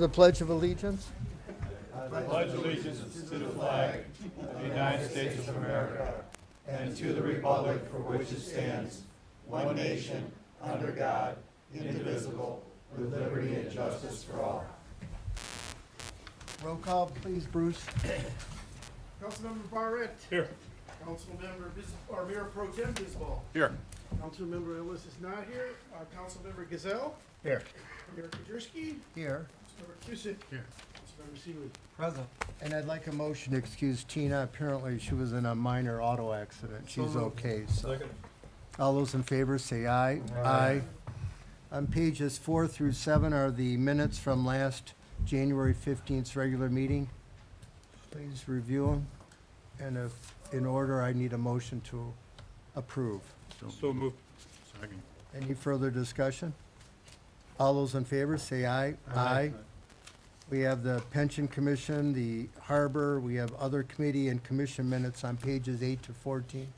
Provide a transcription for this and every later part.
the Pledge of Allegiance. I pledge allegiance to the flag of the United States of America and to the republic for which it stands, one nation, under God, indivisible, with liberty and justice for all. Roll call, please, Bruce. Councilmember Barrett. Here. Councilmember Mayor Pro Tem Bisbal. Here. Councilmember Ellis is not here. Councilmember Gazelle. Here. Mayor Kudrowski. Here. Councilmember Cusick. Here. Councilmember Seawood. Present. And I'd like a motion to excuse Tina. Apparently, she was in a minor auto accident. She's okay, so. All those in favor say aye. Aye. On pages 4 through 7 are the minutes from last January 15th regular meeting. Please review them. And if in order, I need a motion to approve. So moved. Second. Any further discussion? All those in favor say aye. Aye. We have the Pension Commission, the Harbor, we have other committee and commission minutes on pages 8 to 14.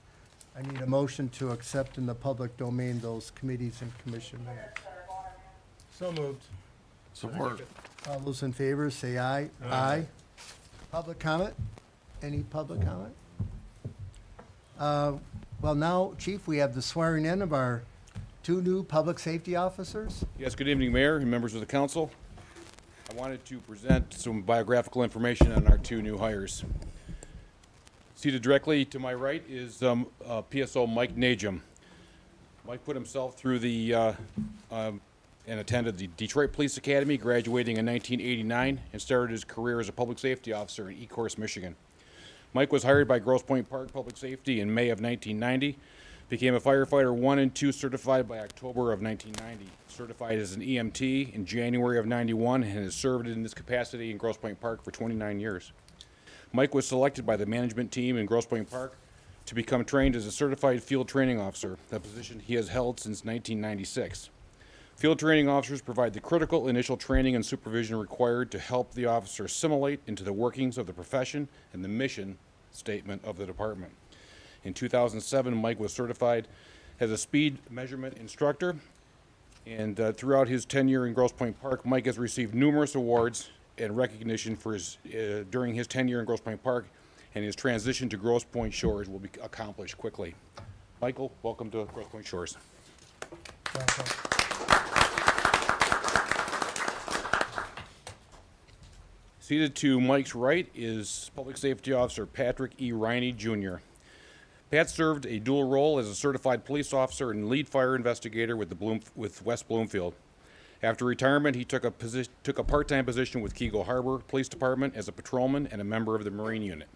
I need a motion to accept in the public domain those committees and commission minutes. So moved. Support. All those in favor say aye. Aye. Public comment? Any public comment? Well, now, Chief, we have the swearing in of our 2 new public safety officers. Yes, good evening, Mayor and members of the council. I wanted to present some biographical information on our 2 new hires. Seated directly to my right is PSO Mike Najum. Mike put himself through the and attended the Detroit Police Academy, graduating in 1989, and started his career as a public safety officer in Ecorse, Michigan. Mike was hired by Grosse Pointe Park Public Safety in May of 1990, became a firefighter 1 and 2 certified by October of 1990, certified as an EMT in January of 91, and has served in this capacity in Grosse Pointe Park for 29 years. Mike was selected by the management team in Grosse Pointe Park to become trained as a certified field training officer, a position he has held since 1996. Field training officers provide the critical initial training and supervision required to help the officer assimilate into the workings of the profession and the mission statement of the department. In 2007, Mike was certified as a speed measurement instructor, and throughout his tenure in Grosse Pointe Park, Mike has received numerous awards and recognition for his during his tenure in Grosse Pointe Park, and his transition to Grosse Pointe Shores will be accomplished quickly. Michael, welcome to Grosse Pointe Shores. Seated to Mike's right is Public Safety Officer Patrick E. Riney, Jr. Pat served a dual role as a certified police officer and lead fire investigator with West Bloomfield. After retirement, he took a part-time position with Keego Harbor Police Department as a patrolman and a member of the Marine Unit.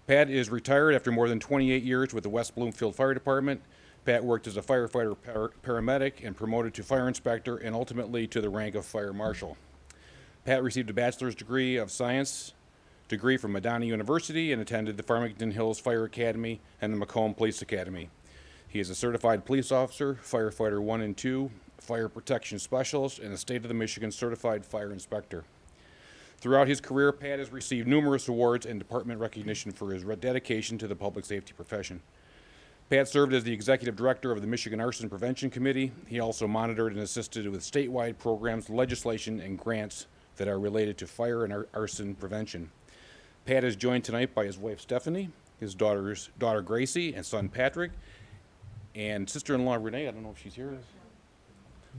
Pat is retired after more than 28 years with the West Bloomfield Fire Department. Pat worked as a firefighter paramedic and promoted to fire inspector and ultimately to the rank of fire marshal. Pat received a bachelor's degree of science degree from Madonna University and attended the Farmington Hills Fire Academy and the Macomb Police Academy. He is a certified police officer, firefighter 1 and 2, fire protection specialist, and a State of the Michigan certified fire inspector. Throughout his career, Pat has received numerous awards and department recognition for his dedication to the public safety profession. Pat served as the executive director of the Michigan Arson Prevention Committee. He also monitored and assisted with statewide programs, legislation, and grants that are related to fire and arson prevention. Pat is joined tonight by his wife Stephanie, his daughter Gracie, and son Patrick, and sister-in-law Renee. I don't know if she's here.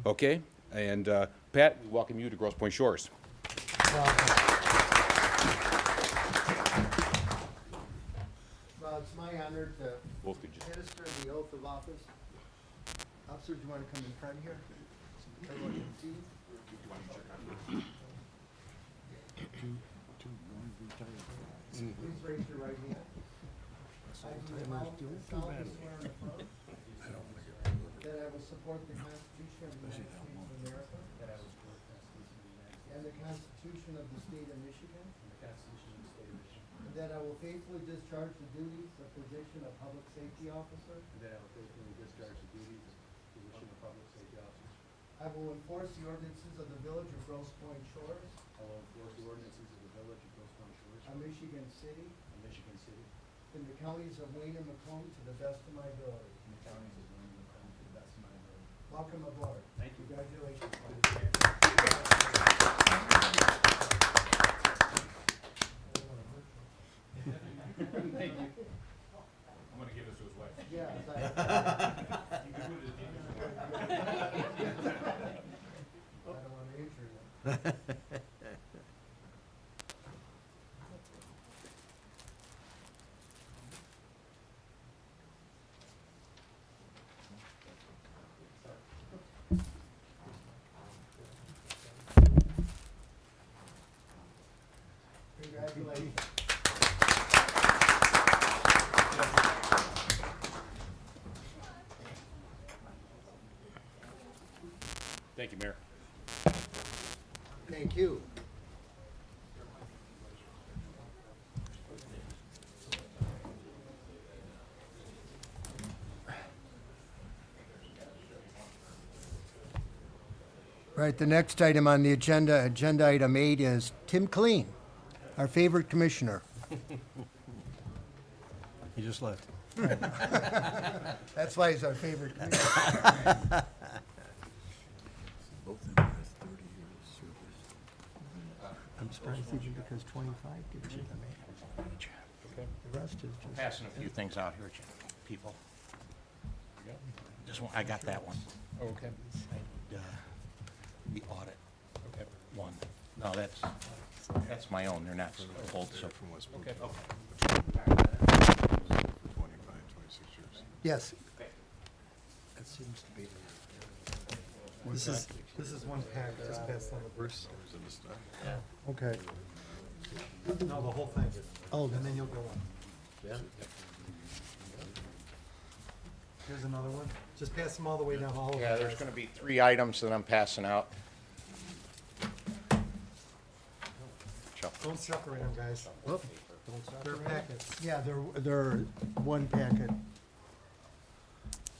Okay, and Pat, we welcome you to Grosse Pointe Shores. Well, it's my honor to Both could just. administer the oath of office. Officer, do you want to come in front here? Everyone can see. Please raise your right hand. I do solemnly swear and affirm that I will support the Constitution of the United States of America and the Constitution of the State of Michigan, and that I will faithfully discharge the duties of position of public safety officer. I will enforce the ordinances of the Village of Grosse Pointe Shores, of Michigan City, in the counties of Wayne and Macomb to the best of my ability. Welcome aboard. Thank you. Congratulations. Congratulations. Thank you, Mayor. Thank you. Right, the next item on the agenda, agenda item 8, is Tim Clean, our favorite commissioner. He just left. That's why he's our favorite commissioner. I'm surprised even because 25 gives you the mayor. The rest is just. Passing a few things out here, people. Just one, I got that one. Okay. The audit Okay. one. No, that's my own. They're not both. So Okay. Yes. That seems to be. This is one pack, just passed on the Bruce. Okay. No, the whole thing. Oh, And then you'll go on. Yeah. Here's another one. Just pass them all the way down, all of them. yeah, there's going to be 3 items that I'm passing out. Don't separate them, guys. They're packets. Yeah, they're one packet.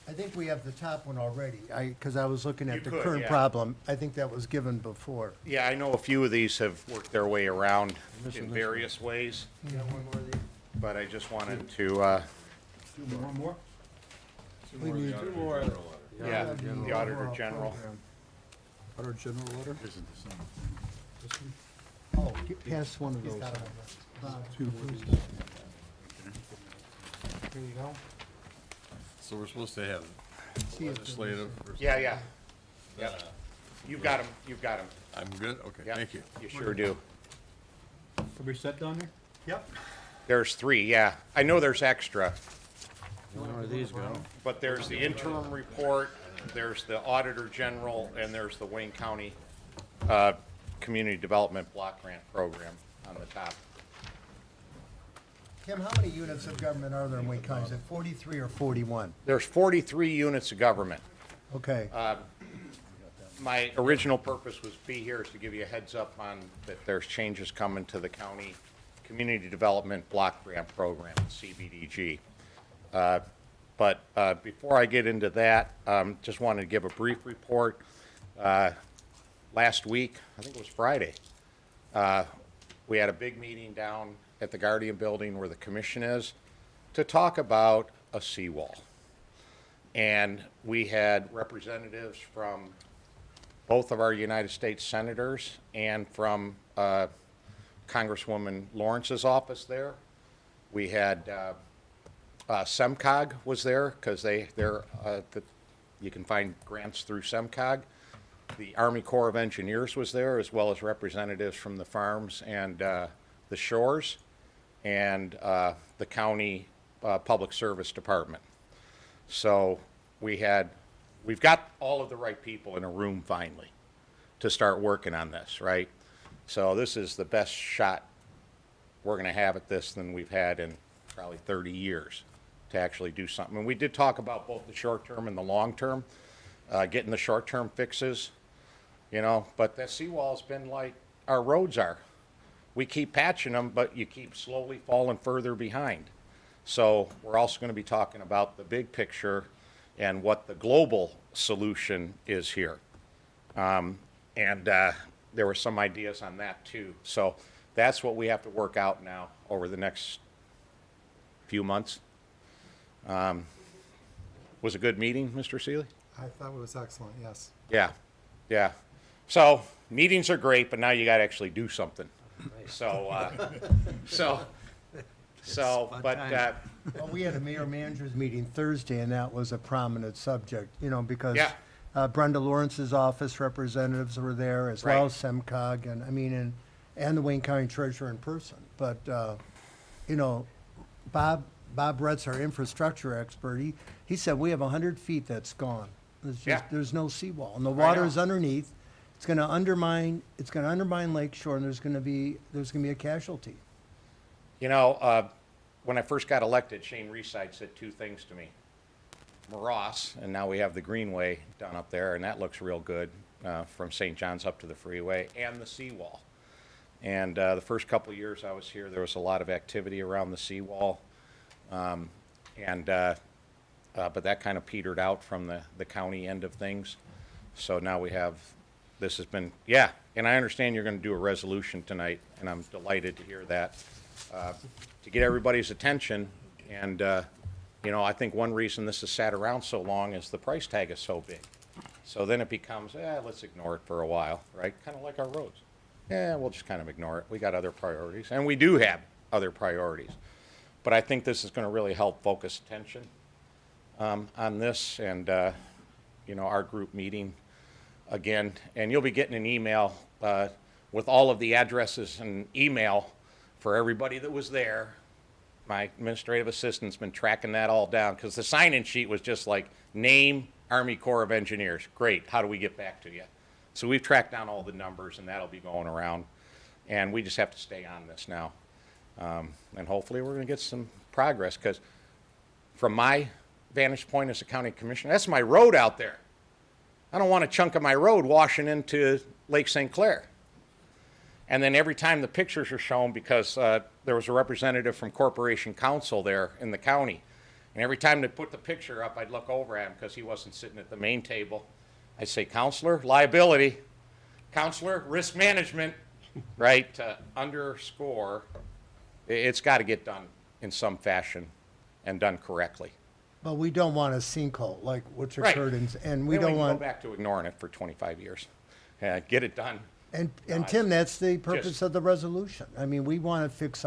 I think we have the top one already, because I was looking You at the could, current yeah. problem. I think that was given before. Yeah, I know a few of these have worked their way around in various ways, You got one more of these? but I just wanted to, One more? We need yeah, the Auditor General. Auditor General letter? Oh, pass one of He's those. got them on Here you go. So we're supposed to have See if legislative. or Yeah, yeah. Yep. You've got them, you've got them. I'm good? Okay, Yep, thank you. You sure do. Are we set down there? Yep. There's 3, yeah. I know there's extra. Where these go? But there's the interim report, there's the Auditor General, and there's the Wayne County Community Development Block Grant Program on the top. Tim, how many units of government are there in Wayne County? Is it 43 or 41? There's 43 units of government. Okay. My original purpose was be here is to give you a heads up on that there's changes coming to the county Community Development Block Grant Program, CBDG. But before I get into that, just wanted to give a brief report. Last week, I think it was Friday, we had a big meeting down at the Guardian Building where the commission is to talk about a seawall. And we had representatives from both of our United States senators and from Congresswoman Lawrence's office there. We had SEMCOG was there because you can find grants through SEMCOG. The Army Corps of Engineers was there, as well as representatives from the farms and the shores, and the county Public Service Department. So we've got all of the right people in a room finally to start working on this, right? So this is the best shot we're going to have at this than we've had in probably 30 years to actually do something. And we did talk about both the short term and the long term, getting the short term fixes, but that seawall's been like our roads are. We keep patching them, but you keep slowly falling further behind. So we're also going to be talking about the big picture and what the global solution is here. And there were some ideas on that too. So that's what we have to work out now over the next few months. Was a good meeting, Mr. Seeley? I thought it was excellent, yes. Yeah, yeah. So meetings are great, but now you got to actually do something. So, but Well, we had a mayor-managers meeting Thursday, and that was a prominent subject, because Yeah. Brenda Lawrence's office representatives were there, as well Right. as SEMCOG, and, I mean, and the Wayne County Treasurer in person. But, you know, Bob Brett's our infrastructure expert. He said we have 100 feet that's gone. Yeah. There's no seawall, and the water know. is underneath. It's gonna undermine Lake Shore, and there's gonna be a casualty. You know, when I first got elected, Shane Reeside said two things to me. Morass, and now we have the Greenway done up there, and that looks real good from St. John's up to the freeway, and the seawall. And the first couple of years I was here, there was a lot of activity around the seawall. But that kind of petered out from the county end of things. So now we have, this has been, yeah, and I understand you're going to do a resolution tonight, and I'm delighted to hear that, to get everybody's attention. And, you know, I think one reason this has sat around so long is the price tag is so big. So then it becomes, let's ignore it for a while, right? Kind of like our roads. Yeah, we'll just kind of ignore it. We got other priorities, and we do have other priorities. But I think this is going to really help focus attention on this, and, you know, our group meeting again. And you'll be getting an email with all of the addresses and email for everybody that was there. My administrative assistant's been tracking that all down, because the sign-in sheet was just like, name, Army Corps of Engineers. Great, how do we get back to you? So we've tracked down all the numbers, and that'll be going around. And we just have to stay on this now. And hopefully we're going to get some progress, because from my vantage point as a county commissioner, that's my road out there. I don't want a chunk of my road washing into Lake St. Clair. And then every time the pictures are shown, because there was a representative from Corporation Council there in the county, and every time they put the picture up, I'd look over at him because he wasn't sitting at the main table. I'd say, Counselor, liability. Counselor, risk management, right? To underscore, it's got to get done in some fashion and done correctly. But we don't want a sinkhole like which Right. occurred, and we Then don't can want. go back to ignoring it for 25 years. Get it done. And No, Tim, that's the purpose just- of the resolution. I mean, we want to fix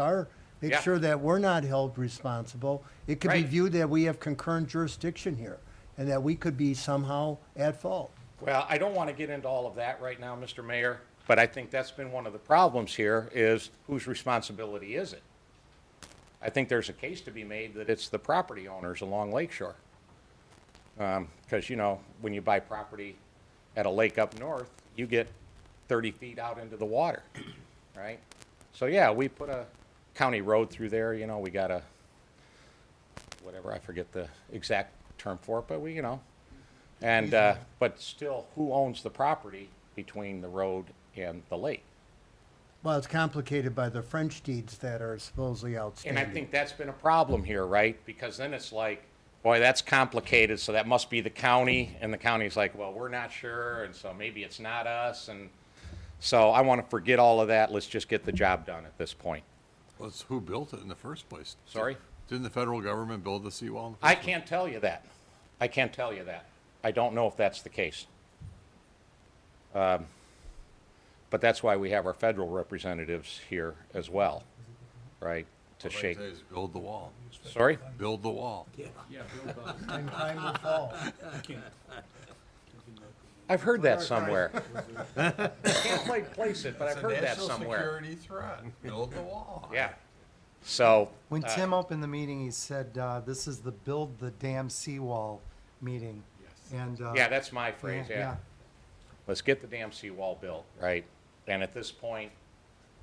make Yeah. sure that we're not held responsible. It could be Right. viewed that we have concurrent jurisdiction here, and that we could be somehow at fault. Well, I don't want to get into all of that right now, Mr. Mayor, but I think that's been one of the problems here is whose responsibility is it? I think there's a case to be made that it's the property owners along Lake Shore. Because, you know, when you buy property at a lake up north, you get 30 feet out into the water, right? So, yeah, we put a county road through there, you know, we got a, whatever, I forget the exact term for it, but we, you know. And, but still, who owns the property between the road and the lake? Well, it's complicated by the French deeds that are supposedly And outstanding. I think that's been a problem here, right? Because then it's like, boy, that's complicated, so that must be the county, and the county's like, well, we're not sure, and so maybe it's not us, and so I want to forget all of that, let's just get the job done at this point. Well, it's who built it in the first place? Sorry? Didn't the federal government build the seawall in the first I place? can't tell you that. I can't tell you that. I don't know if that's the case. But that's why we have our federal representatives here as well, right? To All I shake. say is build the wall. Sorry? Build the wall. And time will fall. I've heard that somewhere. Can't quite place it, but I've heard that somewhere. It's a national security threat. Build the wall. Yeah. So, When Tim opened the meeting, he said, this is the build the damn seawall meeting. And, yeah, that's my phrase, yeah. yeah. Let's get the damn seawall built, right? And at this point,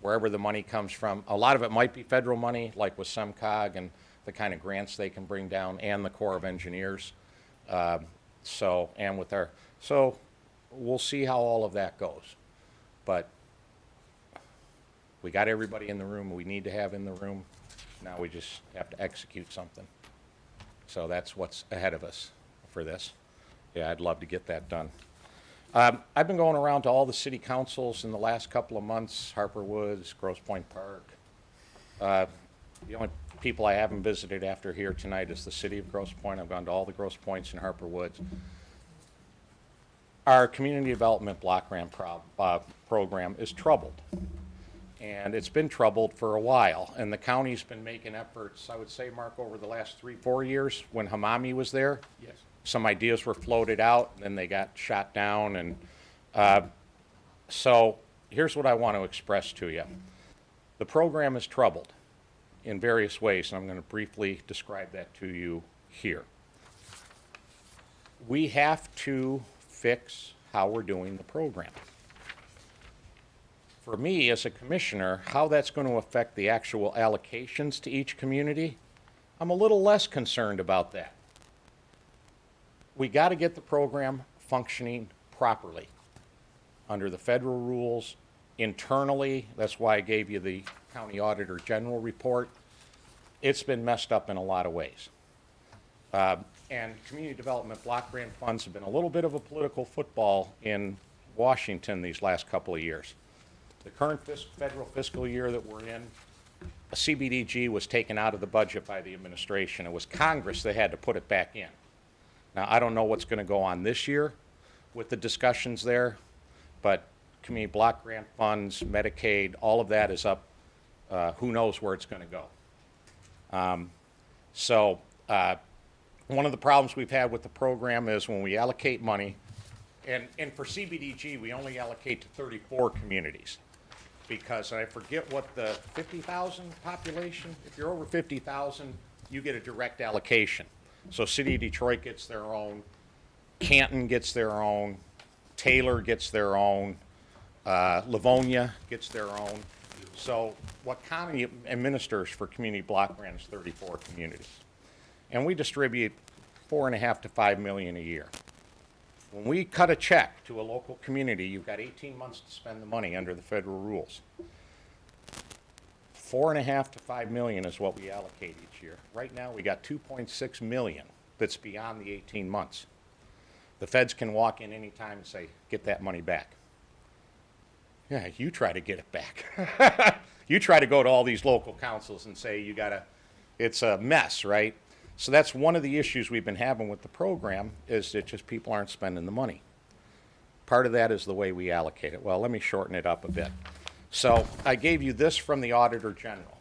wherever the money comes from, a lot of it might be federal money, like with SEMCOG and the kind of grants they can bring down, and the Corps of Engineers. So we'll see how all of that goes. But we got everybody in the room we need to have in the room. Now we just have to execute something. So that's what's ahead of us for this. Yeah, I'd love to get that done. I've been going around to all the city councils in the last couple of months, Harper Woods, Grosse Pointe Park. The only people I haven't visited after here tonight is the city of Grosse Pointe. I've gone to all the Grosse Pointes and Harper Woods. Our community development block grant program is troubled. And it's been troubled for a while. And the county's been making efforts, I would say, Mark, over the last 3-4 years when Hamami was there. Yes. Some ideas were floated out, and then they got shot down, and so here's what I want to express to you. The program is troubled in various ways, and I'm going to briefly describe that to you here. We have to fix how we're doing the program. For me, as a commissioner, how that's going to affect the actual allocations to each community, I'm a little less concerned about that. We got to get the program functioning properly under the federal rules, internally. That's why I gave you the County Auditor General report. It's been messed up in a lot of ways. And community development block grant funds have been a little bit of a political football in Washington these last couple of years. The current federal fiscal year that we're in, a CBDG was taken out of the budget by the administration. It was Congress that had to put it back in. Now, I don't know what's going to go on this year with the discussions there, but community block grant funds, Medicaid, all of that is up. Who knows where it's going to go. One of the problems we've had with the program is when we allocate money, and for CBDG, we only allocate to 34 communities. Because I forget what the 50,000 population, if you're over 50,000, you get a direct allocation. So City of Detroit gets their own, Canton gets their own, Taylor gets their own, Livonia gets their own. So what county administers for community block grant is 34 communities. And we distribute $4.5 to $5 million a year. When we cut a check to a local community, you've got 18 months to spend the money under the federal rules. $4.5 to $5 million is what we allocate each year. Right now, we got $2.6 million that's beyond the 18 months. The feds can walk in any time and say, get that money back. Yeah, you try to get it back. You try to go to all these local councils and say, it's a mess, right? So that's one of the issues we've been having with the program, is that just people aren't spending the money. Part of that is the way we allocate it. Well, let me shorten it up a bit. So I gave you this from the Auditor General.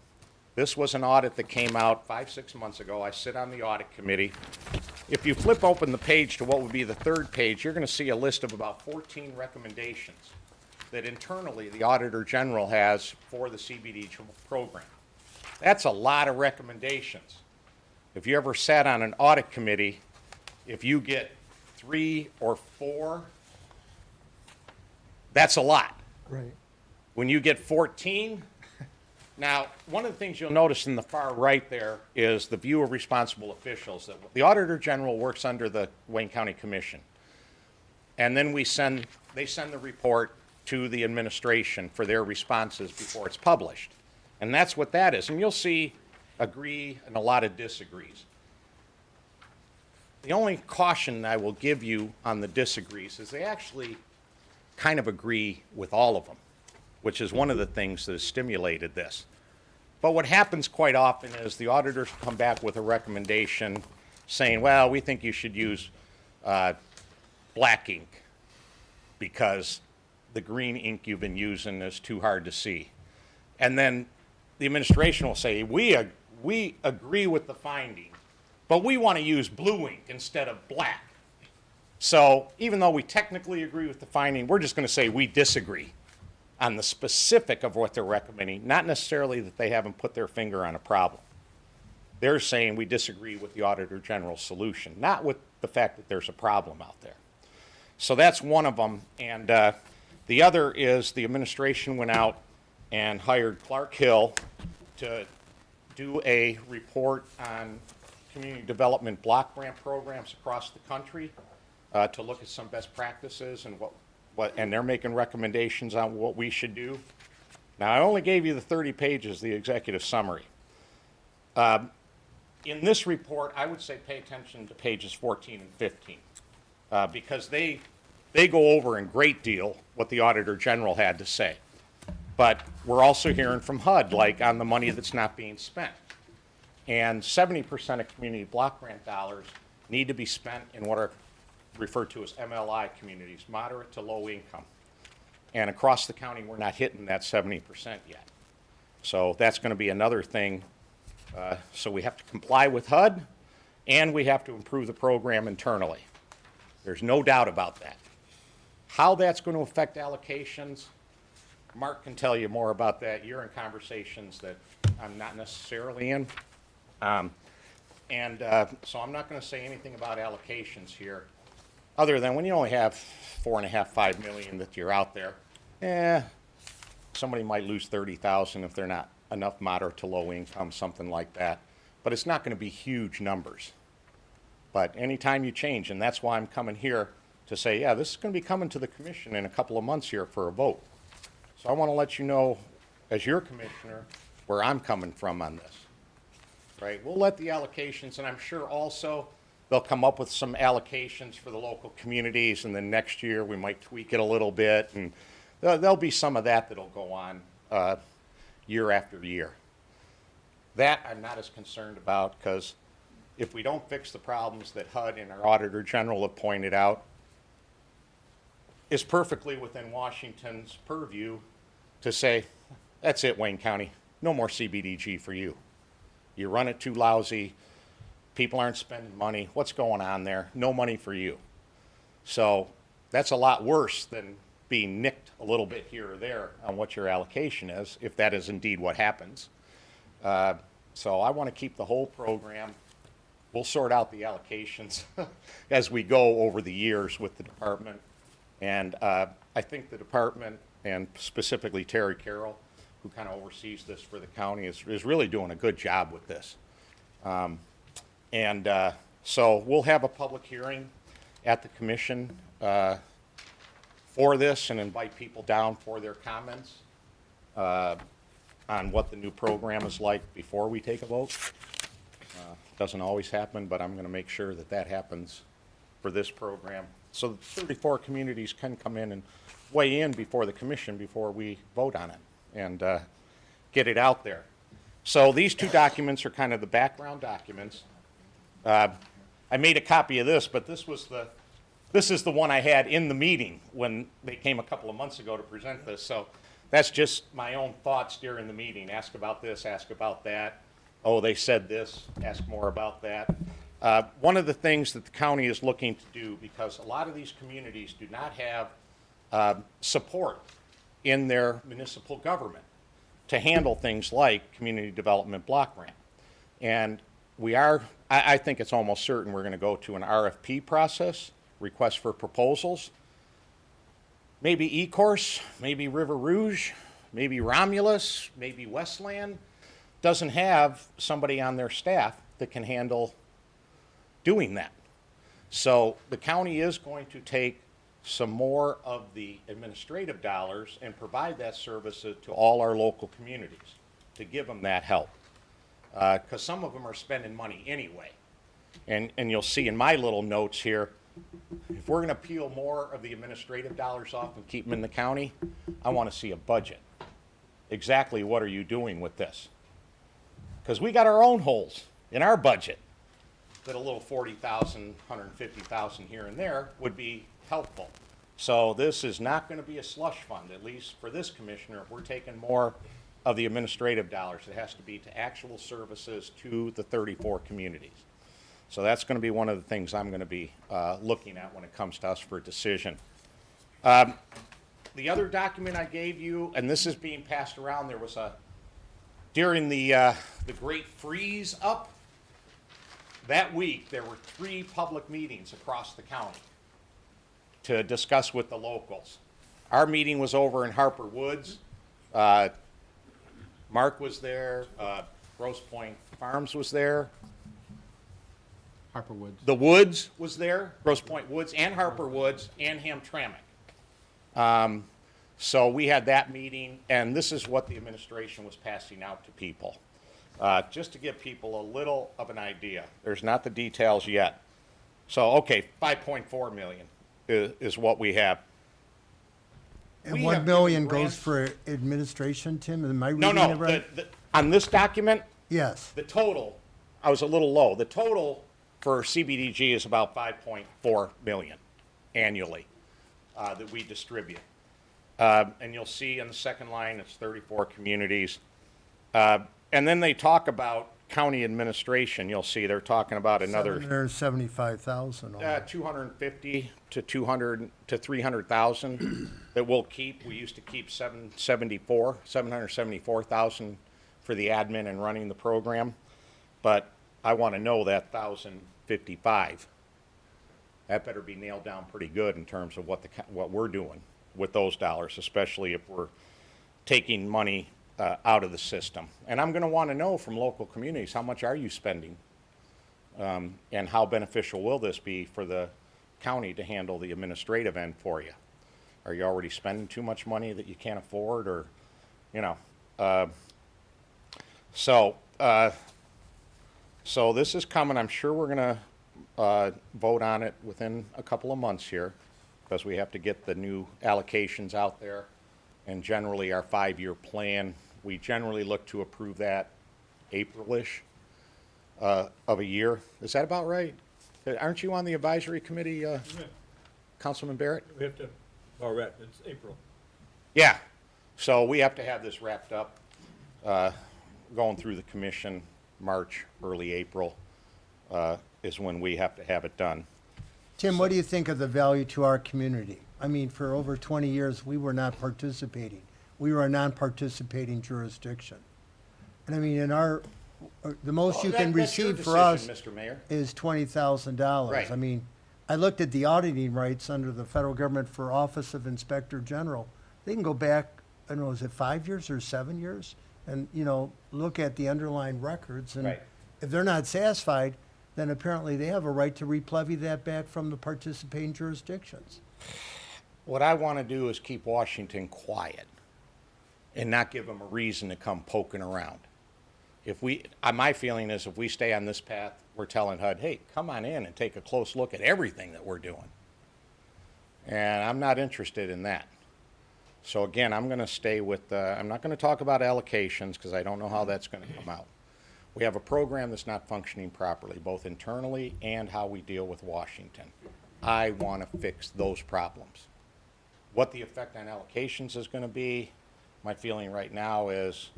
This was an audit that came out 5-6 months ago. I sit on the audit committee. If you flip open the page to what would be the third page, you're going to see a list of about 14 recommendations that internally the Auditor General has for the CBD program. That's a lot of recommendations. If you ever sat on an audit committee, if you get 3 or 4, that's a lot. Right. When you get 14, now, one of the things you'll notice in the far right there is the view of responsible officials. That the Auditor General works under the Wayne County Commission. And then they send the report to the administration for their responses before it's published. And that's what that is. And you'll see agree and a lot of disagrees. The only caution I will give you on the disagrees is they actually kind of agree with all of them, which is one of the things that has stimulated this. But what happens quite often is the auditors come back with a recommendation saying, well, we think you should use black ink because the green ink you've been using is too hard to see. And then the administration will say, we agree with the finding, but we want to use blue ink instead of black. So even though we technically agree with the finding, we're just going to say we disagree on the specific of what they're recommending, not necessarily that they haven't put their finger on a problem. They're saying we disagree with the Auditor General's solution, not with the fact that there's a problem out there. So that's one of them. And the other is the administration went out and hired Clark Hill to do a report on community development block grant programs across the country to look at some best practices and and they're making recommendations on what we should do. Now, I only gave you the 30 pages, the executive summary. In this report, I would say pay attention to pages 14 and 15 because they go over in great deal what the Auditor General had to say. But we're also hearing from HUD, like on the money that's not being spent. And 70% of community block grant dollars need to be spent in what are referred to as MLI communities, moderate to low income. And across the county, we're not hitting that 70% yet. So that's going to be another thing. So we have to comply with HUD, and we have to improve the program internally. There's no doubt about that. How that's going to affect allocations, Mark can tell you more about that. You're in conversations that I'm not necessarily in. So I'm not going to say anything about allocations here, other than when you only have 4.5, 5 million that you're out there, somebody might lose 30,000 if they're not enough moderate to low income, something like that. But it's not going to be huge numbers. But anytime you change, and that's why I'm coming here to say, yeah, this is going to be coming to the commission in a couple of months here for a vote. So I want to let you know, as your commissioner, where I'm coming from on this. Right? We'll let the allocations, and I'm sure also they'll come up with some allocations for the local communities, and then next year we might tweak it a little bit, and there'll be some of that that'll go on year after year. That I'm not as concerned about, because if we don't fix the problems that HUD and our Auditor General have pointed out, it's perfectly within Washington's purview to say, that's it, Wayne County, no more CBDG for you. You run it too lousy, people aren't spending money, what's going on there? No money for you. So that's a lot worse than being nicked a little bit here or there on what your allocation is, if that is indeed what happens. So I want to keep the whole program. We'll sort out the allocations as we go over the years with the department. And I think the department, and specifically Terry Carroll, who kind of oversees this for the county, is really doing a good job with this. So we'll have a public hearing at the commission for this and invite people down for their comments on what the new program is like before we take a vote. Doesn't always happen, but I'm going to make sure that that happens for this program. So 34 communities can come in and weigh in before the commission before we vote on it and get it out there. So these two documents are kind of the background documents. I made a copy of this, but this is the one I had in the meeting when they came a couple of months ago to present this. So that's just my own thoughts during the meeting. Ask about this, ask about that. Oh, they said this, ask more about that. One of the things that the county is looking to do, because a lot of these communities do not have support in their municipal government to handle things like community development block grant. And I think it's almost certain we're going to go to an RFP process, request for proposals. Maybe Ecorse, maybe River Rouge, maybe Romulus, maybe Westland doesn't have somebody on their staff that can handle doing that. So the county is going to take some more of the administrative dollars and provide that service to all our local communities to give them that help. Because some of them are spending money anyway. And you'll see in my little notes here, if we're going to peel more of the administrative dollars off and keep them in the county, I want to see a budget. Exactly what are you doing with this? Because we got our own holes in our budget that a little 40,000, 150,000 here and there would be helpful. So this is not going to be a slush fund, at least for this commissioner. If we're taking more of the administrative dollars, it has to be to actual services to the 34 communities. So that's going to be one of the things I'm going to be looking at when it comes to us for a decision. The other document I gave you, and this is being passed around, there was during the Great Freeze Up, that week there were 3 public meetings across the county to discuss with the locals. Our meeting was over in Harper Woods. Mark was there, Grosse Pointe Farms was there. Harper Woods. The Woods was there, Grosse Pointe Woods and Harper Woods and Hamtramck. So we had that meeting, and this is what the administration was passing out to people. Just to give people a little of an idea. There's not the details yet. So, okay, 5.4 million is what we have. And We 1 have million given goes grants- for administration, Tim? Am I No, reading it no, right? on this document, Yes. the total, I was a little low. The total for CBDG is about 5.4 million annually that we distribute. And you'll see in the second line, it's 34 communities. And then they talk about county administration, you'll see they're talking about another 775,000. 250 to 200 to 300,000 that we'll keep. We used to keep 774,000 for the admin and running the program, but I want to know that 1,055. That better be nailed down pretty good in terms of what we're doing with those dollars, especially if we're taking money out of the system. And I'm going to want to know from local communities, how much are you spending? And how beneficial will this be for the county to handle the administrative end for you? Are you already spending too much money that you can't afford, or, you know? So this is coming. I'm sure we're going to vote on it within a couple of months here, because we have to get the new allocations out there. And generally, our 5-year plan, we generally look to approve that April-ish of a year. Is that about right? Aren't you on the advisory committee, Councilman Barrett? We have to, all right, it's April. Yeah. So we have to have this wrapped up, going through the commission, March, early April, is when we have to have it done. Tim, what do you think of the value to our community? I mean, for over 20 years, we were not participating. We were a non-participating jurisdiction. And I mean, the most you can That's your receive for us decision, Mr. Mayor. is $20,000. Right. I mean, I looked at the auditing rights under the federal government for Office of Inspector General. They can go back, I don't know, is it 5 years or 7 years? And, you know, look at the underlying records. And Right. if they're not satisfied, then apparently they have a right to replevy that back from the participating jurisdictions. What I want to do is keep Washington quiet and not give them a reason to come poking around. My feeling is if we stay on this path, we're telling HUD, hey, come on in and take a close look at everything that we're doing. And I'm not interested in that. So again, I'm going to stay with, I'm not going to talk about allocations because I don't know how that's going to come out. We have a program that's not functioning properly, both internally and how we deal with Washington. I want to fix those problems. What the effect on allocations is going to be, my feeling right now is,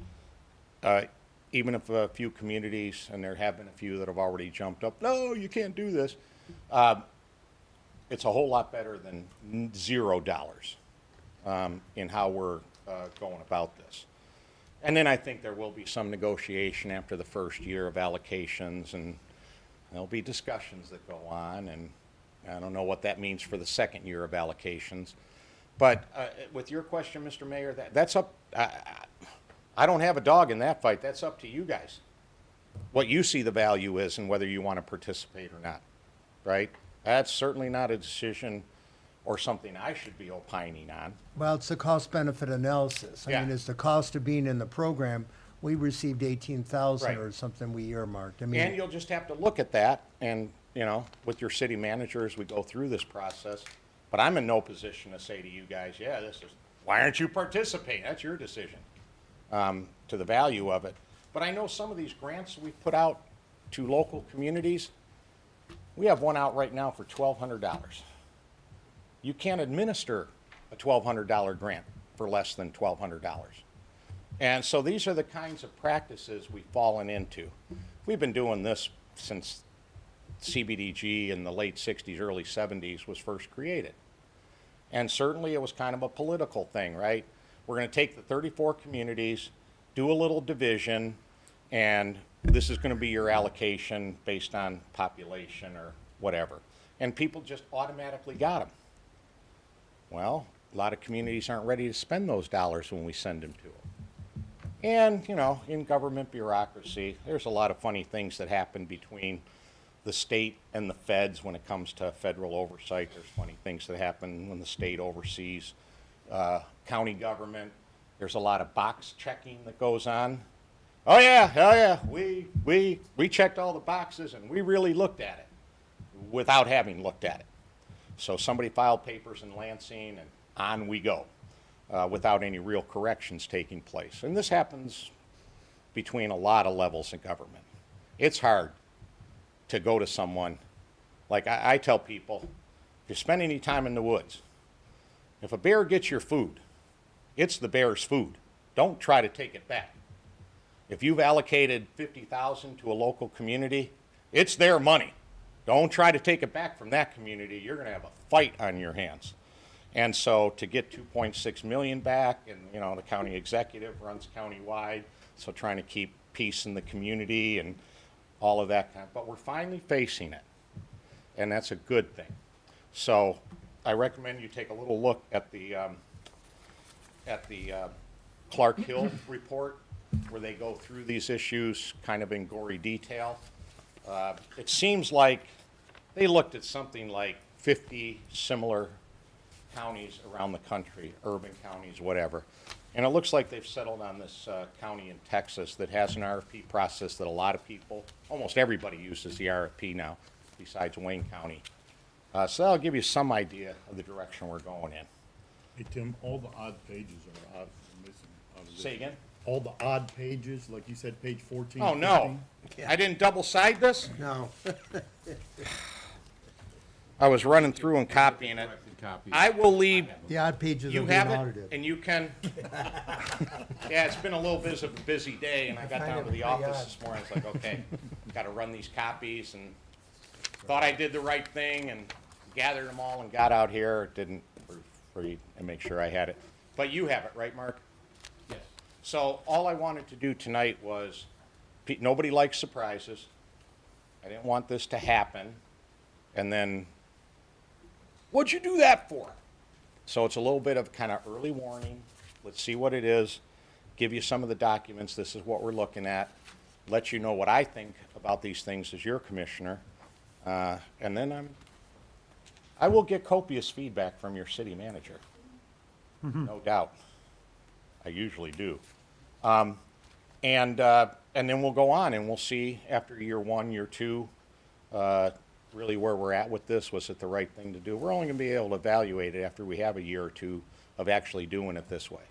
even if a few communities, and there have been a few that have already jumped up, no, you can't do this, it's a whole lot better than $0 in how we're going about this. And then I think there will be some negotiation after the first year of allocations, and there'll be discussions that go on, and I don't know what that means for the second year of allocations. But with your question, Mr. Mayor, that's up, I don't have a dog in that fight. That's up to you guys. What you see the value is and whether you want to participate or not, right? That's certainly not a decision or something I should be opining on. Well, it's the cost-benefit analysis. I Yeah. mean, it's the cost of being in the program. We received 18,000 or Right. something we earmarked. I And mean, you'll just have to look at that and, you know, with your city manager as we go through this process. But I'm in no position to say to you guys, yeah, why aren't you participating? That's your decision, to the value of it. But I know some of these grants we put out to local communities, we have one out right now for $1,200. You can't administer a $1,200 grant for less than $1,200. And so these are the kinds of practices we've fallen into. We've been doing this since CBDG in the late 60s, early 70s was first created. And certainly it was kind of a political thing, right? We're going to take the 34 communities, do a little division, and this is going to be your allocation based on population or whatever. And people just automatically got them. Well, a lot of communities aren't ready to spend those dollars when we send them to them. And, you know, in government bureaucracy, there's a lot of funny things that happen between the state and the feds when it comes to federal oversight. There's funny things that happen when the state oversees county government. There's a lot of box checking that goes on. Oh yeah, we checked all the boxes and we really looked at it without having looked at it. So somebody filed papers in Lansing and on we go without any real corrections taking place. And this happens between a lot of levels of government. It's hard to go to someone, like I tell people, if you spend any time in the woods, if a bear gets your food, it's the bear's food. Don't try to take it back. If you've allocated 50,000 to a local community, it's their money. Don't try to take it back from that community. You're going to have a fight on your hands. And so to get 2.6 million back, and you know the county executive runs countywide, so trying to keep peace in the community and all of that kind. But we're finally facing it, and that's a good thing. So I recommend you take a little look at the Clark Hill report, where they go through these issues kind of in gory detail. It seems like they looked at something like 50 similar counties around the country, urban counties, whatever. And it looks like they've settled on this county in Texas that has an RFP process that a lot of people, almost everybody uses the RFP now, besides Wayne County. So that'll give you some idea of the direction we're going in. Hey, Tim, all the odd pages are missing out of this. Say again? All the odd pages, like you said, page 14. Oh, no. 15. I didn't double-side this? No. I was running through and copying it. Corrected copy. I will leave. The odd pages are You being have it, audited. and you can. Yeah, it's been a little bit of a busy day, and I got find down it to the pretty office odd. this morning. I was like, okay, got to run these copies, and thought I did the right thing, and gathered them all and got out here. Didn't proofread and make sure I had it. But you have it, right, Mark? Yes. So all I wanted to do tonight was, nobody likes surprises. I didn't want this to happen, and then, what'd you do that for? So it's a little bit of kind of early warning. Let's see what it is. Give you some of the documents. This is what we're looking at. Let you know what I think about these things as your commissioner. And then I will get copious feedback from your city manager. No doubt. I usually do. And then we'll go on and we'll see after year one, year two, really where we're at with this. Was it the right thing to do? We're only going to be able to evaluate it after we have a year or two of actually doing it this way.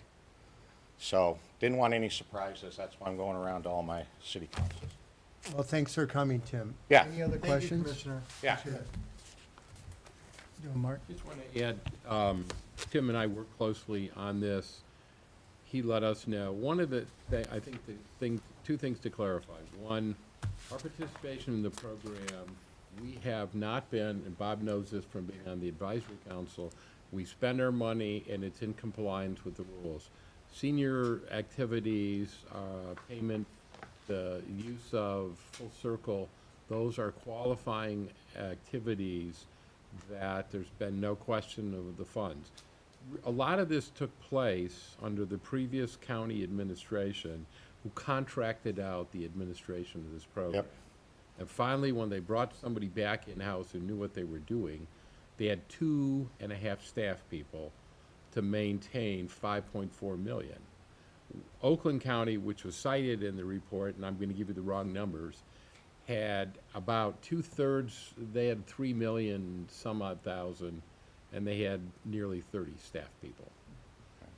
So didn't want any surprises. That's why I'm going around to all my city councils. Well, thanks for coming, Tim. Yeah. Any other Thank you, questions? Commissioner. Yeah. Mark? Just want to add, Tim and I worked closely on this. He let us know, one of the, I think two things to clarify. One, our participation in the program, we have not been, and Bob knows this from being on the advisory council, we spend our money and it's in compliance with the rules. Senior activities, payment, the use of Full Circle, those are qualifying activities that there's been no question of the funds. A lot of this took place under the previous county administration who contracted out the administration of this program. Yep. And finally, when they brought somebody back in-house who knew what they were doing, they had 2.5 staff people to maintain 5.4 million. Oakland County, which was cited in the report, and I'm going to give you the wrong numbers, had about 2/3, they had 3 million some odd thousand, and they had nearly 30 staff people.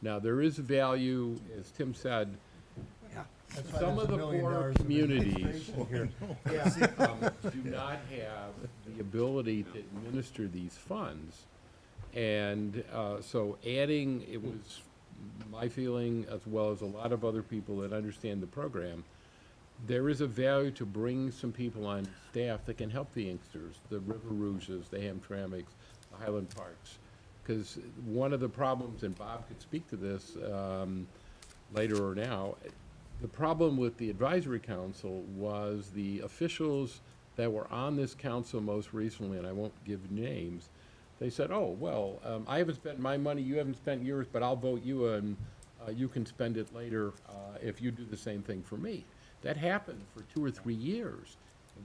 Now, there is value, as Tim said, That's why some there's of the $1 million poorer of communities administration here. do not have the ability to administer these funds. And so adding, it was my feeling, as well as a lot of other people that understand the program, there is a value to bring some people on staff that can help the youngsters, the River Rouges, the Hamtramcks, the Highland Parks. Because one of the problems, and Bob could speak to this later or now, the problem with the advisory council was the officials that were on this council most recently, and I won't give names, they said, oh, well, I haven't spent my money, you haven't spent yours, but I'll vote you and you can spend it later if you do the same thing for me. That happened for 2 or 3 years.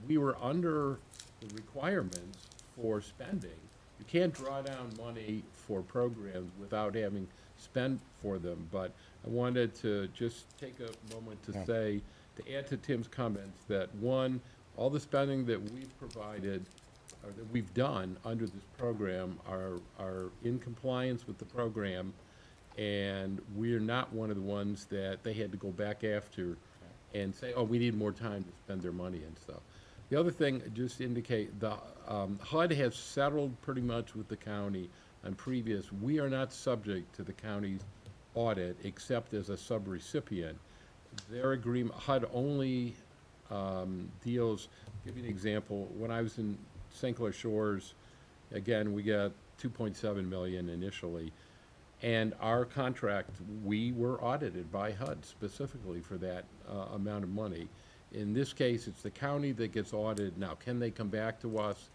We were under the requirements for spending. You can't draw down money for programs without having spent for them, but I wanted to just take a moment to say, to add to Tim's comments, that one, all the spending that we've provided, or that we've done under this program are in compliance with the program, and we're not one of the ones that they had to go back after and say, oh, we need more time to spend their money and stuff. The other thing, just indicate, the HUD has settled pretty much with the county on previous. We are not subject to the county's audit except as a subrecipient. their agreement, HUD only deals, give you an example, when I was in St. Clair Shores, again, we got 2.7 million initially. And our contract, we were audited by HUD specifically for that amount of money. In this case, it's the county that gets audited. Now, can they come back to us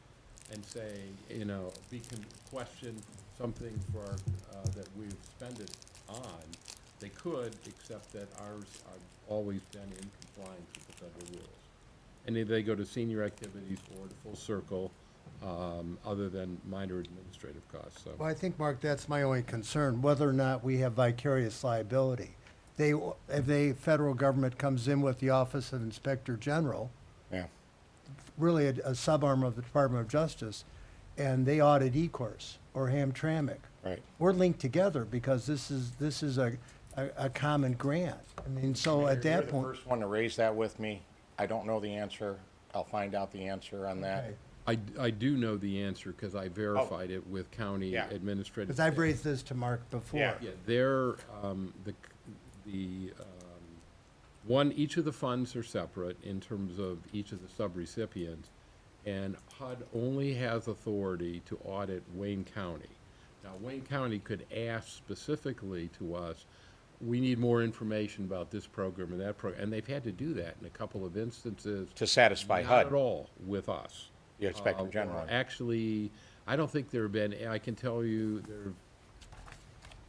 and say, you know, we can question something for, that we've spent it on? They could, except that ours have always been in compliance with the federal rules. And if they go to senior activities or to full circle, other than minor administrative costs, so. Well, I think, Mark, that's my only concern, whether or not we have vicarious liability. If the federal government comes in with the Office of Inspector General, Yeah. really a subarm of the Department of Justice, and they audit E-Course or Hamtramck. Right. We're linked together because this is a common grant. I mean, so at You're that the point. first one to raise that with me. I don't know the answer. I'll find out the answer on that. Okay. I do know the answer because I verified it with county Yeah. administrative. Because I've staff. raised this to Mark before. Yeah. Yeah, they're, each of the funds are separate in terms of each of the sub-recipients, and HUD only has authority to audit Wayne County. Now, Wayne County could ask specifically to us, we need more information about this program and that program, and they've had to do that in a couple of instances. To satisfy Not HUD. at all with us. The Inspector Well, General. actually, I don't think there have been, I can tell you,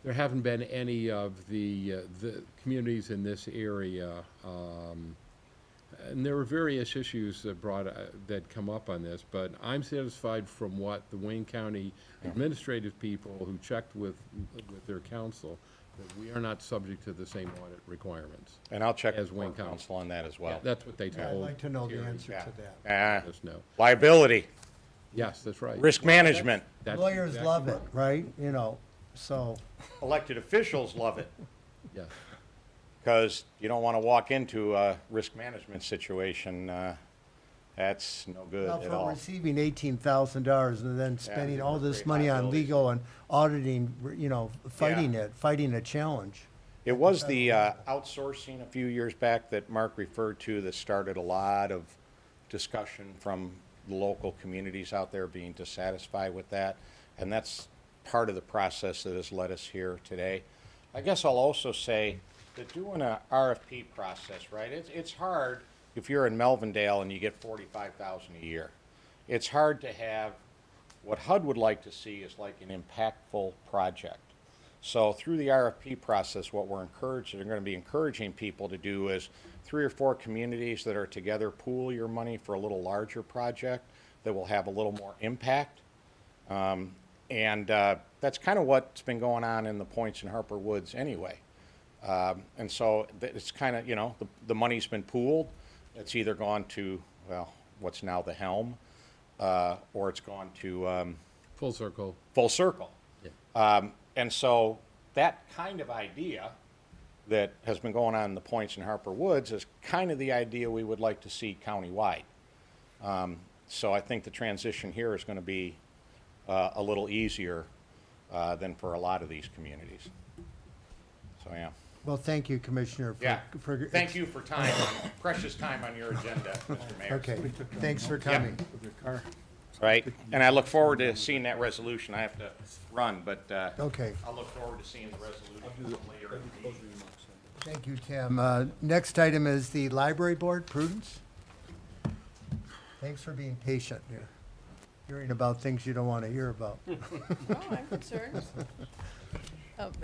there haven't been any of the communities in this area, and there were various issues that come up on this, but I'm satisfied from what the Wayne County administrative people who checked with their council, that we are not subject to the same audit requirements. And I'll check As with Wayne Court County. Counsel on that as well. That's what they Yeah, told. I'd like to know the Terry. answer Yeah. to that. Ah, Let us know. liability, Yes, that's right. risk management. That's Lawyers exactly love it, right. right? You know, so, Elected officials love it Yes. because you don't want to walk into a risk management situation. That's no good now at for all. receiving $18,000 and then spending all there are this great money on liabilities. legal and auditing, you know, fighting a challenge. It was the outsourcing a few years back that Mark referred to that started a lot of discussion from the local communities out there being dissatisfied with that. And that's part of the process that has led us here today. I guess I'll also say that doing a RFP process, right, it's hard if you're in Melvindale and you get $45,000 a year. It's hard to have, what HUD would like to see is like an impactful project. So through the RFP process, what we're going to be encouraging people to do is 3 or 4 communities that are together pool your money for a little larger project that will have a little more impact. And that's kind of what's been going on in the Points in Harper Woods anyway. And so it's kind of, you know, the money's been pooled. It's either gone to, well, what's now the Helm, or it's gone to Full circle. Full Circle. Yeah. And so that kind of idea that has been going on in the Points in Harper Woods is kind of the idea we would like to see countywide. So I think the transition here is going to be a little easier than for a lot of these communities. So, yeah. Well, thank you, Commissioner. Yeah. Thank you for time, precious time on your agenda, Mr. Mayor. Okay, thanks for coming. Right, and I look forward to seeing that resolution. I have to run, but Okay, I'll look forward to seeing the resolution later. in the meeting. thank you, Tim. Next item is the Library Board, Prudence. Thanks for being patient here, hearing about things you don't want to hear about. Oh, I'm concerned.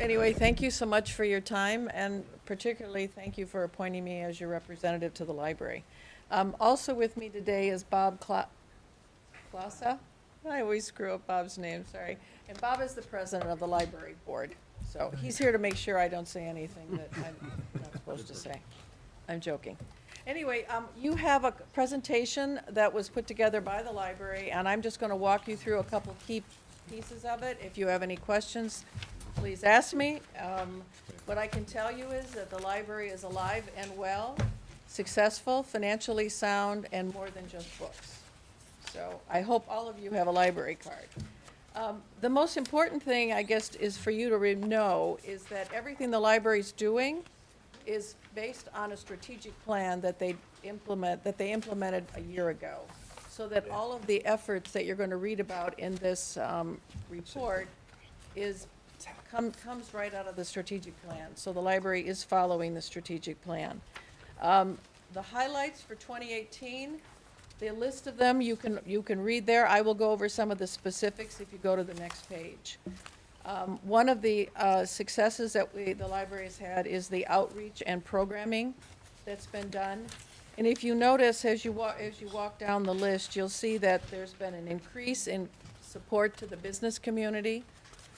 Anyway, thank you so much for your time, and particularly thank you for appointing me as your representative to the library. Also with me today is Bob Klasa. I always screw up Bob's name, sorry. And Bob is the president of the library board. So he's here to make sure I don't say anything that I'm not supposed to say. I'm joking. Anyway, you have a presentation that was put together by the library, and I'm just going to walk you through a couple key pieces of it. If you have any questions, please ask me. What I can tell you is that the library is alive and well, successful, financially sound, and more than just books. So I hope all of you have a library card. The most important thing, I guess, is for you to know is that everything the library's doing is based on a strategic plan that they implemented a year ago. So that all of the efforts that you're going to read about in this report comes right out of the strategic plan. So the library is following the strategic plan. The highlights for 2018, the list of them, you can read there. I will go over some of the specifics if you go to the next page. One of the successes that the library has had is the outreach and programming that's been done. And if you notice, as you walk down the list, you'll see that there's been an increase in support to the business community.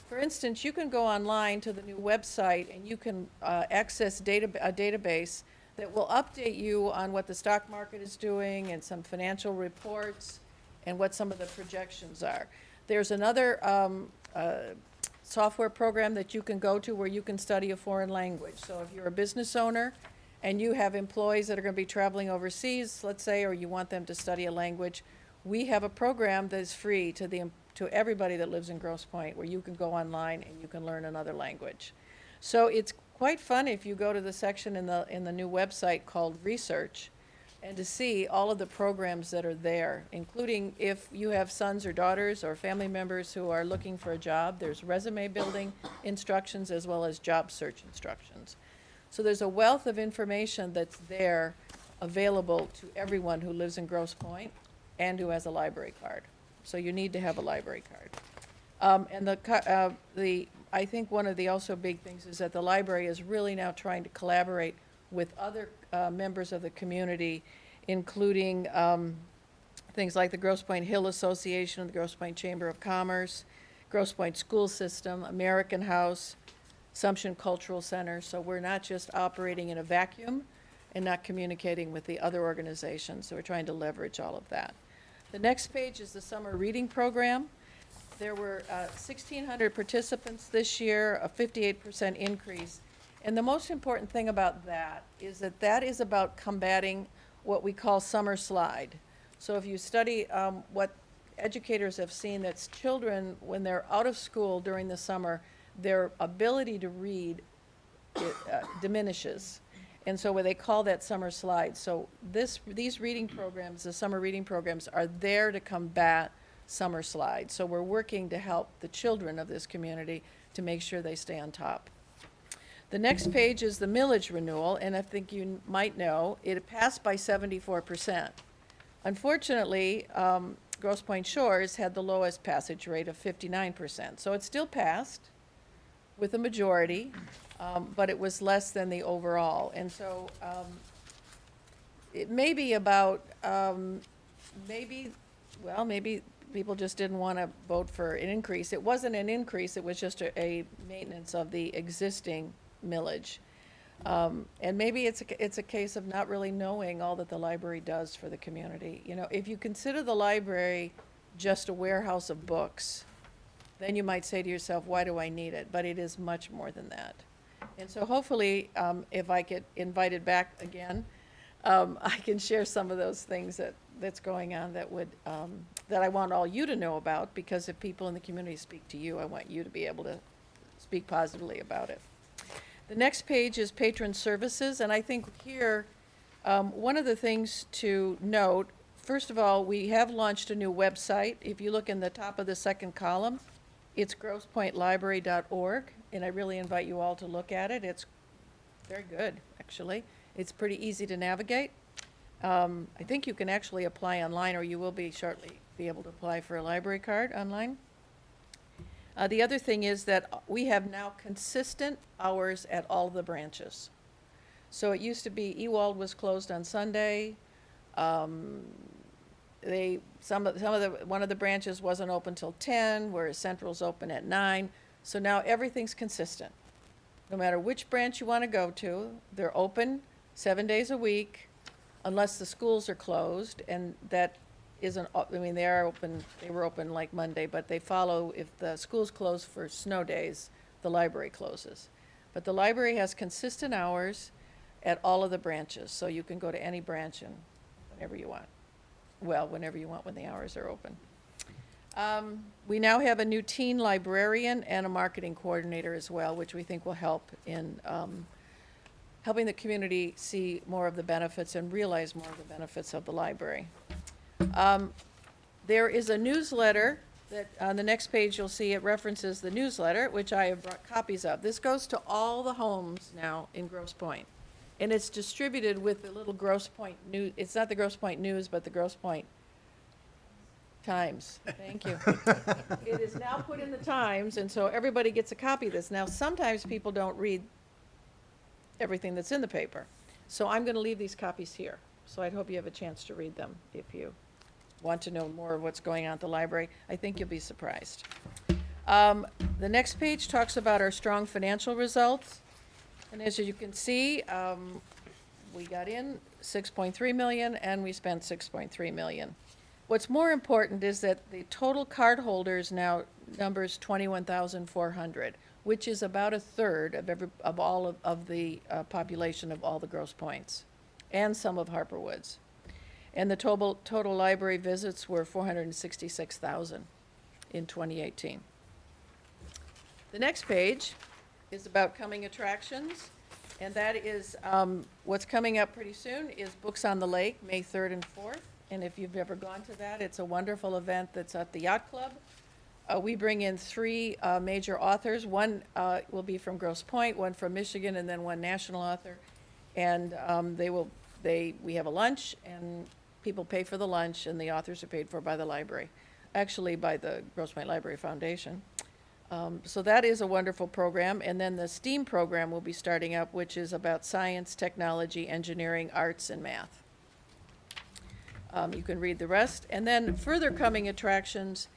For instance, you can go online to the new website and you can access a database that will update you on what the stock market is doing and some financial reports and what some of the projections are. There's another software program that you can go to where you can study a foreign language. So if you're a business owner and you have employees that are going to be traveling overseas, let's say, or you want them to study a language, we have a program that is free to everybody that lives in Grosse Pointe, where you can go online and you can learn another language. So it's quite fun if you go to the section in the new website called Research, and to see all of the programs that are there, including if you have sons or daughters or family members who are looking for a job. There's resume building instructions as well as job search instructions. So there's a wealth of information that's there available to everyone who lives in Grosse Pointe and who has a library card. So you need to have a library card. I think one of the also big things is that the library is really now trying to collaborate with other members of the community, including things like the Grosse Pointe Hill Association, the Grosse Pointe Chamber of Commerce, Grosse Pointe School System, American House, Assumption Cultural Center. So we're not just operating in a vacuum and not communicating with the other organizations. So we're trying to leverage all of that. The next page is the summer reading program. There were 1,600 participants this year, a 58% increase. And the most important thing about that is about combating what we call summer slide. So if you study what educators have seen, that's children, when they're out of school during the summer, their ability to read diminishes. And so what they call that summer slide. So these reading programs, the summer reading programs, are there to combat summer slide. So we're working to help the children of this community to make sure they stay on top. The next page is the millage renewal, and I think you might know, it passed by 74%. Unfortunately, Grosse Pointe Shores had the lowest passage rate of 59%. So it still passed with a majority, but it was less than the overall. And so it may be about, maybe people just didn't want to vote for an increase. It wasn't an increase, it was just a maintenance of the existing millage. And maybe it's a case of not really knowing all that the library does for the community. You know, if you consider the library just a warehouse of books, then you might say to yourself, why do I need it? But it is much more than that. And so hopefully, if I get invited back again, I can share some of those things that's going on that I want all you to know about, because if people in the community speak to you, I want you to be able to speak positively about it. The next page is patron services, and I think here, one of the things to note, first of all, we have launched a new website. If you look in the top of the second column, it's grossepointelibrary.org, and I really invite you all to look at it. It's very good, actually. It's pretty easy to navigate. I think you can actually apply online, or you will be shortly be able to apply for a library card online. The other thing is that we have now consistent hours at all of the branches. So it used to be Ewald was closed on Sunday. One of the branches wasn't open till 10, whereas Central's open at 9. So now everything's consistent. No matter which branch you want to go to, they're open 7 days a week, unless the schools are closed, and that isn't, I mean, they were open like Monday, but they follow, if the school's closed for snow days, the library closes. But the library has consistent hours at all of the branches, so you can go to any branch and whenever you want. Well, whenever you want when the hours are open. We now have a new teen librarian and a marketing coordinator as well, which we think will help in helping the community see more of the benefits and realize more of the benefits of the library. There is a newsletter that, on the next page, you'll see it references the newsletter, which I have brought copies of. This goes to all the homes now in Grosse Pointe. And it's distributed with the little Grosse Pointe News, it's not the Grosse Pointe News, but the Grosse Pointe Times. Thank you. It is now put in the Times, and so everybody gets a copy of this. Now, sometimes people don't read everything that's in the paper. So I'm going to leave these copies here. So I'd hope you have a chance to read them if you want to know more of what's going on at the library. I think you'll be surprised. The next page talks about our strong financial results. And as you can see, we got in 6.3 million and we spent 6.3 million. What's more important is that the total cardholders now numbers 21,400, which is about a third of all of the population of all the Grosse Pointes, and some of Harper Woods. And the total library visits were 466,000 in 2018. The next page is about coming attractions, and that is, what's coming up pretty soon is Books on the Lake, May 3rd and 4th. And if you've ever gone to that, it's a wonderful event that's at the Yacht Club. We bring in 3 major authors. One will be from Grosse Pointe, one from Michigan, and then one national author. And we have a lunch, and people pay for the lunch, and the authors are paid for by the library, actually by the Grosse Pointe Library Foundation. So that is a wonderful program. And then the STEAM program will be starting up, which is about science, technology, engineering, arts, and math. You can read the rest. And then further coming attractions,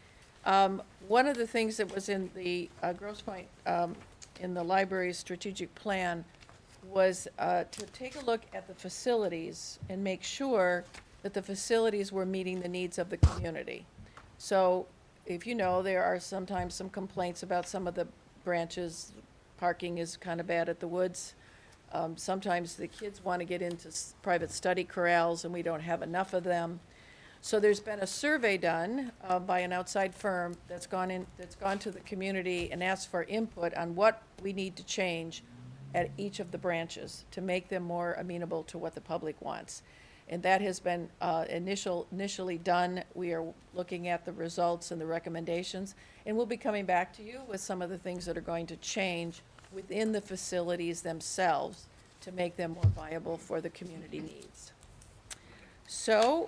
one of the things that was in the Grosse Pointe, in the library's strategic plan was to take a look at the facilities and make sure that the facilities were meeting the needs of the community. So if you know, there are sometimes some complaints about some of the branches. Parking is kind of bad at the Woods. Sometimes the kids want to get into private study corrals, and we don't have enough of them. So there's been a survey done by an outside firm that's gone to the community and asked for input on what we need to change at each of the branches to make them more amenable to what the public wants. And that has been initially done. We are looking at the results and the recommendations, and we'll be coming back to you with some of the things that are going to change within the facilities themselves to make them more viable for the community needs. So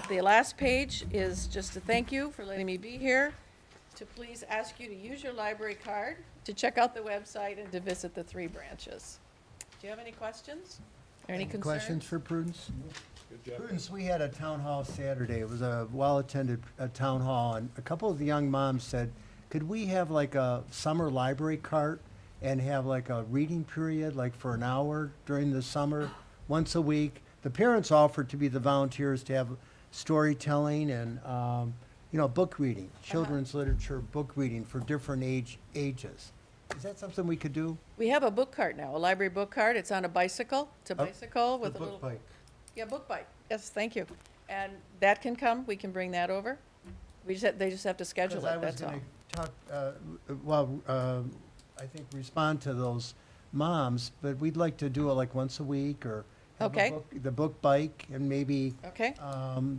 the last page is just a thank you for letting me be here, to please ask you to use your library card, to check out the website, and to visit the 3 branches. Do you have any questions or any concerns? Questions for Prudence? Prudence, we had a town hall Saturday. It was a well-attended town hall, and a couple of the young moms said, could we have like a summer library cart and have like a reading period, like for an hour during the summer, once a week? The parents offered to be the volunteers to have storytelling and, book reading, children's literature, book reading for different ages. Is that something we could do? We have a book cart now, a library book cart. It's on a bicycle. It's a bicycle with a The little. book bike. Yeah, book bike. Yes, thank you. And that can come. We can bring that over. They just have to schedule it, that's all. Because I was going to talk, I think respond to those moms, but we'd like to do it like once a week or have Okay. the book bike, and maybe Okay,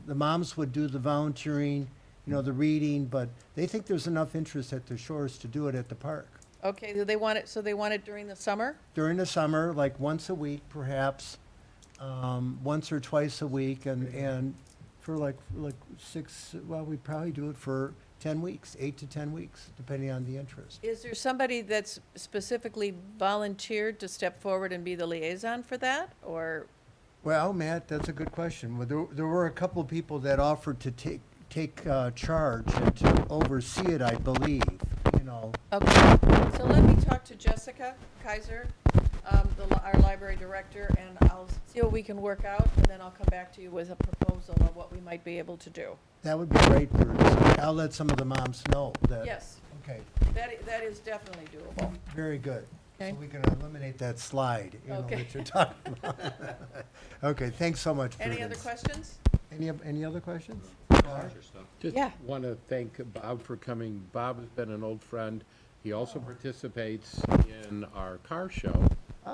the moms would do the volunteering, the reading, but they think there's enough interest at the shores to do it at the park. okay. Do they want it, so they want it during the summer? During the summer, like once a week perhaps, once or twice a week, and for like 6, well, we'd probably do it for 10 weeks, 8 to 10 weeks, depending on the interest. Is there somebody that's specifically volunteered to step forward and be the liaison for that, or? Well, Matt, that's a good question. Well, there were a couple of people that offered to take charge and to oversee it, I believe, Okay, so let me talk to Jessica Kaiser, our library director, and I'll see what we can work out, and then I'll come back to you with a proposal of what we might be able to do. That would be great, Bruce. I'll let some of the moms know that. Yes, Okay, that is definitely doable. very good. Okay. So we can eliminate that slide, Okay. that you're talking about. Okay, thanks so much, Prudence. Any other questions? Any other questions? Just Yeah. want to thank Bob for coming. Bob has been an old friend. He also participates in our car show.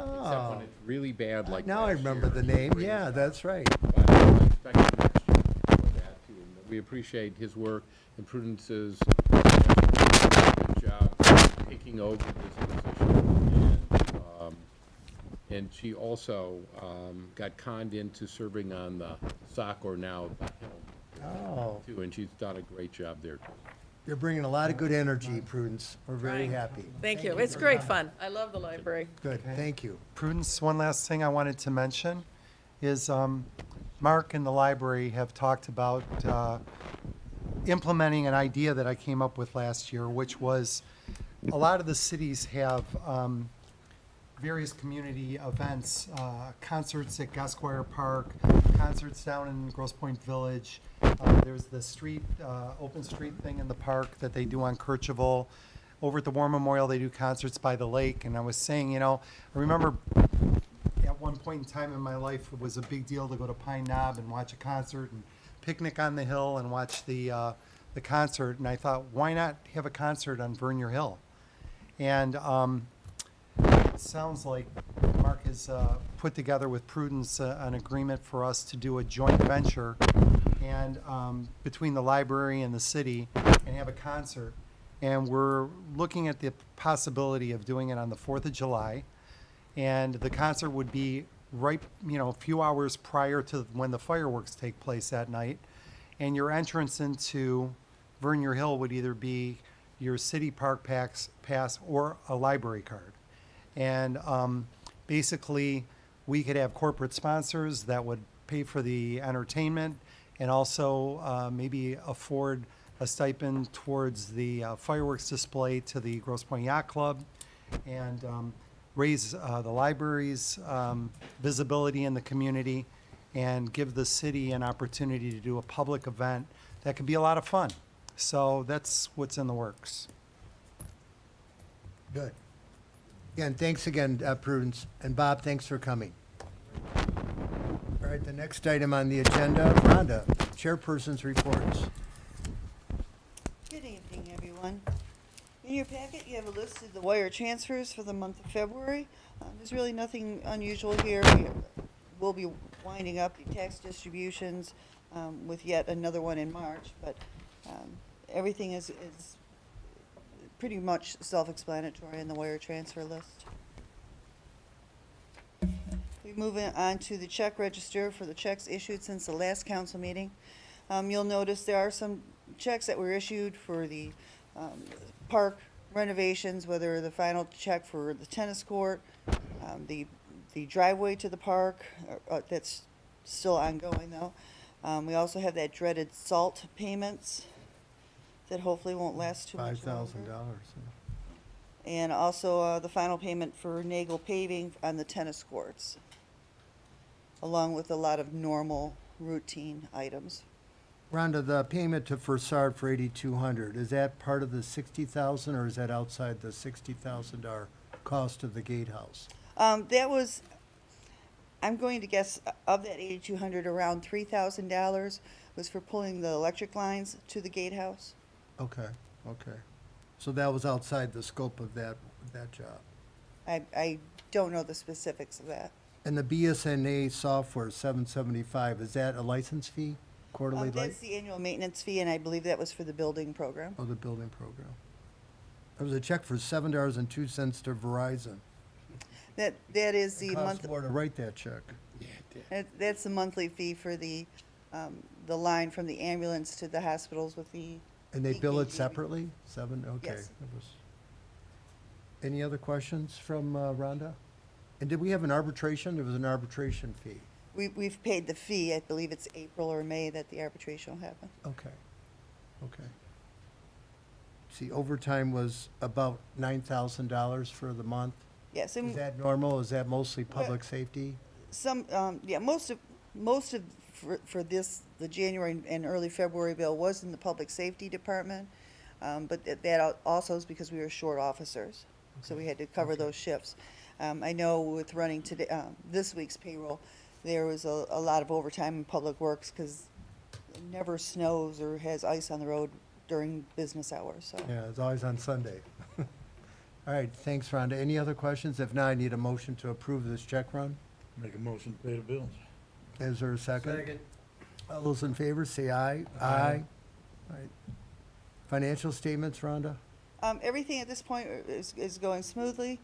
except when Oh, it's really bad like now I last remember year, the he name. brings Yeah, it that's right. but I'm expecting next year for that too. And we appreciate his work and Prudence's good job taking over this position. And she also got conned into serving on the SOC, or now the Helm, Oh, too, and she's done a great job there too. you're bringing a lot of good energy, Prudence. We're very Right. happy. Thank you. It's great fun. I love the library. Good, thank you. Prudence, one last thing I wanted to mention is Mark and the library have talked about implementing an idea that I came up with last year, which was a lot of the cities have various community events, concerts at Gasquire Park, concerts down in Grosse Pointe Village. There's the street, open street thing in the park that they do on Kercheval. Over at the War Memorial, they do concerts by the lake. And I was saying, I remember at one point in time in my life, it was a big deal to go to Pine Knob and watch a concert and picnic on the hill and watch the concert. And I thought, why not have a concert on Vernier Hill? And it sounds like Mark has put together with Prudence an agreement for us to do a joint venture and between the library and the city and have a concert. And we're looking at the possibility of doing it on the 4th of July. And the concert would be right, a few hours prior to when the fireworks take place that night. And your entrance into Vernier Hill would either be your city park pass or a library card. And basically, we could have corporate sponsors that would pay for the entertainment and also maybe afford a stipend towards the fireworks display to the Grosse Pointe Yacht Club and raise the library's visibility in the community and give the city an opportunity to do a public event that could be a lot of fun. So that's what's in the works. Good. Again, thanks again, Prudence. And Bob, thanks for coming. All right, the next item on the agenda, Rhonda, Chairperson's Reports. Good evening, everyone. In your packet, you have a list of the wire transfers for the month of February. There's really nothing unusual here. We'll be winding up the tax distributions with yet another one in March, but everything is pretty much self-explanatory in the wire transfer list. We move on to the check register for the checks issued since the last council meeting. You'll notice there are some checks that were issued for the park renovations, whether the final check for the tennis court, the driveway to the park, that's still ongoing though. We also have that dreaded salt payments that hopefully won't last too much longer. $5,000. And also the final payment for Nagel paving on the tennis courts, along with a lot of normal routine items. Rhonda, the payment to Farsard for $8,200, is that part of the $60,000 or is that outside the $60,000 cost of the gatehouse? That was, I'm going to guess, of that 8,200, around $3,000 was for pulling the electric lines to the gatehouse. Okay, okay. So that was outside the scope of that job. I don't know the specifics of that. And the BSNA software, $775, is that a license fee, quarterly? That's the annual maintenance fee, and I believe that was for the building program. Oh, the building program. There was a check for $7.02 to Verizon. That is the Cost month. more to write that check. That's the monthly fee for the line from the ambulance to the hospitals with the. And they bill it EKG. separately? Okay. Yes. It was- Any other questions from Rhonda? And did we have an arbitration? There was an arbitration fee. We've paid the fee. I believe it's April or May that the arbitration will happen. Okay, okay. See, overtime was about $9,000 for the month. Yes, Is and that normal? Is that mostly public safety? some, most of for this, the January and early February bill was in the public safety department. But that also is because we were short officers, so we had to cover those shifts. I know with running today, this week's payroll, there was a lot of overtime in public works because it never snows or has ice on the road during business hours, so. Yeah, it's always on Sunday. All All right, thanks, Rhonda. Any other questions? If not, I need a motion to approve this check run. Make a motion to pay the bills. Is there a second? All those in favor, say aye. Aye. All right. Financial statements, Rhonda? Everything at this point is going smoothly.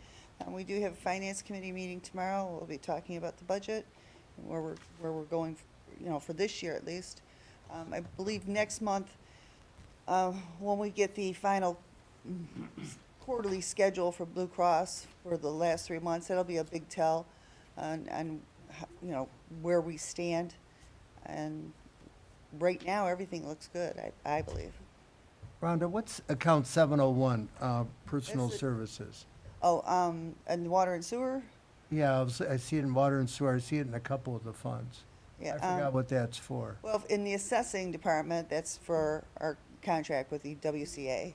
We do have a finance committee meeting tomorrow. We'll be talking about the budget, and where we're going, for this year at least. I believe next month, when we get the final quarterly schedule for Blue Cross for the last 3 months, that'll be a big tell on where we stand. And right now, everything looks good, I believe. Rhonda, what's account 701, personal That's it. services? Oh, and water and sewer? Yeah, I see it in water and sewer. I see it in a couple of the funds. I Yeah, forgot what that's for. Well, in the assessing department, that's for our contract with the WCA.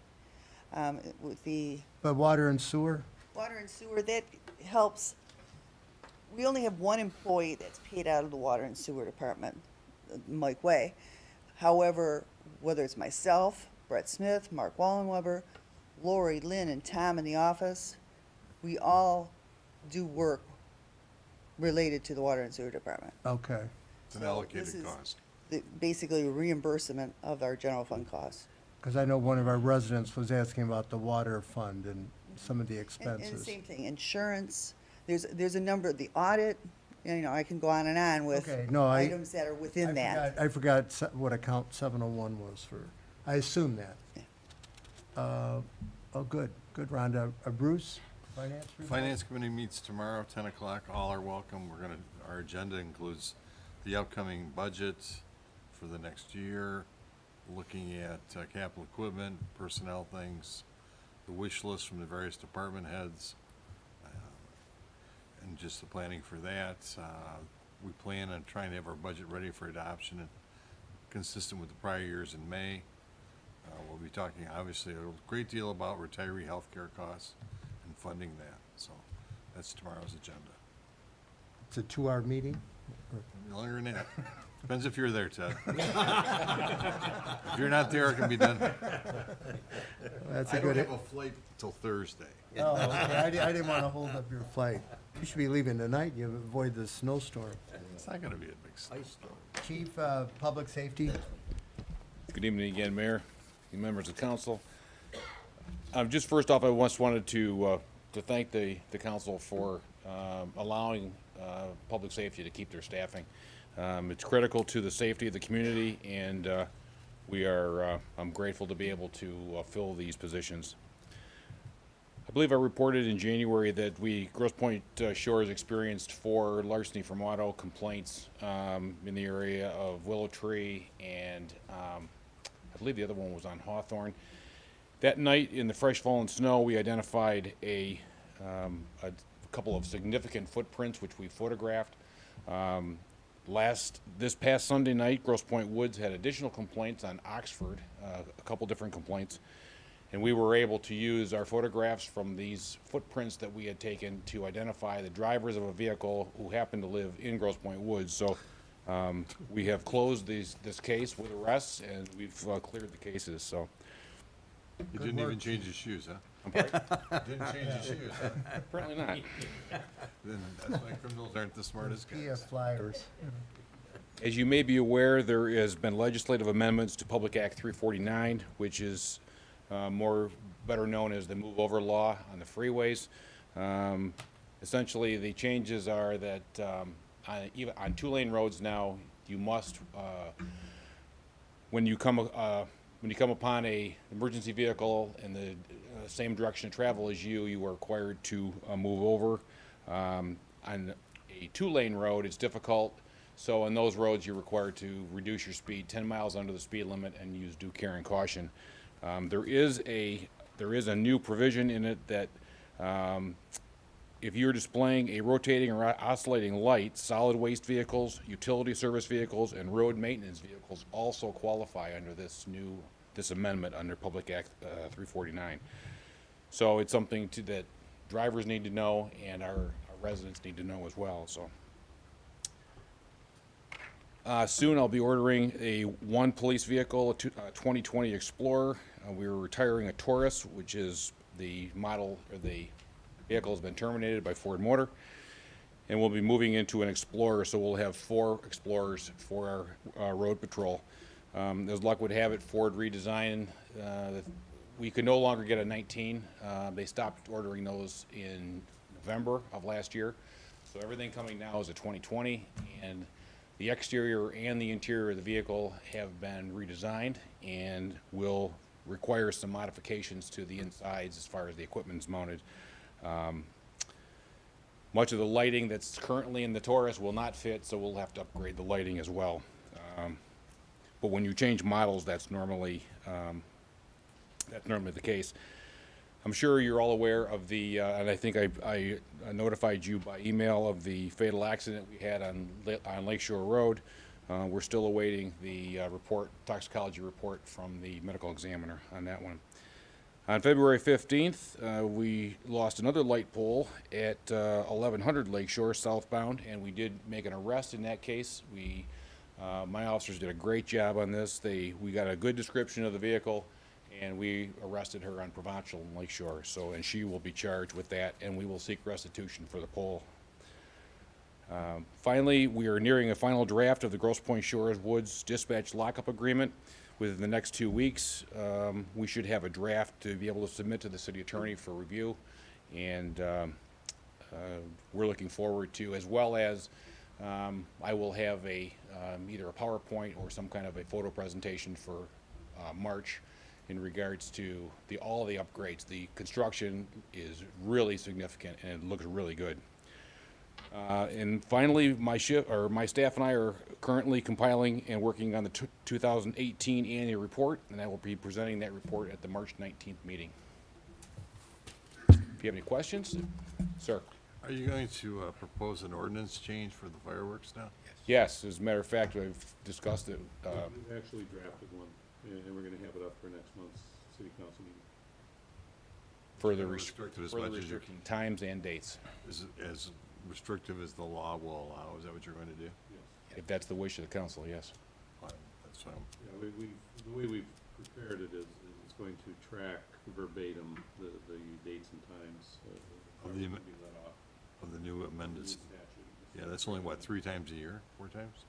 With the But water and sewer? water and sewer, that helps. We only have one employee that's paid out of the water and sewer department, Mike Way. However, whether it's myself, Brett Smith, Mark Wallenweber, Lori, Lynn, and Tom in the office, we all do work related to the water and sewer department. Okay. It's an So allocated this is cost. basically a reimbursement of our general fund costs. Because I know one of our residents was asking about the water fund and some of the And expenses. same thing, insurance, there's a number, the audit, I can go on and on with Okay, no, items that are within that. I forgot what account 701 was for. I assumed that. Yeah. Oh, good, Rhonda. Bruce, finance report? Finance committee meets tomorrow, 10 o'clock. All are welcome. Our agenda includes the upcoming budget for the next year, looking at capital equipment, personnel things, the wish list from the various department heads, and just the planning for that. We plan on trying to have our budget ready for adoption and consistent with the prior years in May. We'll be talking, obviously, a great deal about retiree health care costs and funding that. So that's tomorrow's agenda. It's a 2-hour meeting? Longer than that. Depends if you're there, Ted. If you're not there, it can be done. That's I a don't good. have a flight till Thursday. Oh, okay. I didn't want to hold up your flight. You should be leaving tonight. You avoid the snowstorm. It's not gonna be a big snowstorm. Chief, public safety? Good evening again, Mayor, and members of council. Just first off, I just wanted to thank the council for allowing public safety to keep their staffing. It's critical to the safety of the community, and I'm grateful to be able to fill these positions. I believe I reported in January that Grosse Pointe Shores experienced 4 larceny from auto complaints in the area of Willow Tree, and I believe the other one was on Hawthorne. That night, in the fresh fallen snow, we identified a couple of significant footprints, which we photographed. This past Sunday night, Grosse Pointe Woods had additional complaints on Oxford, a couple different complaints. And we were able to use our photographs from these footprints that we had taken to identify the drivers of a vehicle who happened to live in Grosse Pointe Woods. So we have closed this case with arrests, and we've cleared the cases. So You didn't even change your shoes, huh? Didn't change your shoes, huh? apparently not. Then that's why criminals aren't the smartest guys. PF flyers. As you may be aware, there has been legislative amendments to Public Act 349, which is better known as the Move Over Law on the freeways. Essentially, the changes are that even on 2-lane roads now, you must, when you come upon a emergency vehicle in the same direction of travel as you are required to move over. On a 2-lane road, it's difficult. So on those roads, you're required to reduce your speed 10 miles under the speed limit and use due care and caution. There is a new provision in it that if you're displaying a rotating or oscillating light, solid waste vehicles, utility service vehicles, and road maintenance vehicles also qualify under this amendment under Public Act 349. So it's something that drivers need to know and our residents need to know as well. So soon I'll be ordering one police vehicle, a 2020 Explorer. We are retiring a Taurus, which is The model, or the vehicle has been terminated by Ford Motor, and we'll be moving into an Explorer, so we'll have 4 Explorers for our road patrol. As luck would have it, Ford redesigned, we could no longer get a 19. They stopped ordering those in November of last year. So everything coming now is a 2020, and the exterior and the interior of the vehicle have been redesigned and will require some modifications to the insides as far as the equipment's mounted. Much of the lighting that's currently in the Taurus will not fit, so we'll have to upgrade the lighting as well. But when you change models, that's normally the case. I'm sure you're all aware of the, and I think I notified you by email of the fatal accident we had on Lakeshore Road. We're still awaiting the toxicology report from the medical examiner on that one. On February 15th, we lost another light pole at 1100 Lakeshore southbound, and we did make an arrest in that case. My officers did a great job on this. We got a good description of the vehicle, and we arrested her on Provincial and Lakeshore. And she will be charged with that, and we will seek restitution for the pole. Finally, we are nearing a final draft of the Grosse Pointe Shores Woods dispatch lockup agreement. Within the next 2 weeks, we should have a draft to be able to submit to the city attorney for review, and we're looking forward to, as well as I will have either a PowerPoint or some kind of a photo presentation for March in regards to all the upgrades. The construction is really significant, and it looks really good. And finally, my staff and I are currently compiling and working on the 2018 annual report, and I will be presenting that report at the March 19th meeting. If you have any questions, sir. Are you going to propose an ordinance change for the fireworks now? Yes, as a matter of fact, we've discussed it. We've actually drafted one, and we're gonna have it up for next month's city council meeting. Further Restricted as much as you restricting times and dates, Is it as restrictive as the law will allow? Is that what you're going to do? if that's the wish of the council, yes. Fine, that's fine. Yeah, the way we've prepared it is it's going to track verbatim the dates and times Of the to am- be let off. Of the new amended, New statute. yeah, that's only, what, 3 times a year, 4 times?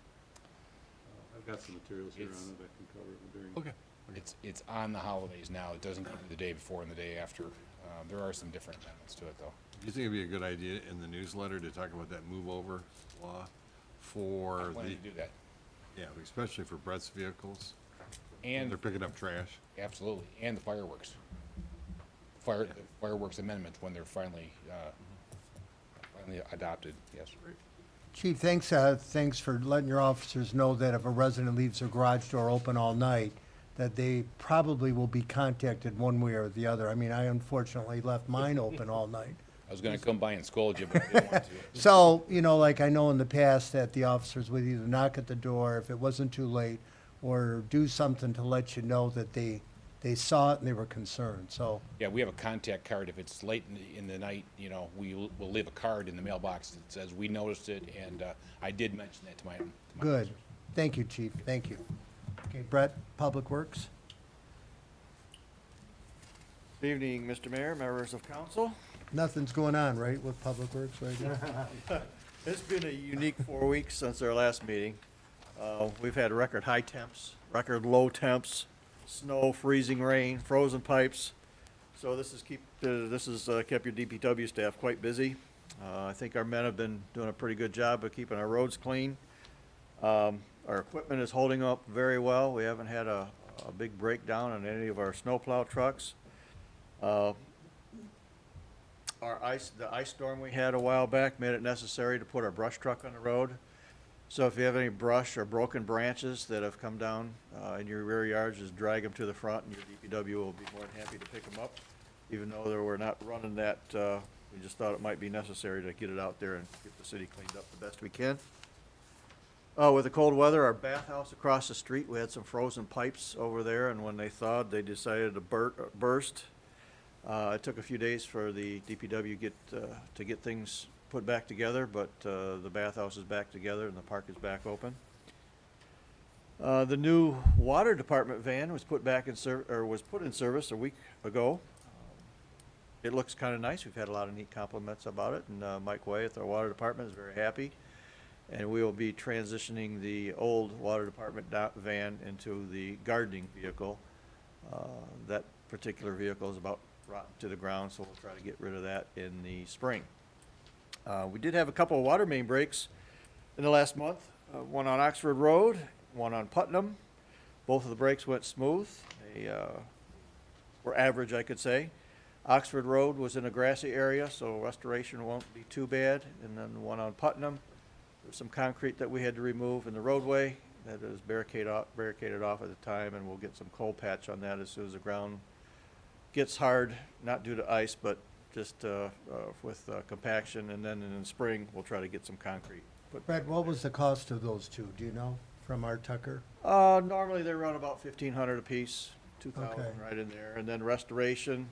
I've got some materials here It's- on it I can cover it during. Okay. It's on the holidays now. It doesn't come the day before and the day after. There are some different amendments to it, though. Do you think it'd be a good idea in the newsletter to talk about that move over law for I the, plan to do that. yeah, especially for Brett's vehicles? And They're picking up trash. absolutely, and the fireworks. Fireworks amendments when they're finally adopted, yes. Chief, thanks for letting your officers know that if a resident leaves their garage door open all night, that they probably will be contacted one way or the other. I mean, I unfortunately left mine open all night. I was gonna come by and scold you, but I didn't want to. So, like I know in the past that the officers would either knock at the door if it wasn't too late, or do something to let you know that they saw it and they were concerned, so. Yeah, we have a contact card. If it's late in the night, we'll leave a card in the mailbox that says, we noticed it, and I did mention that to my Good. Thank you, Chief. Thank you. Okay, Brett, Public Works? Good evening, Mr. Mayor, members of council. Nothing's going on, right, with Public Works right now? It's been a unique 4 weeks since our last meeting. We've had record high temps, record low temps, snow, freezing rain, frozen pipes. So this has kept your DPW staff quite busy. I think our men have been doing a pretty good job of keeping our roads clean. Our equipment is holding up very well. We haven't had a big breakdown on any of our snowplow trucks. The ice storm we had a while back made it necessary to put our brush truck on the road. So if you have any brush or broken branches that have come down in your rear yards, just drag them to the front, and your DPW will be more than happy to pick them up. Even though we're not running that, we just thought it might be necessary to get it out there and get the city cleaned up the best we can. With the cold weather, our bathhouse across the street, we had some frozen pipes over there, and when they thawed, they decided to burst. It took a few days for the DPW to get things put back together, but the bathhouse is back together and the park is back open. The new water department van was put in service a week ago. it looks kind of nice. We've had a lot of neat compliments about it, and Mike Way at our water department is very happy. And we will be transitioning the old water department van into the gardening vehicle. That particular vehicle is about rotten to the ground, so we'll try to get rid of that in the spring. We did have a couple of water main breaks in the last month, one on Oxford Road, one on Putnam. Both of the breaks went smooth. They were average, I could say. Oxford Road was in a grassy area, so restoration won't be too bad. And then the one on Putnam, there's some concrete that we had to remove in the roadway that is barricaded off at the time, and we'll get some coal patch on that as soon as the ground gets hard, not due to ice, but just with compaction. And then in the spring, we'll try to get some concrete. Brad, what was the cost of those two, do you know, from our Tucker? Normally they run about 1,500 apiece, 2,000 Okay. right in there. And then restoration,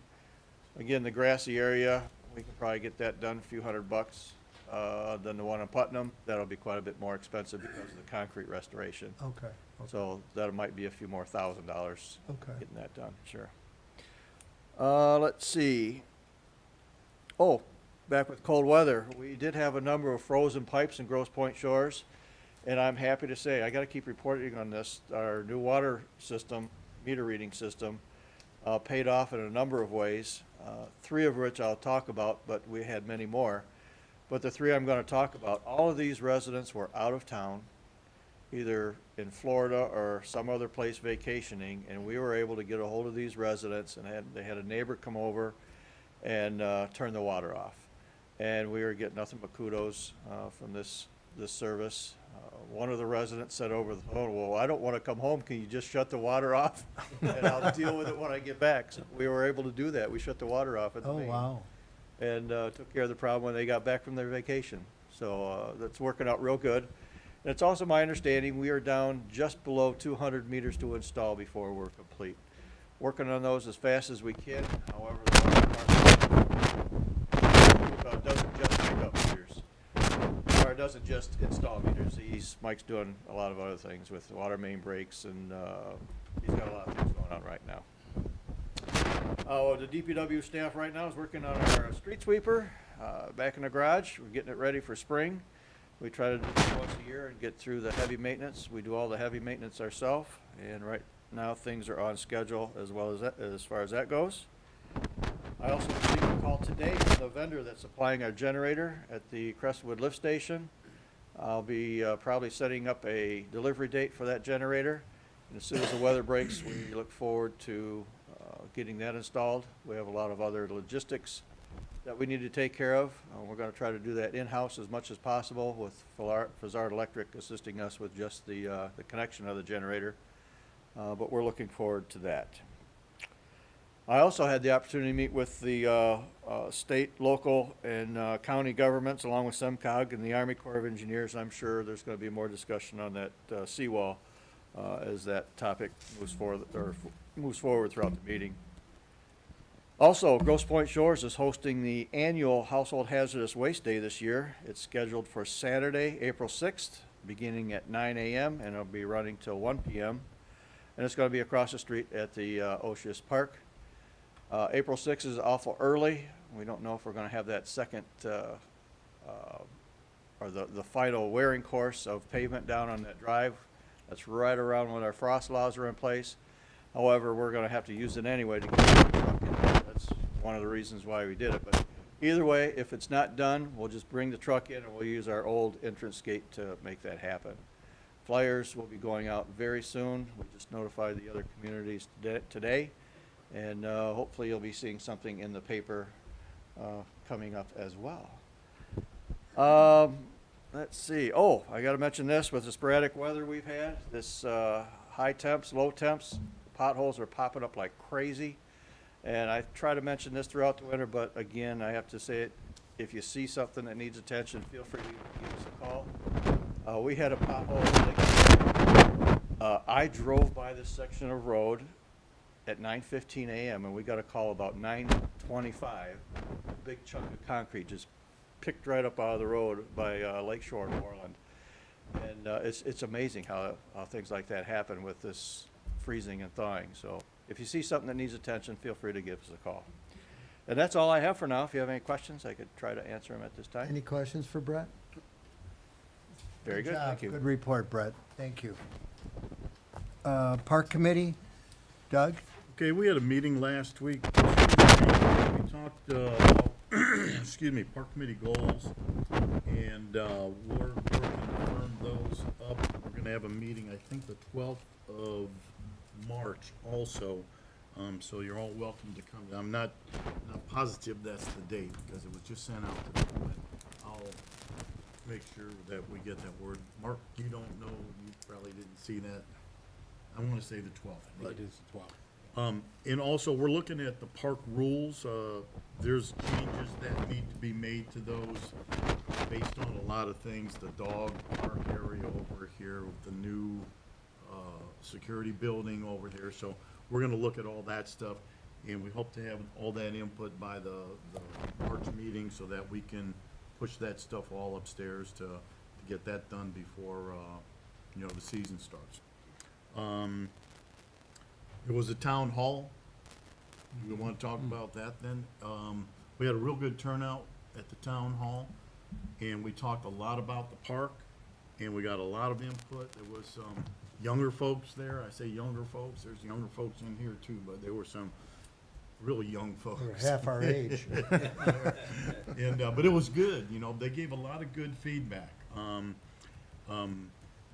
again, the grassy area, we can probably get that done, a few $100. Then the one in Putnam, that'll be quite a bit more expensive because of the concrete restoration. Okay. So that might be a few more $1,000 Okay. getting that done, sure. Let's see. Oh, back with cold weather, we did have a number of frozen pipes in Grosse Pointe Shores. And I'm happy to say, I gotta keep reporting on this, our new water system, meter reading system, paid off in a number of ways, 3 of which I'll talk about, but we had many more. But the 3 I'm gonna talk about, all of these residents were out of town, either in Florida or some other place vacationing, and we were able to get a hold of these residents, and they had a neighbor come over and turn the water off. And we were getting nothing but kudos from this service. One of the residents said over the phone, well, I don't want to come home. Can you just shut the water off? And I'll deal with it when I get back. So we were able to do that. We shut the water off at the Oh, main. wow. And took care of the problem when they got back from their vacation. So that's working out real good. And it's also my understanding we are down just below 200 meters to install before we're complete. Working on those as fast as we can. However, the water department doesn't just pick up meters. Or doesn't just install meters. Mike's doing a lot of other things with water main breaks, and he's got a lot of things going on right now. The DPW staff right now is working on our street sweeper back in the garage. We're getting it ready for spring. We try to do this once a year and get through the heavy maintenance. We do all the heavy maintenance ourselves, and right now things are on schedule as well as that, as far as that goes. I also received a call today from the vendor that's supplying our generator at the Crestwood lift station. I'll be probably setting up a delivery date for that generator. And as soon as the weather breaks, we look forward to getting that installed. We have a lot of other logistics that we need to take care of. We're going to try to do that in-house as much as possible, with Fazard Electric assisting us with just the connection of the generator. But we're looking forward to that. I also had the opportunity to meet with the state, local, and county governments, along with SEMCOG and the Army Corps of Engineers. I'm sure there's going to be more discussion on that seawall as that topic moves forward throughout the meeting. Also, Grosse Pointe Shores is hosting the annual Household Hazardous Waste Day this year. It's scheduled for Saturday, April 6th, beginning at 9 a.m., and it'll be running till 1 p.m. And it's going to be across the street at the Oshus Park. April 6th is awful early. We don't know if we're going to have that second or the final wearing course of pavement down on that drive. That's right around when our frost laws are in place. However, we're going to have to use it anyway to get the truck in there. That's one of the reasons why we did it. But either way, if it's not done, we'll just bring the truck in and we'll use our old entrance gate to make that happen. Flyers will be going out very soon. We just notified the other communities today. And hopefully you'll be seeing something in the paper coming up as well. Let's see. Oh, I got to mention this with the sporadic weather we've had. This high temps, low temps, potholes are popping up like crazy. And I try to mention this throughout the winter, but again, I have to say it. If you see something that needs attention, feel free to give us a call. We had a pothole. I drove by this section of road at 9:15 a.m. and we got a call about 9:25. A big chunk of concrete just picked right up out of the road by Lakeshore, New Orleans. And it's amazing how things like that happen with this freezing and thawing. So if you see something that needs attention, feel free to give us a call. And that's all I have for now. If you have any questions, I could try to answer them at this time. Any questions for Brett? Very good, job. thank you. Good report, Brett. Thank you. Park Committee, Doug? Okay, we had a meeting last week. We talked, about, excuse me, Park Committee goals, and, we're working to firm those up. We're gonna have a meeting, I think, the 12th of March also, so you're all welcome to come. I'm not positive that's the date, because it was just sent out to them, but I'll make sure that we get that word. Mark, you don't know, you probably didn't see that. I wanna say the 12th. I think it is 12. And also, we're looking at the park rules. There's changes that need to be made to those based on a lot of things. The dog park area over here, with the new, security building over there. So we're gonna look at all that stuff, and we hope to have all that input by the March meeting so that we can push that stuff all upstairs to get that done before, the season starts. It was a town hall. You want to talk about that then? We had a real good turnout at the town hall, and we talked a lot about the park, and we got a lot of input. There was some younger folks there. I say younger folks, there's younger folks in here too, but there were some really young folks. They're half our age. And, but it was good, they gave a lot of good feedback.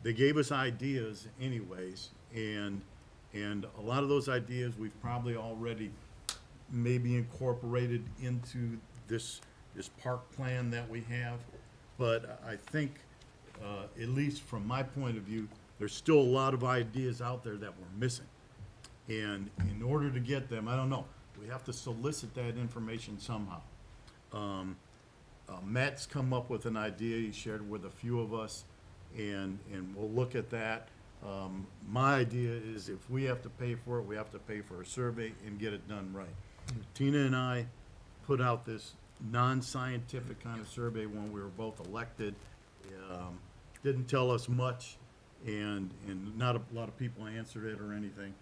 They gave us ideas anyways, and a lot of those ideas we've probably already maybe incorporated into this park plan that we have. But I think, at least from my point of view, there's still a lot of ideas out there that we're missing. And in order to get them, I don't know, we have to solicit that information somehow. Matt's come up with an idea he shared with a few of us, and we'll look at that. My idea is if we have to pay for it, we have to pay for a survey and get it done right. Tina and I put out this non-scientific kind of survey when we were both elected. Didn't tell us much, and not a lot of people answered it or anything.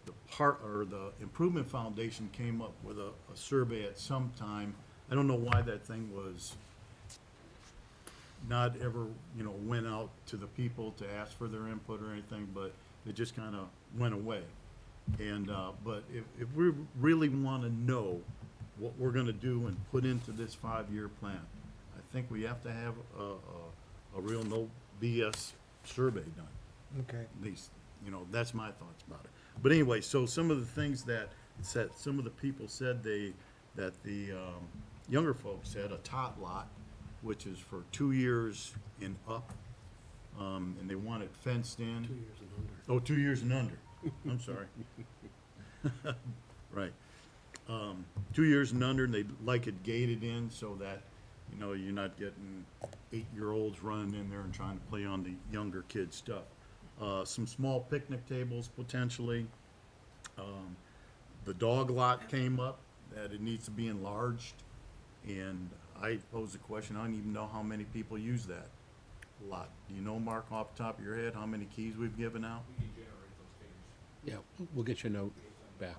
The Improvement Foundation came up with a survey at some time. I don't know why that thing was not ever, went out to the people to ask for their input or anything, but it just kind of went away. And, but if we really want to know what we're going to do and put into this 5-year plan, I think we have to have a real no BS survey done. Okay. At least, that's my thoughts about it. But anyway, so some of the things that some of the people said that the younger folks said, a tot lot, which is for 2 years and up, and they want it fenced in. 2 years and under. Oh, 2 years and under. I'm sorry. Right. 2 years and under, and they'd like it gated in so that, you're not getting 8-year-olds running in there and trying to play on the younger kids' stuff. Some small picnic tables potentially. The dog lot came up, that it needs to be enlarged, and I posed a question, I don't even know how many people use that lot. Do you know, Mark, off the top of your head, how many keys we've given out? Yeah, we'll get you a note back.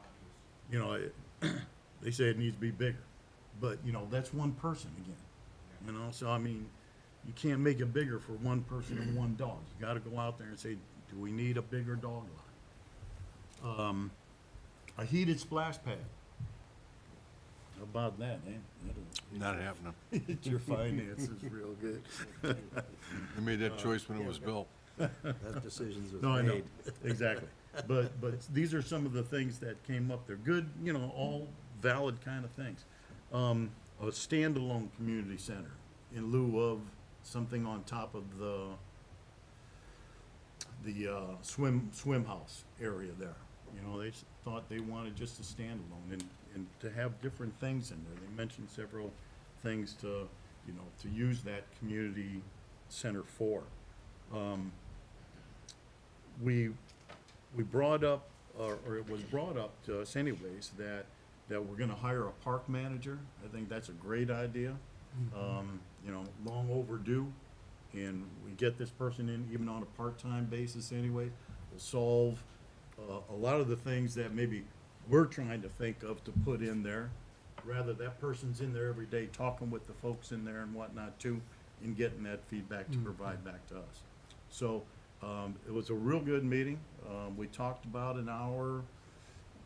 They say it needs to be bigger, but, that's one person again. So I mean, you can't make it bigger for one person and one dog. You gotta go out there and say, do we need a bigger dog lot? A heated splash pad. How about that, eh? Not happening. It's your finances real good. They made that choice when it was built. That decisions was No, I know, exactly. But these are some of the things that came up. They're good, all valid kind of things. A standalone community center in lieu of something on top of the swim house area there. They thought they wanted just a standalone and to have different things in there. They mentioned several things to use that community center for. We brought up, or it was brought up to us anyways, that we're gonna hire a park manager. I think that's a great idea. Long overdue. And we get this person in even on a part-time basis anyway. Will solve a lot of the things that maybe we're trying to think of to put in there. rather that person's in there every day talking with the folks in there and whatnot too, and getting that feedback to provide back to us. So, it was a real good meeting. We talked about an hour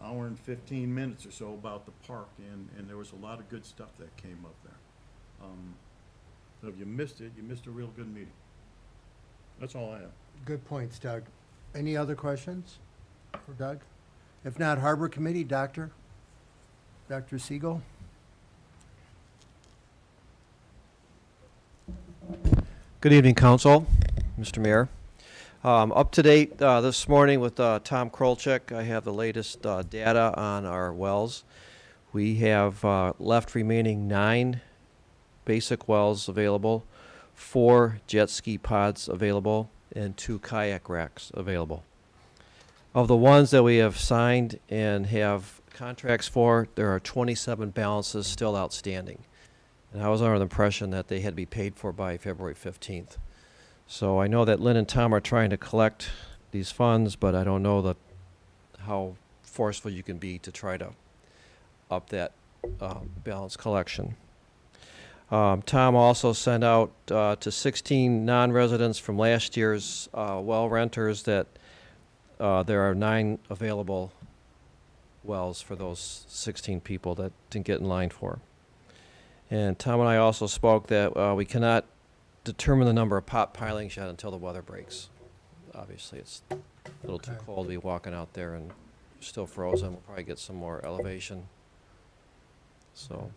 and 15 minutes or so about the park, and there was a lot of good stuff that came up there. So if you missed it, you missed a real good meeting. That's all I have. Good points, Doug. Any other questions for Doug? If not, Harbor Committee, Dr. Siegel? Good evening, Council, Mr. Mayor. Up to date this morning with Tom Krolchek. I have the latest data on our wells. We have left remaining 9 basic wells available, 4 jet ski pods available, and 2 kayak racks available. Of the ones that we have signed and have contracts for, there are 27 balances still outstanding. And I was under the impression that they had to be paid for by February 15th. So I know that Lynn and Tom are trying to collect these funds, but I don't know how forceful you can be to try to up that balance collection. Tom also sent out to 16 non-residents from last year's well renters that there are 9 available wells for those 16 people that didn't get in line for. And Tom and I also spoke that we cannot determine the number of pot pilings yet until the weather breaks. Obviously, it's a little too Okay. cold to be walking out there and still frozen. We'll probably get some more elevation. So,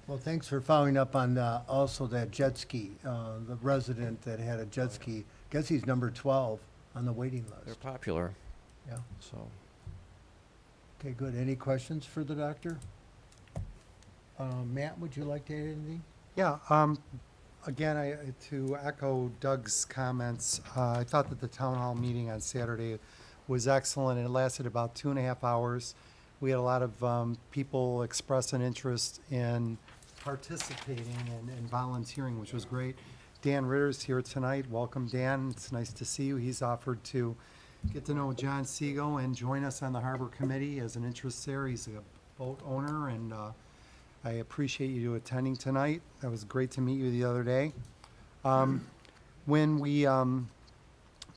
Well, thanks for following up on also that jet ski. The resident that had a jet ski, guess he's number 12 on the waiting they're list. popular, Yeah. so. Okay, good. Any questions for the doctor? Matt, would you like to add anything? Yeah, again, to echo Doug's comments, I thought that the town hall meeting on Saturday was excellent. It lasted about 2.5 hours. We had a lot of people express an interest in participating and volunteering, which was great. Dan Ritter's here tonight. Welcome, Dan. It's nice to see you. He's offered to get to know John Siegel and join us on the Harbor Committee as an interest there. He's a boat owner, and I appreciate you attending tonight. That was great to meet you the other day. When we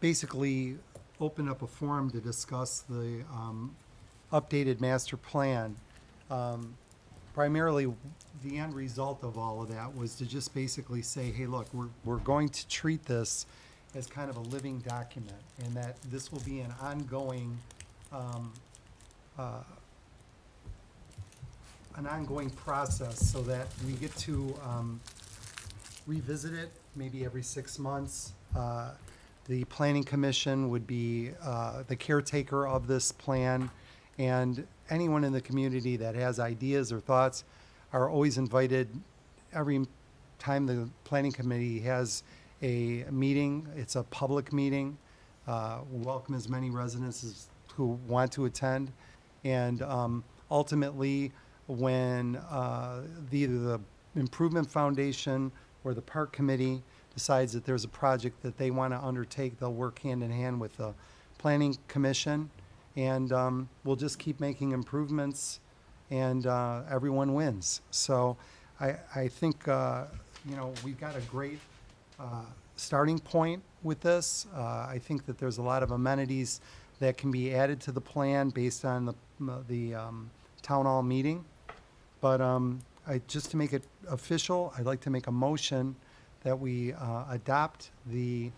basically opened up a forum to discuss the updated master plan, primarily the end result of all of that was to just basically say, hey, look, we're going to treat this as kind of a living document, and that this will be an ongoing process, so that we get to revisit it maybe every 6 months. The Planning Commission would be the caretaker of this plan, and anyone in the community that has ideas or thoughts are always invited. Every time the Planning Committee has a meeting, it's a public meeting. We welcome as many residents as who want to attend. And ultimately, when either the Improvement Foundation or the Park Committee decides that there's a project that they want to undertake, they'll work hand in hand with the Planning Commission, and we'll just keep making improvements, and everyone wins. So I think, we've got a great starting point with this. I think that there's a lot of amenities that can be added to the plan based on the town hall meeting. But just to make it official, I'd like to make a motion that we adopt the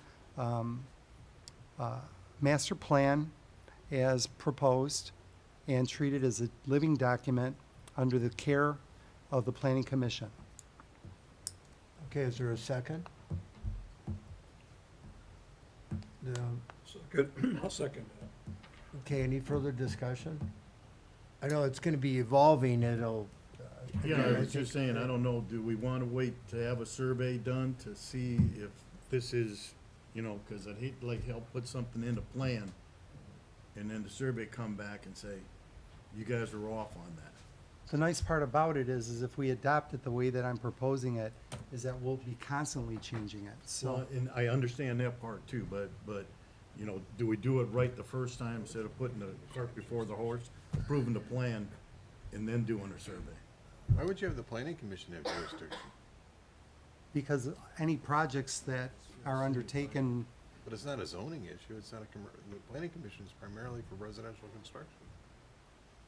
master plan as proposed and treat it as a living document under the care of the Planning Commission. Okay, is there a second? No. Good. I'll second that. Okay, any further discussion? I know it's gonna be evolving, it'll. Yeah, again, I was think- just saying, I don't know, do we want to wait to have a survey done to see if this is, because I'd hate to help put something in the plan, and then the survey come back and say, you guys are off on that. The nice part about it is if we adopt it the way that I'm proposing it, is that we'll be constantly changing it, so. Well, and I understand that part too, but, do we do it right the first time instead of putting the cart before the horse, approving the plan, and then doing a survey? Why would you have the planning commission have jurisdiction? Because any projects that are undertaken, But it's not a zoning issue, it's not the planning commission is primarily for residential construction.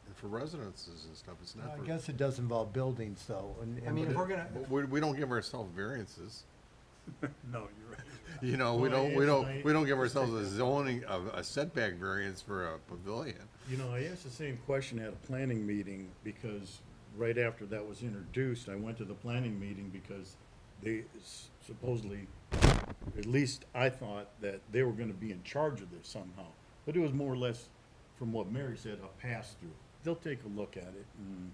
And for residences and stuff, it's not I for. guess it does involve buildings, though, I mean, if we're gonna, But we don't give ourselves variances. No, you're right. You know, we don't give ourselves a zoning, a setback variance for a pavilion. You know, I asked the same question at a planning meeting, because right after that was introduced, I went to the planning meeting because they supposedly, at least I thought that they were gonna be in charge of this somehow. But it was more or less, from what Mary said, a pass-through. They'll take a look at it and,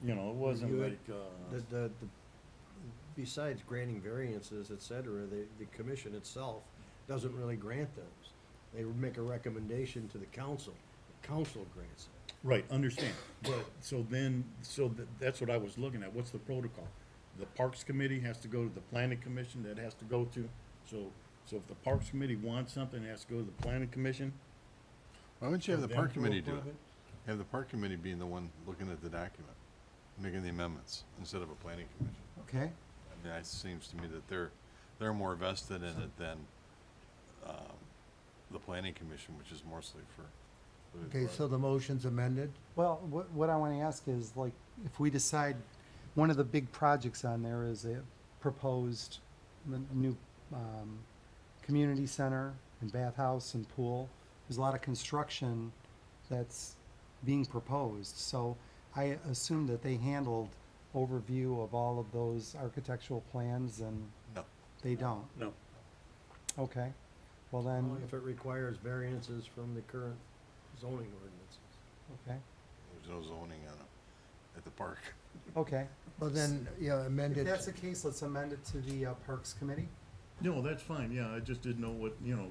you know, it wasn't You- like, Besides granting variances, et cetera, the commission itself doesn't really grant those. They would make a recommendation to the council. The council grants it. right, understand. But, that's what I was looking at. What's the protocol? The Parks Committee has to go to the Planning Commission, that has to go to, so if the Parks Committee wants something, it has to go to the Planning Commission? Why wouldn't you have the For them park to committee do approve it? Have the park committee being the one looking at the document, making the amendments, instead of a planning commission. okay, I mean, it seems to me that they're more vested in it than, the planning commission, which is mostly for. Okay, so the motion's amended? well, what I wanna ask is, like, if we decide, one of the big projects on there is a proposed new, community center and bathhouse and pool. There's a lot of construction that's being proposed, so I assume that they handled overview of all of those architectural plans, and No. they don't? No. Okay, well then, If it requires variances from the current zoning ordinances. okay, There's no zoning on it at the park. okay. Well, then, yeah, If amended. that's the case, let's amend it to the Parks Committee. No, that's fine, yeah, I just didn't know what, you know,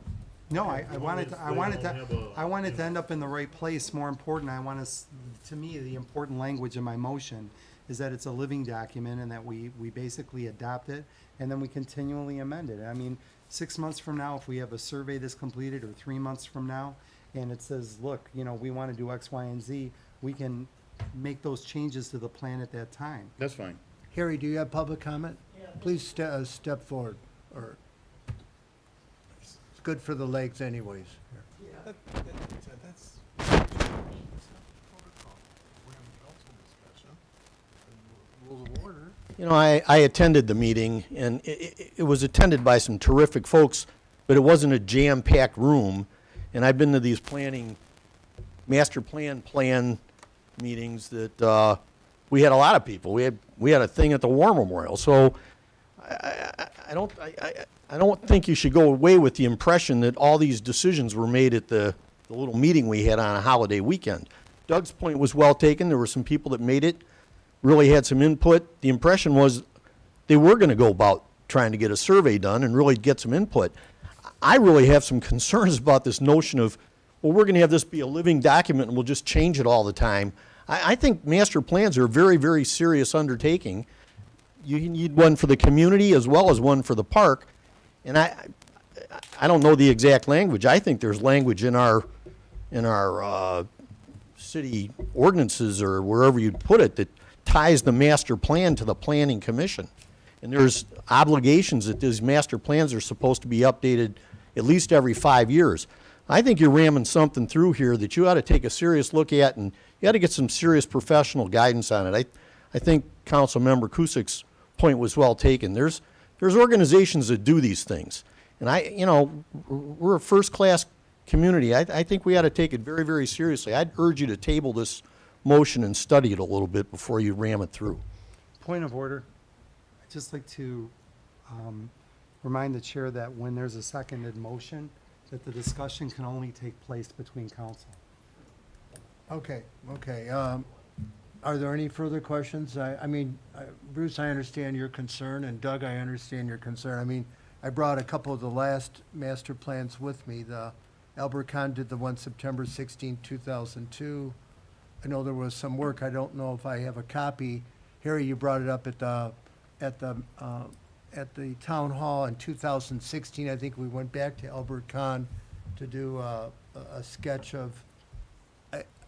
No, As long as they don't have a, I wanted you to know- end up in the right place. More important, I want us, to me, the important language in my motion is that it's a living document and that we basically adopt it and then we continually amend it. I mean, 6 months from now, if we have a survey that's completed, or 3 months from now, and it says, look, you know, we want to do X, Y, and Z, we can make those changes to the plan at that time. that's fine. Harry, do you have public comment? Please step forward, or, it's good for the legs anyways. That's. Rules of order. You know, I attended the meeting, and it was attended by some terrific folks, but it wasn't a jam-packed room. And I've been to these master plan meetings that, we had a lot of people. We had a thing at the War Memorial. So I don't think you should go away with the impression that all these decisions were made at the little meeting we had on a holiday weekend. Doug's point was well taken. There were some people that made it, really had some input. The impression was they were going to go about trying to get a survey done and really get some input. I really have some concerns about this notion of, well, we're going to have this be a living document and we'll just change it all the time. I think master plans are a very, very serious undertaking. You need one for the community as well as one for the park. And I don't know the exact language. I think there's language in our city ordinances or wherever you put it that ties the master plan to the planning commission. And there's obligations that these master plans are supposed to be updated at least every 5 years. I think you're ramming something through here that you ought to take a serious look at, and you ought to get some serious professional guidance on it. I think Councilmember Cusick's point was well taken. There's organizations that do these things. And we're a first-class community. I think we ought to take it very, very seriously. I'd urge you to table this motion and study it a little bit before you ram it through. Point of order. I'd just like to remind the chair that when there's a seconded motion, that the discussion can only take place between council. Okay. Are there any further questions? Bruce, I understand your concern, and Doug, I understand your concern. I mean, I brought a couple of the last master plans with me. Albert Kahn did the one September 16, 2002. I know there was some work. I don't know if I have a copy. Harry, you brought it up at the town hall in 2016. I think we went back to Albert Kahn to do a sketch of.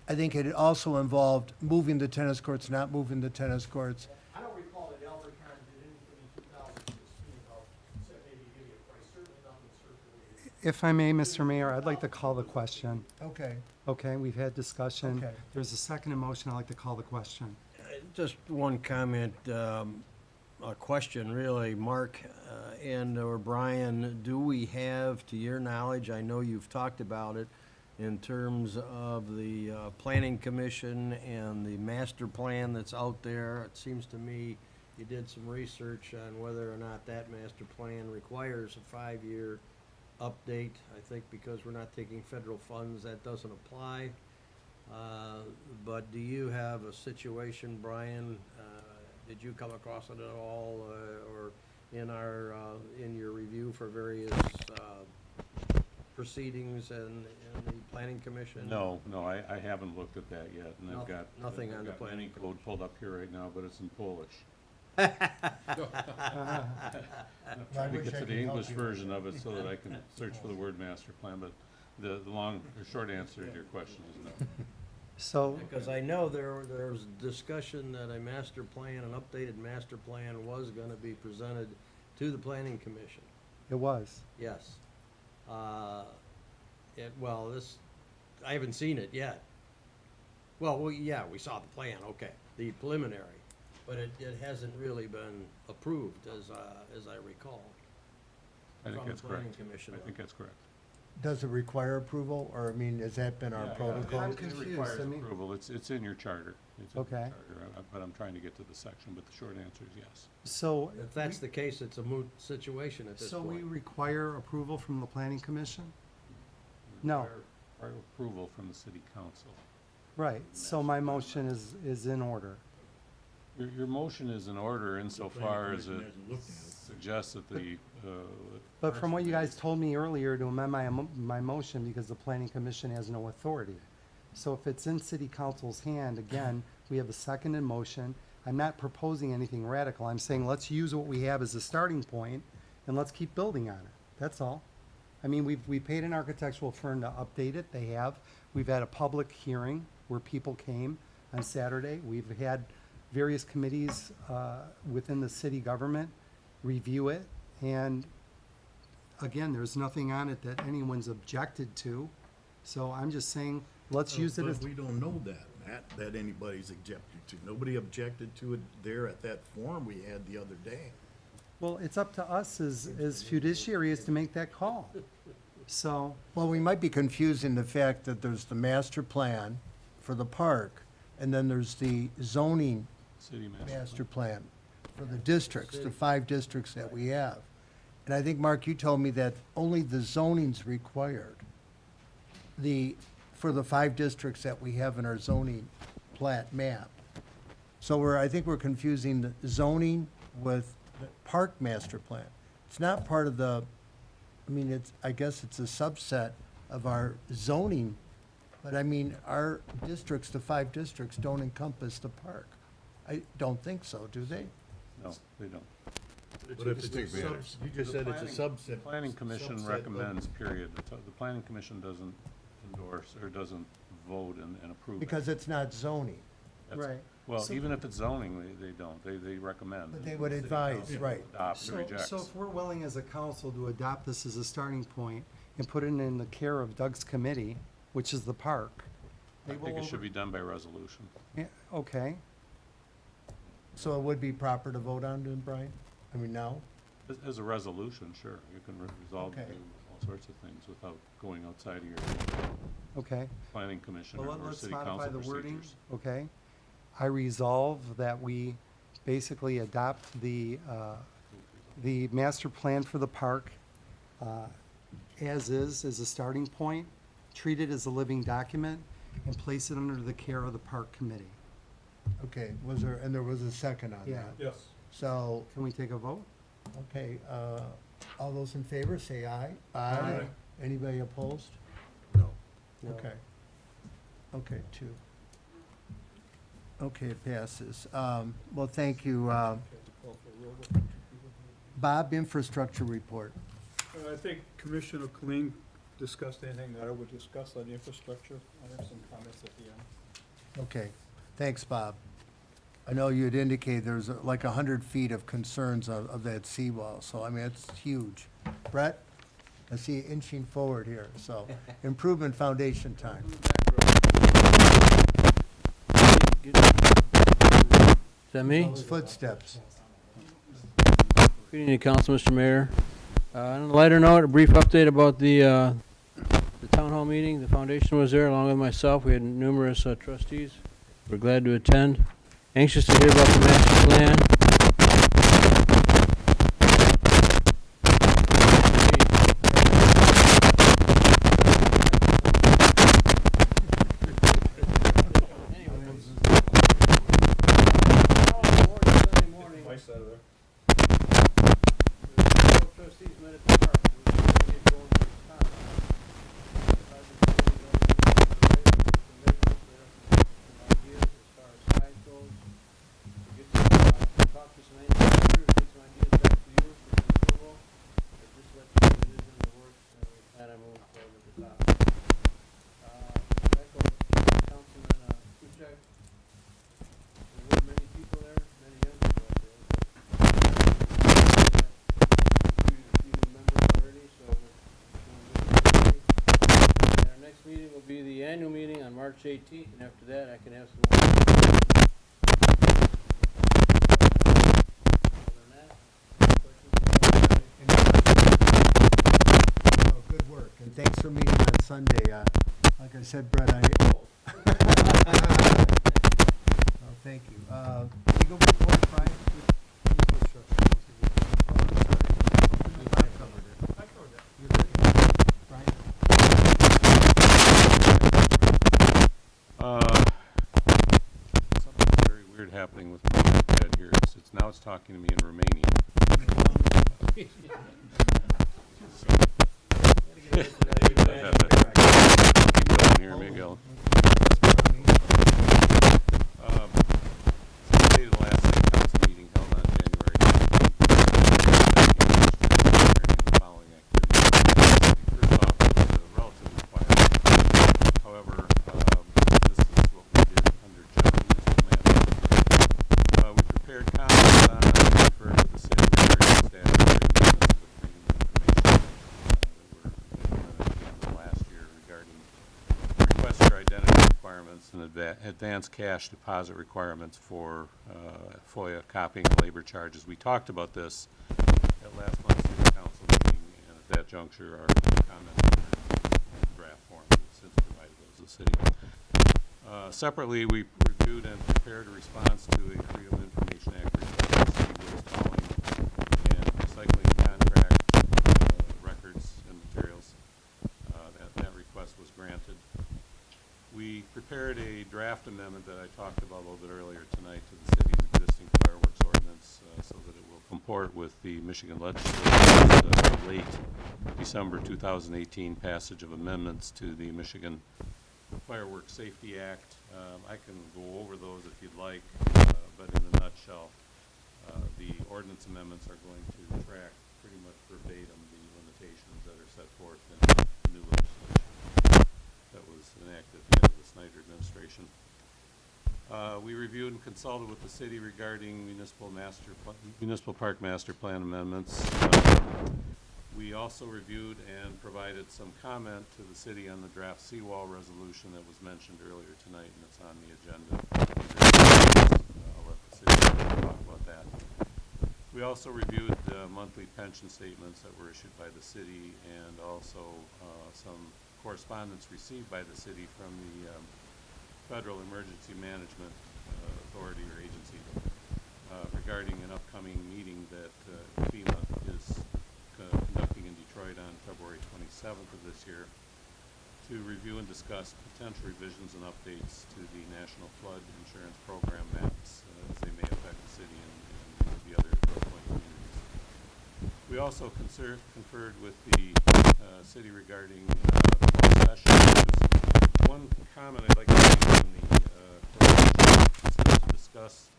I think it also involved moving the tennis courts, not moving the tennis courts. I don't recall that Albert Con did anything in 2016 about, said maybe give you a price, certainly nothing circulated. If I may, Mr. Mayor, I'd like to call the question. Okay. Okay, we've had discussion. Okay. There's a second in motion. I'd like to call the question. Just one comment, a question really, Mark and/or Brian, do we have, to your knowledge, I know you've talked about it, in terms of the planning commission and the master plan that's out there? It seems to me you did some research on whether or not that master plan requires a 5-year update. I think because we're not taking federal funds, that doesn't apply. But do you have a situation, Brian, did you come across it at all, or in your review for various proceedings and the planning commission? No, I haven't looked at that yet, and I've Noth- got. nothing I've on the got planning any code pulled up here right now, but it's in Polish. I Trying to wish get I to could the help English you. version of it so that I can search for the word master plan, but the short answer to your question is no. So, Because I know there was discussion that a master plan, an updated master plan was gonna be presented to the planning commission. it was. Yes. I haven't seen it yet. Well, yeah, we saw the plan, okay, the preliminary, but it hasn't really been approved as I recall. I think From the that's planning correct. commission. I think that's correct. Does it require approval, or, I mean, has that been our Yeah, protocol? I'm It confused, requires I mean- approval, it's in your charter. It's in your Okay. charter, but I'm trying to get to the section, but the short answer is yes. So, If that's the case, it's a moot situation at this so we point. require approval from the planning commission? No. Require approval from the city council. Right, so my motion is in order. Your motion is in order insofar as it suggests that the, But from what you guys told me earlier, to amend my motion, because the planning commission has no authority. So if it's in city council's hand, again, we have a second in motion. I'm not proposing anything radical. I'm saying let's use what we have as a starting point and let's keep building on it. That's all. I mean, we paid an architectural firm to update it. They have. We've had a public hearing where people came on Saturday. We've had various committees within the city government review it. And again, there's nothing on it that anyone's objected to. So I'm just saying, let's use it as, But we don't know that, Matt, that anybody's objected to. Nobody objected to it there at that forum we had the other day. well, it's up to us as fiduciaries to make that call. So, Well, we might be confusing the fact that there's the master plan for the park, and then there's the zoning city master. master plan for the districts, the 5 districts that we have. And I think, Mark, you told me that only the zoning's required. For the 5 districts that we have in our zoning plat map. So I think we're confusing the zoning with the park master plan. It's not part of I guess it's a subset of our zoning, but I mean, our districts, the 5 districts, don't encompass the park. I don't think so, do they? No, they don't. But if it's a you just said it's a subset. The planning commission subset of- recommends, period. The planning commission doesn't endorse or doesn't vote and approve it. Because it's not zoning, That's- right. Well, So- even if it's zoning, they don't. They recommend. but they and would the city advise, council right. Adopts or rejects. So if we're willing as a council to adopt this as a starting point and put it in the care of Doug's committee, which is the park, I they will think it should over- be done by resolution. Yeah, okay. So it would be proper to vote on then, Brian? I mean, now? As a resolution, sure, you can resolve to Okay. do all sorts of things without going outside of your Okay. planning commission Well, or let's city modify council the wording, procedures. okay? I resolve that we basically adopt the master plan for the park as a starting point, treat it as a living document, and place it under the care of the park committee. Okay, there was a second on Yeah. that? Yes. So, Can we take a vote? okay, all those in favor, say aye. Aye. Anybody opposed? No. No. Okay. Okay, 2. Okay, it passes. Well, thank you. Bob, infrastructure report. I think Commissioner Kling discussed anything that I would discuss on the infrastructure. I have some comments at the end. Okay, thanks, Bob. I know you'd indicate there's like 100 feet of concerns of that seawall, so I mean, it's huge. Brett, I see you inching forward here, so improvement foundation time. Is that me? Those footsteps. Good evening, Council, Mr. Mayor. On a lighter note, a brief update about the town hall meeting. The foundation was there along with myself. We had numerous trustees. We're glad to attend. Anxious to hear about the master plan. My side of there. Trustees met at the park. We were trying to get going with the town. Ideas as far as size goes. We get to talk to some manufacturers, get some ideas back to you for your approval. But just let you know it is in the works and we plan on moving forward with the town. That goes to Councilman Kuchek. There were many people there, many young people out there. And our next meeting will be the annual meeting on March 18th, and after that, I can have some more. Other than that, questions? Oh, good work, and thanks for meeting on Sunday. Like I said, Brett, Oh, thank you. Legal report, Brian? Something very weird happening with my iPad here. It's talking to me in Romanian. Keep going here, maybe I'll. Today, the last city council meeting held on January 19th, the following activities. First off, it was relatively quiet. However, this is what we did under general municipal management. We prepared comments on and referred to the city regarding staff agreements with freedom of information that were implemented at the end of last year regarding requester identity requirements and advance cash deposit requirements for FOIA copying and labor charges. We talked about this at last month's city council meeting, and at that juncture, our comments were in draft form. We've since provided those to the city. Separately, we reviewed and prepared a response to a Freedom of Information Act request for city waste hauling and recycling contract records and materials. That request was granted. We prepared a draft amendment that I talked about a little bit earlier tonight to the city's existing fireworks ordinance so that it will comport with the Michigan legislature's late December 2018 passage of amendments to the Michigan Fireworks Safety Act. I can go over those if you'd like, but in a nutshell, the ordinance amendments are going to track pretty much verbatim the limitations that are set forth in the new legislation that was enacted at the end of the Snyder administration. We reviewed and consulted with the city regarding municipal park master plan amendments. We also reviewed and provided some comment to the city on the draft seawall resolution that was mentioned earlier tonight, and it's on the agenda. I'll let the city talk about that. We also reviewed the monthly pension statements that were issued by the city, and also some correspondence received by the city from the Federal Emergency Management Authority or agency regarding an upcoming meeting that FEMA is conducting in Detroit on February 27th of this year to review and discuss potential revisions and updates to the National Flood Insurance Program maps as they may affect the city and the other Northpoint communities. We also conferred with the city regarding closed session. There's one comment I'd like to make in the closed session to discuss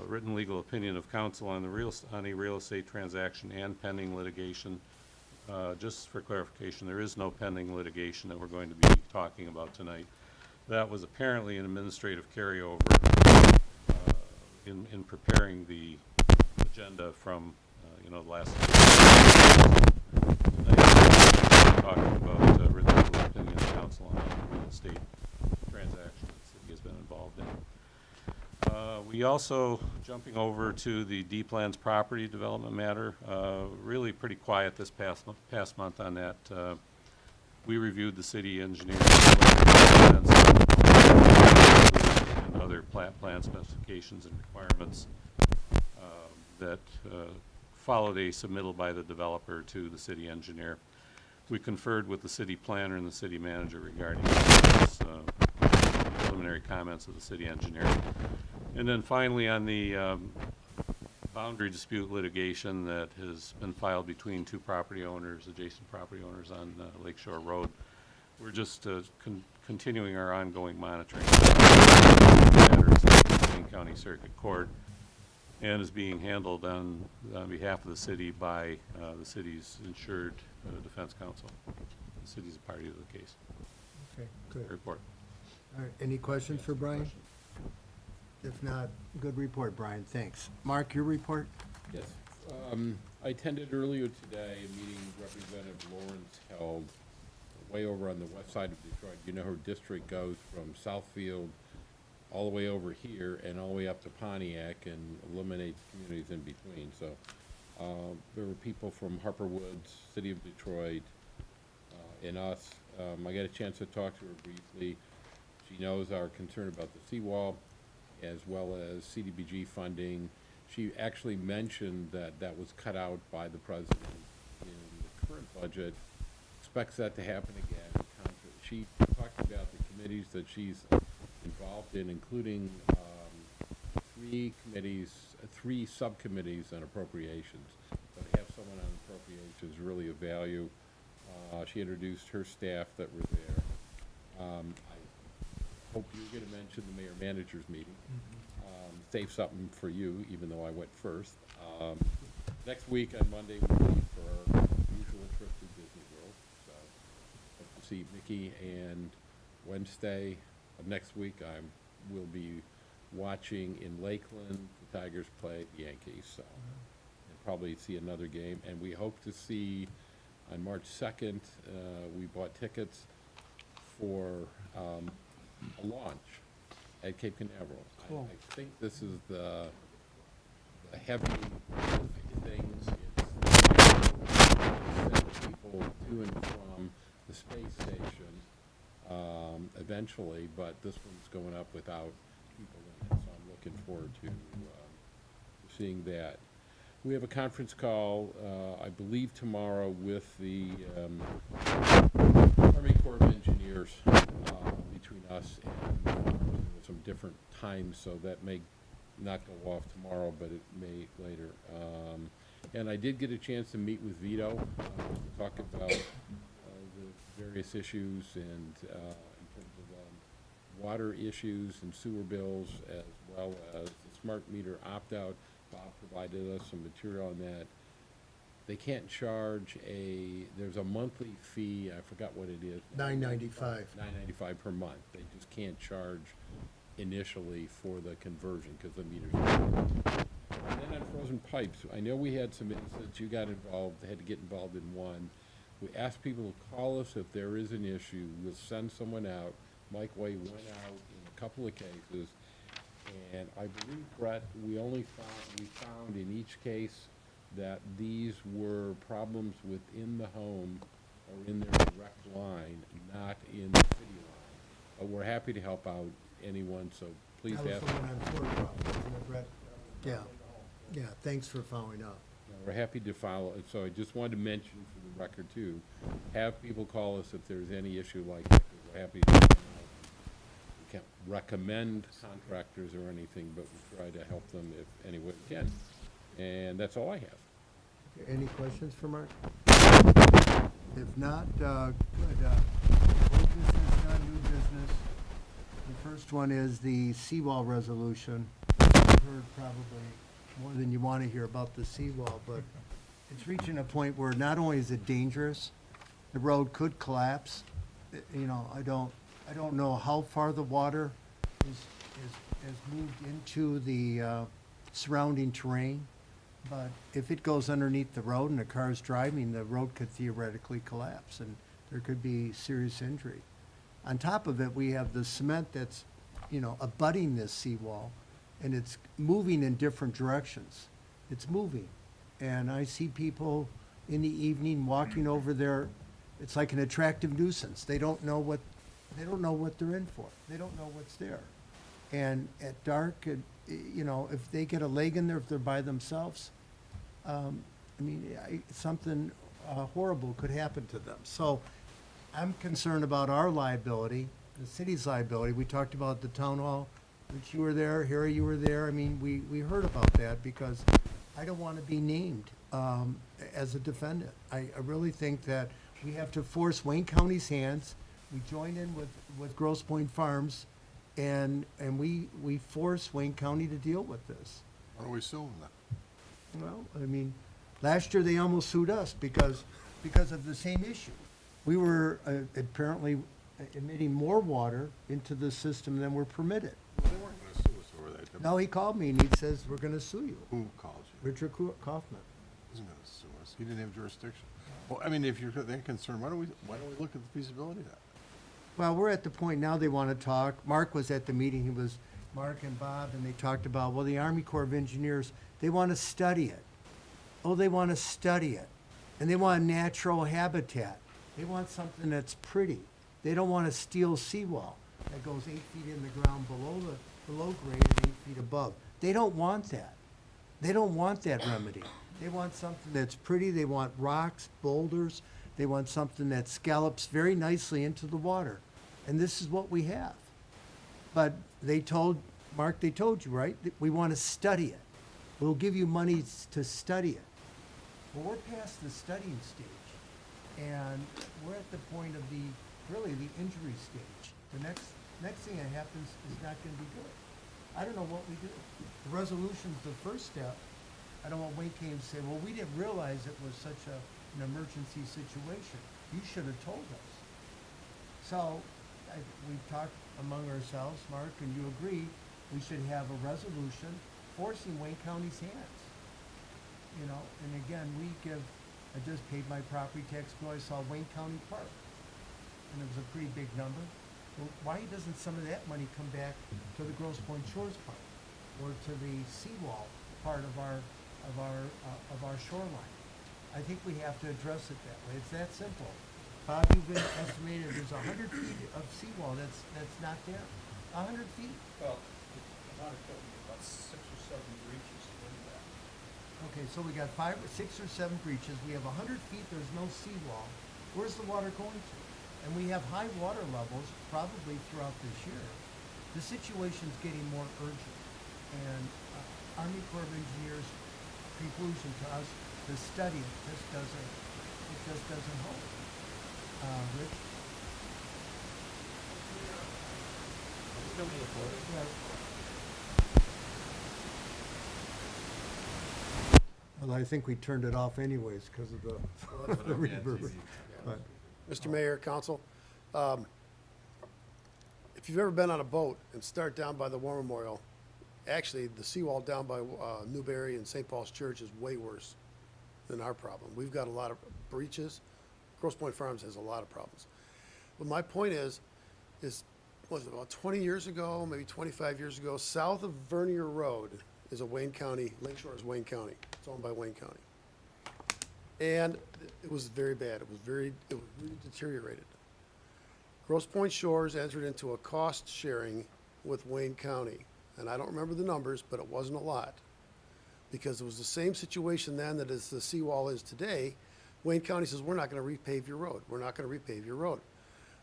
written legal opinion of counsel on a real estate transaction and pending litigation just for clarification, there is no pending litigation that we're going to be talking about tonight. That was apparently an administrative carryover in preparing the agenda from, the last. Tonight, we're talking about written opinion of council on a real estate transaction that the city has been involved in. We also, jumping over to the D-Plans property development matter, really pretty quiet this past month on that. We reviewed the city engineer and other plan specifications and requirements that followed a submittal by the developer to the city engineer. We conferred with the city planner and the city manager regarding those, preliminary comments of the city engineer. And then finally, on the boundary dispute litigation that has been filed between two property owners, adjacent property owners on Lakeshore Road, we're just continuing our ongoing monitoring matters at the King County Circuit Court, and is being handled on behalf of the city by the city's insured defense counsel. The city's a party to the case. Okay, good. Report. All right, any questions for Brian? If not, good report, Brian, thanks. Mark, your report? Yes. I attended earlier today a meeting Representative Lawrence held way over on the west side of Detroit. You know, her district goes from Southfield all the way over here and all the way up to Pontiac and eliminates communities in between. So there were people from Harper Woods, City of Detroit, and us. I got a chance to talk to her briefly. She knows our concern about the seawall, as well as CDBG funding. She actually mentioned that that was cut out by the president in the current budget. Expects that to happen again. She talked about the committees that she's involved in, including three subcommittees on appropriations. So to have someone on appropriations is really a value. She introduced her staff that were there. I hope you're going to mention the mayor-manager's meeting. Save something for you, even though I went first. Next week on Monday, we leave for our usual trip to Disney World. So hope to see Mickey. And Wednesday of next week, will be watching in Lakeland the Tigers play the Yankees. So and probably see another game. And we hope to see on March 2nd. We bought tickets for a launch at Cape Canaveral. Cool. I think this is the heavy things. It's send people to and from the space station eventually, but this one's going up without people in it, so I'm looking forward to seeing that. We have a conference call, I believe tomorrow, with the Army Corps of Engineers between us and some different times, so that may not go off tomorrow, but it may later. And I did get a chance to meet with Vito, to talk about the various issues and in terms of water issues and sewer bills, as well as the smart meter opt-out. Bob provided us some material on that. They can't charge there's a monthly fee, I forgot what it is. $9.95. $9.95 per month. They just can't charge initially for the conversion because the meter's not. And then on frozen pipes, I know we had some instances, you got involved, had to get involved in one. We asked people to call us if there is an issue. We'll send someone out. Mike Way went out in a couple of cases. And I believe, Brett, we found in each case that these were problems within the home or in their direct line, not in the city line. But we're happy to help out anyone, so please That was ask. the one on Ford Road, wasn't it, Brett? Yeah, yeah, thanks for following up. We're happy to follow, so I just wanted to mention for the record too, have people call us if there's any issue like that, 'cause we're happy to help them out. We can't recommend contractors or anything, but we try to help them if any way we can. And that's all I have. Any questions for Mark? If not, good. Old business, non-new business. The first one is the seawall resolution. You've heard probably more than you want to hear about the seawall, but it's reaching a point where not only is it dangerous, the road could collapse. You know, I don't know how far the water has moved into the surrounding terrain, but if it goes underneath the road and the car's driving, the road could theoretically collapse, and there could be serious injury. On top of it, we have the cement that's, you know, abutting this seawall, and it's moving in different directions. It's moving. And I see people in the evening walking over there. It's like an attractive nuisance. They don't know what they're in for. They don't know what's there. And at dark, you know, if they get a leg in there, if they're by themselves, something horrible could happen to them. So I'm concerned about our liability, the city's liability. We talked about the town hall, which you were there, Harry, you were there. I mean, we heard about that because I don't want to be named as a defendant. I really think that we have to force Wayne County's hands. We join in with Grosse Pointe Farms, and we force Wayne County to deal with this. Why don't we sue them then? Well, I mean, last year they almost sued us because of the same issue. We were apparently emitting more water into the system than were permitted. Well, they weren't gonna sue us over that. did they? No, he called me and he says, we're gonna sue you. Who called you? Richard Kaufman. He wasn't gonna sue us. He didn't have jurisdiction. Well, I mean, if you're that concerned, why don't we look at the feasibility of that? Well, we're at the point now they want to talk. Mark was at the meeting. He was Mark and Bob, and they talked about, well, the Army Corps of Engineers, they want to study it. Oh, they want to study it. And they want natural habitat. They want something that's pretty. They don't want a steel seawall that goes 8 feet in the ground below grade and 8 feet above. They don't want that. They don't want that remedy. They want something that's pretty. They want rocks, boulders. They want something that scallops very nicely into the water. And this is what we have. But they told, Mark, they told you, right? That we want to study it. We'll give you money to study it. Well, we're past the studying stage. And we're at the point of the injury stage. The next thing that happens is not going to be good. I don't know what we do. The resolution's the first step. I don't want Wayne County to say, well, we didn't realize it was such an emergency situation. You should have told us. So we've talked among ourselves, Mark, and you agree, we should have a resolution forcing Wayne County's hands. You know, and again, I just paid my property tax bill. I saw Wayne County Park, and it was a pretty big number. Well, why doesn't some of that money come back to the Grosse Pointe Shores Park or to the seawall part of our shoreline? I think we have to address it that way. It's that simple. Bob, you've been estimated there's 100 feet of seawall that's not there. 100 feet. Well, about 6 or 7 breaches in that. Okay, so we got 5 or 6 or 7 breaches. We have 100 feet. There's no seawall. Where's the water going to? And we have high water levels probably throughout this year. The situation's getting more urgent. And Army Corps of Engineers' conclusion to us, the study, it just doesn't hold. Rich? Well, I think we turned it off anyways because of the reverb. But Mr. Mayor, Council, if you've ever been on a boat and start down by the War Memorial, actually, the seawall down by Newberry and St. Paul's Church is way worse than our problem. We've got a lot of breaches. Grosse Pointe Farms has a lot of problems. But my point is was it about 20 years ago, maybe 25 years ago, south of Vernier Road is a Wayne County, Lakeshore is Wayne County. It's owned by Wayne County. And it was very bad. It was really deteriorated. Grosse Pointe Shores entered into a cost sharing with Wayne County. And I don't remember the numbers, but it wasn't a lot. Because it was the same situation then that as the seawall is today. Wayne County says, we're not going to repave your road. We're not going to repave your road.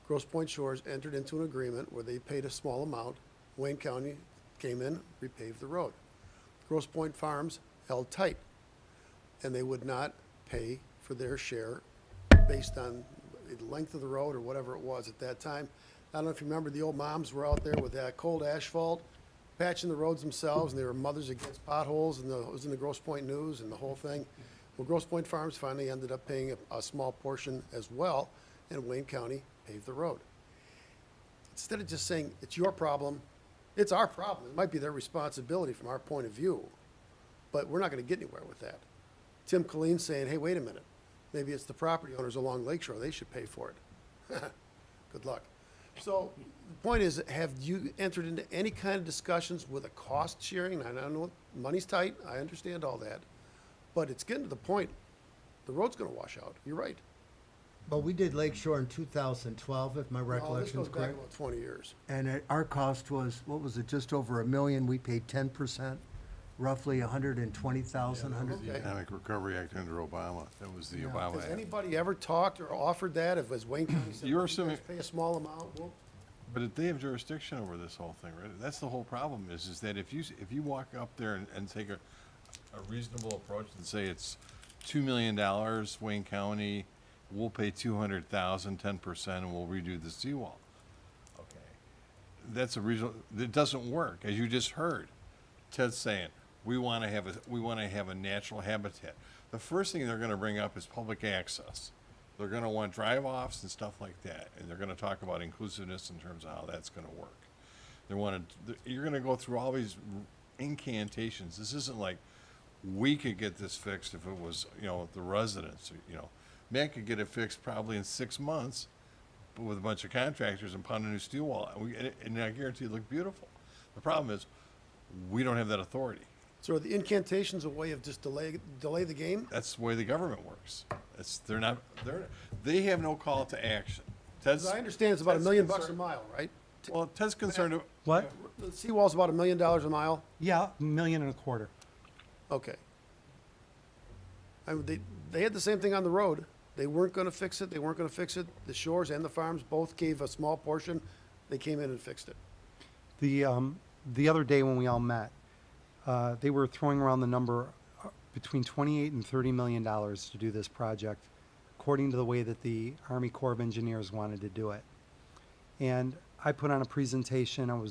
Grosse Pointe Shores entered into an agreement where they paid a small amount. Wayne County came in, repaved the road. Grosse Pointe Farms held tight, and they would not pay for their share based on the length of the road or whatever it was at that time. I don't know if you remember, the old moms were out there with that cold asphalt, patching the roads themselves, and they were mothers against potholes, and it was in the Grosse Pointe News and the whole thing. Well, Grosse Pointe Farms finally ended up paying a small portion as well, and Wayne County paved the road. Instead of just saying, it's your problem, it's our problem. It might be their responsibility from our point of view, but we're not gonna get anywhere with that. Tim Colleen's saying, hey, wait a minute, maybe it's the property owners along Lake Shore, they should pay for it. Good luck. So, the point is, have you entered into any kind of discussions with a cost sharing? I know money's tight, I understand all that, but it's getting to the point, the road's gonna wash out, you're right. Well, we did Lake Shore in 2012, if my This recollection's goes back correct. about 20 years. And our cost was, what was it, just over $1 million? We paid 10%, roughly 120,000, Okay. Economic Recovery Act under Obama. That was the Yeah. Obama Has Act. anybody ever talked or offered that, if as Wayne County said, You're "You assuming- guys pay a small amount, well, But if they have jurisdiction over this whole thing, right? That's the whole problem is that if you walk up there and take a reasonable approach and say it's $2 million, Wayne County, we'll pay 200,000, 10%, and we'll redo the seawall. Okay. That's a reason, it doesn't work, as you just heard. Ted's saying, we want to have a natural habitat. The first thing they're going to bring up is public access. They're going to want drive-offs and stuff like that, and they're going to talk about inclusiveness in terms of how that's going to work. You're going to go through all these incantations. This isn't like we could get this fixed if it was, the residents, Matt could get it fixed probably in 6 months, but with a bunch of contractors and pound a new steel wall, and I guarantee it look beautiful. The problem is, we don't have that authority. so are the incantations a way of just delay the game? That's the way the government works. They have no call to action. As I understand, it's about $1 million a mile, right? Well, Ted's concerned, What? The seawall's about $1 million a mile? Yeah, $1.25 million. Okay. I mean, they had the same thing on the road. They weren't gonna fix it, The Shores and the farms both gave a small portion. They came in and fixed it. The other day when we all met, they were throwing around the number between 28 and $30 million to do this project, according to the way that the Army Corps of Engineers wanted to do it. And I put on a presentation,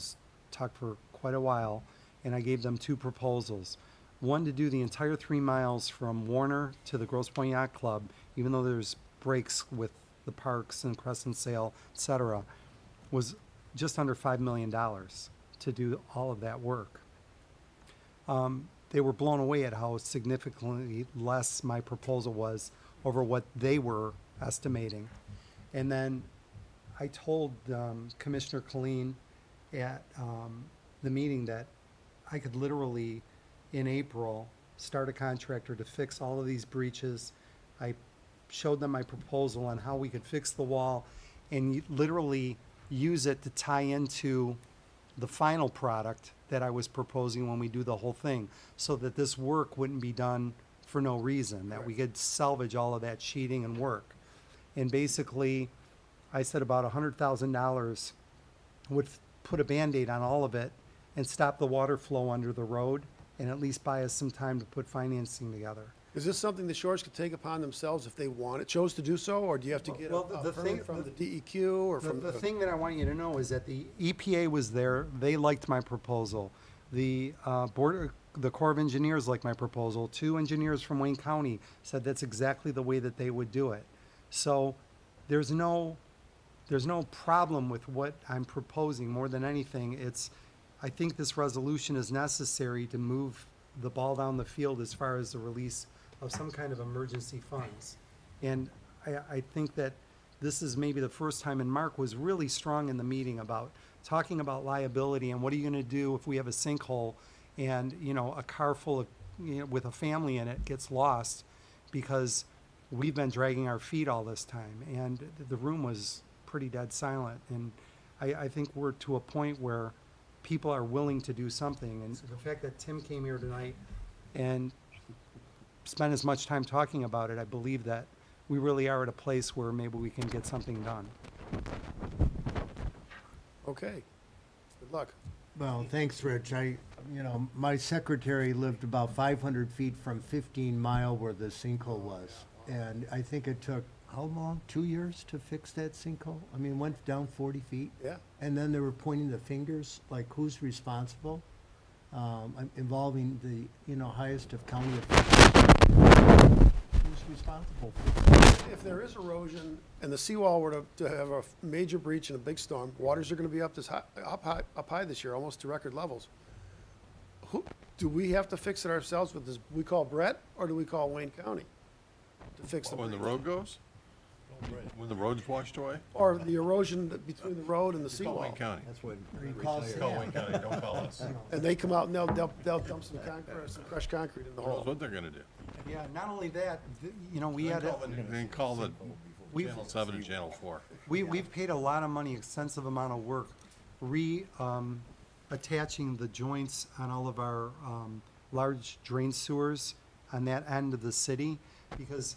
talked for quite a while, and I gave them two proposals. One, to do the entire 3 miles from Warner to the Grosse Pointe Yacht Club, even though there's breaks with the parks and Crescent Sail, et cetera, was just under $5 million to do all of that work. They were blown away at how significantly less my proposal was over what they were estimating. And then I told Commissioner Colleen at the meeting that I could literally, in April, start a contractor to fix all of these breaches. I showed them my proposal on how we could fix the wall and literally use it to tie into the final product that I was proposing when we do the whole thing, so that this work wouldn't be done for no reason, that we could salvage all of that sheeting and work. And basically, I said about $100,000 would put a Band-Aid on all of it and stop the water flow under the road, and at least buy us some time to put financing together. Is this something the Shores could take upon themselves if they chose to do so, or do you have to get Well, a the permit thing- from the DEQ or from The thing that I want you to know is that the EPA was there, they liked my proposal. The the Corps of Engineers liked my proposal. 2 engineers from Wayne County said that's exactly the way that they would do it. So there's no problem with what I'm proposing. More than anything, I think this resolution is necessary to move the ball down the field as far as the release of some kind of emergency funds. And I think that this is maybe the first time, and Mark was really strong in the meeting about talking about liability and what are you gonna do if we have a sinkhole and, a car full of, with a family in it gets lost because we've been dragging our feet all this time. And the room was pretty dead silent. And I think we're to a point where people are willing to do something. And the fact that Tim came here tonight and spent as much time talking about it, I believe that we really are at a place where maybe we can get something done. Okay. Good luck. Well, thanks, Rich. My secretary lived about 500 feet from 15 Mile where the sinkhole was. And I think it took, how long? 2 years to fix that sinkhole? I mean, it went down 40 feet. Yeah. And then they were pointing the fingers, like who's responsible, involving the, highest of county officials. responsible for. If there is erosion and the seawall were to have a major breach in a big storm, waters are gonna be up high this year, almost to record levels. Do we have to fix it ourselves with this, we call Brett, or do we call Wayne County to fix the When the breach? road goes? When the road's washed away? Or the erosion between the road and the Call seawall? Wayne County. That's what. You call Call Wayne County, don't call us. And they come out and they'll dump some concrete, some crushed concrete in the Who knows hole. what they're gonna do? Yeah, not only that, you know, we had, Then call the We've- Channel 7 and Channel 4. we've paid a lot of money, extensive amount of work, attaching the joints on all of our, large drain sewers on that end of the city, because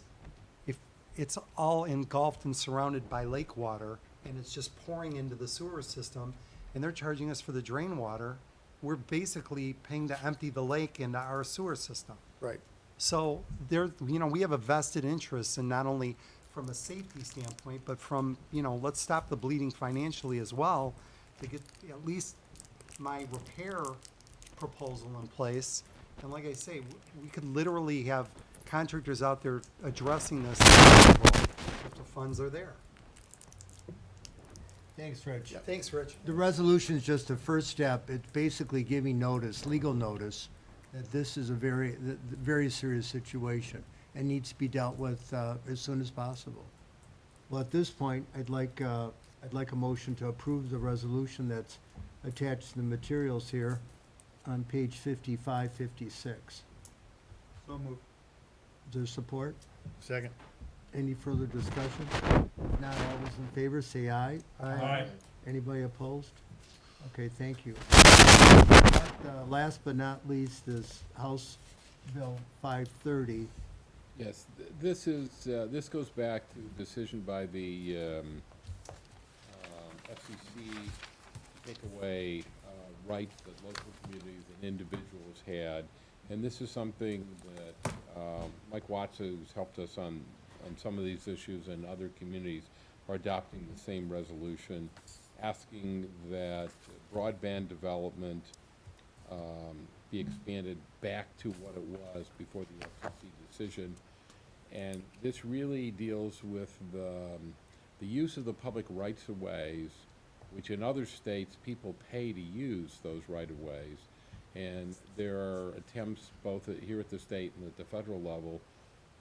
if it's all engulfed and surrounded by lake water, and it's just pouring into the sewer system, and they're charging us for the drain water, we're basically paying to empty the lake into our sewer system. Right. So there, you know, we have a vested interest in not only from a safety standpoint, but from, you know, let's stop the bleeding financially as well, to get at least my repair proposal in place. And like I say, we could literally have contractors out there addressing this if the funds are there. Thanks, Rich. Thanks, Rich. The resolution is just the first step. It's basically giving notice, legal notice, that this is a very serious situation and needs to be dealt with as soon as possible. Well, at this point, I'd like a motion to approve the resolution that's attached to the materials here on page 55, 56. So moved. Is there support? Second. Any further discussion? Not all those in favor, say aye. Aye. Anybody opposed? Okay, thank you. Last but not least is House Bill 530. Yes, this is, this goes back to a decision by the FCC to take away rights that local communities and individuals had. And this is something that Mike Watts, who's helped us on some of these issues, and other communities are adopting the same resolution, asking that broadband development be expanded back to what it was before the FCC decision. And this really deals with the use of the public rights-of-ways, which in other states, people pay to use those right-of-ways. And there are attempts both here at the state and at the federal level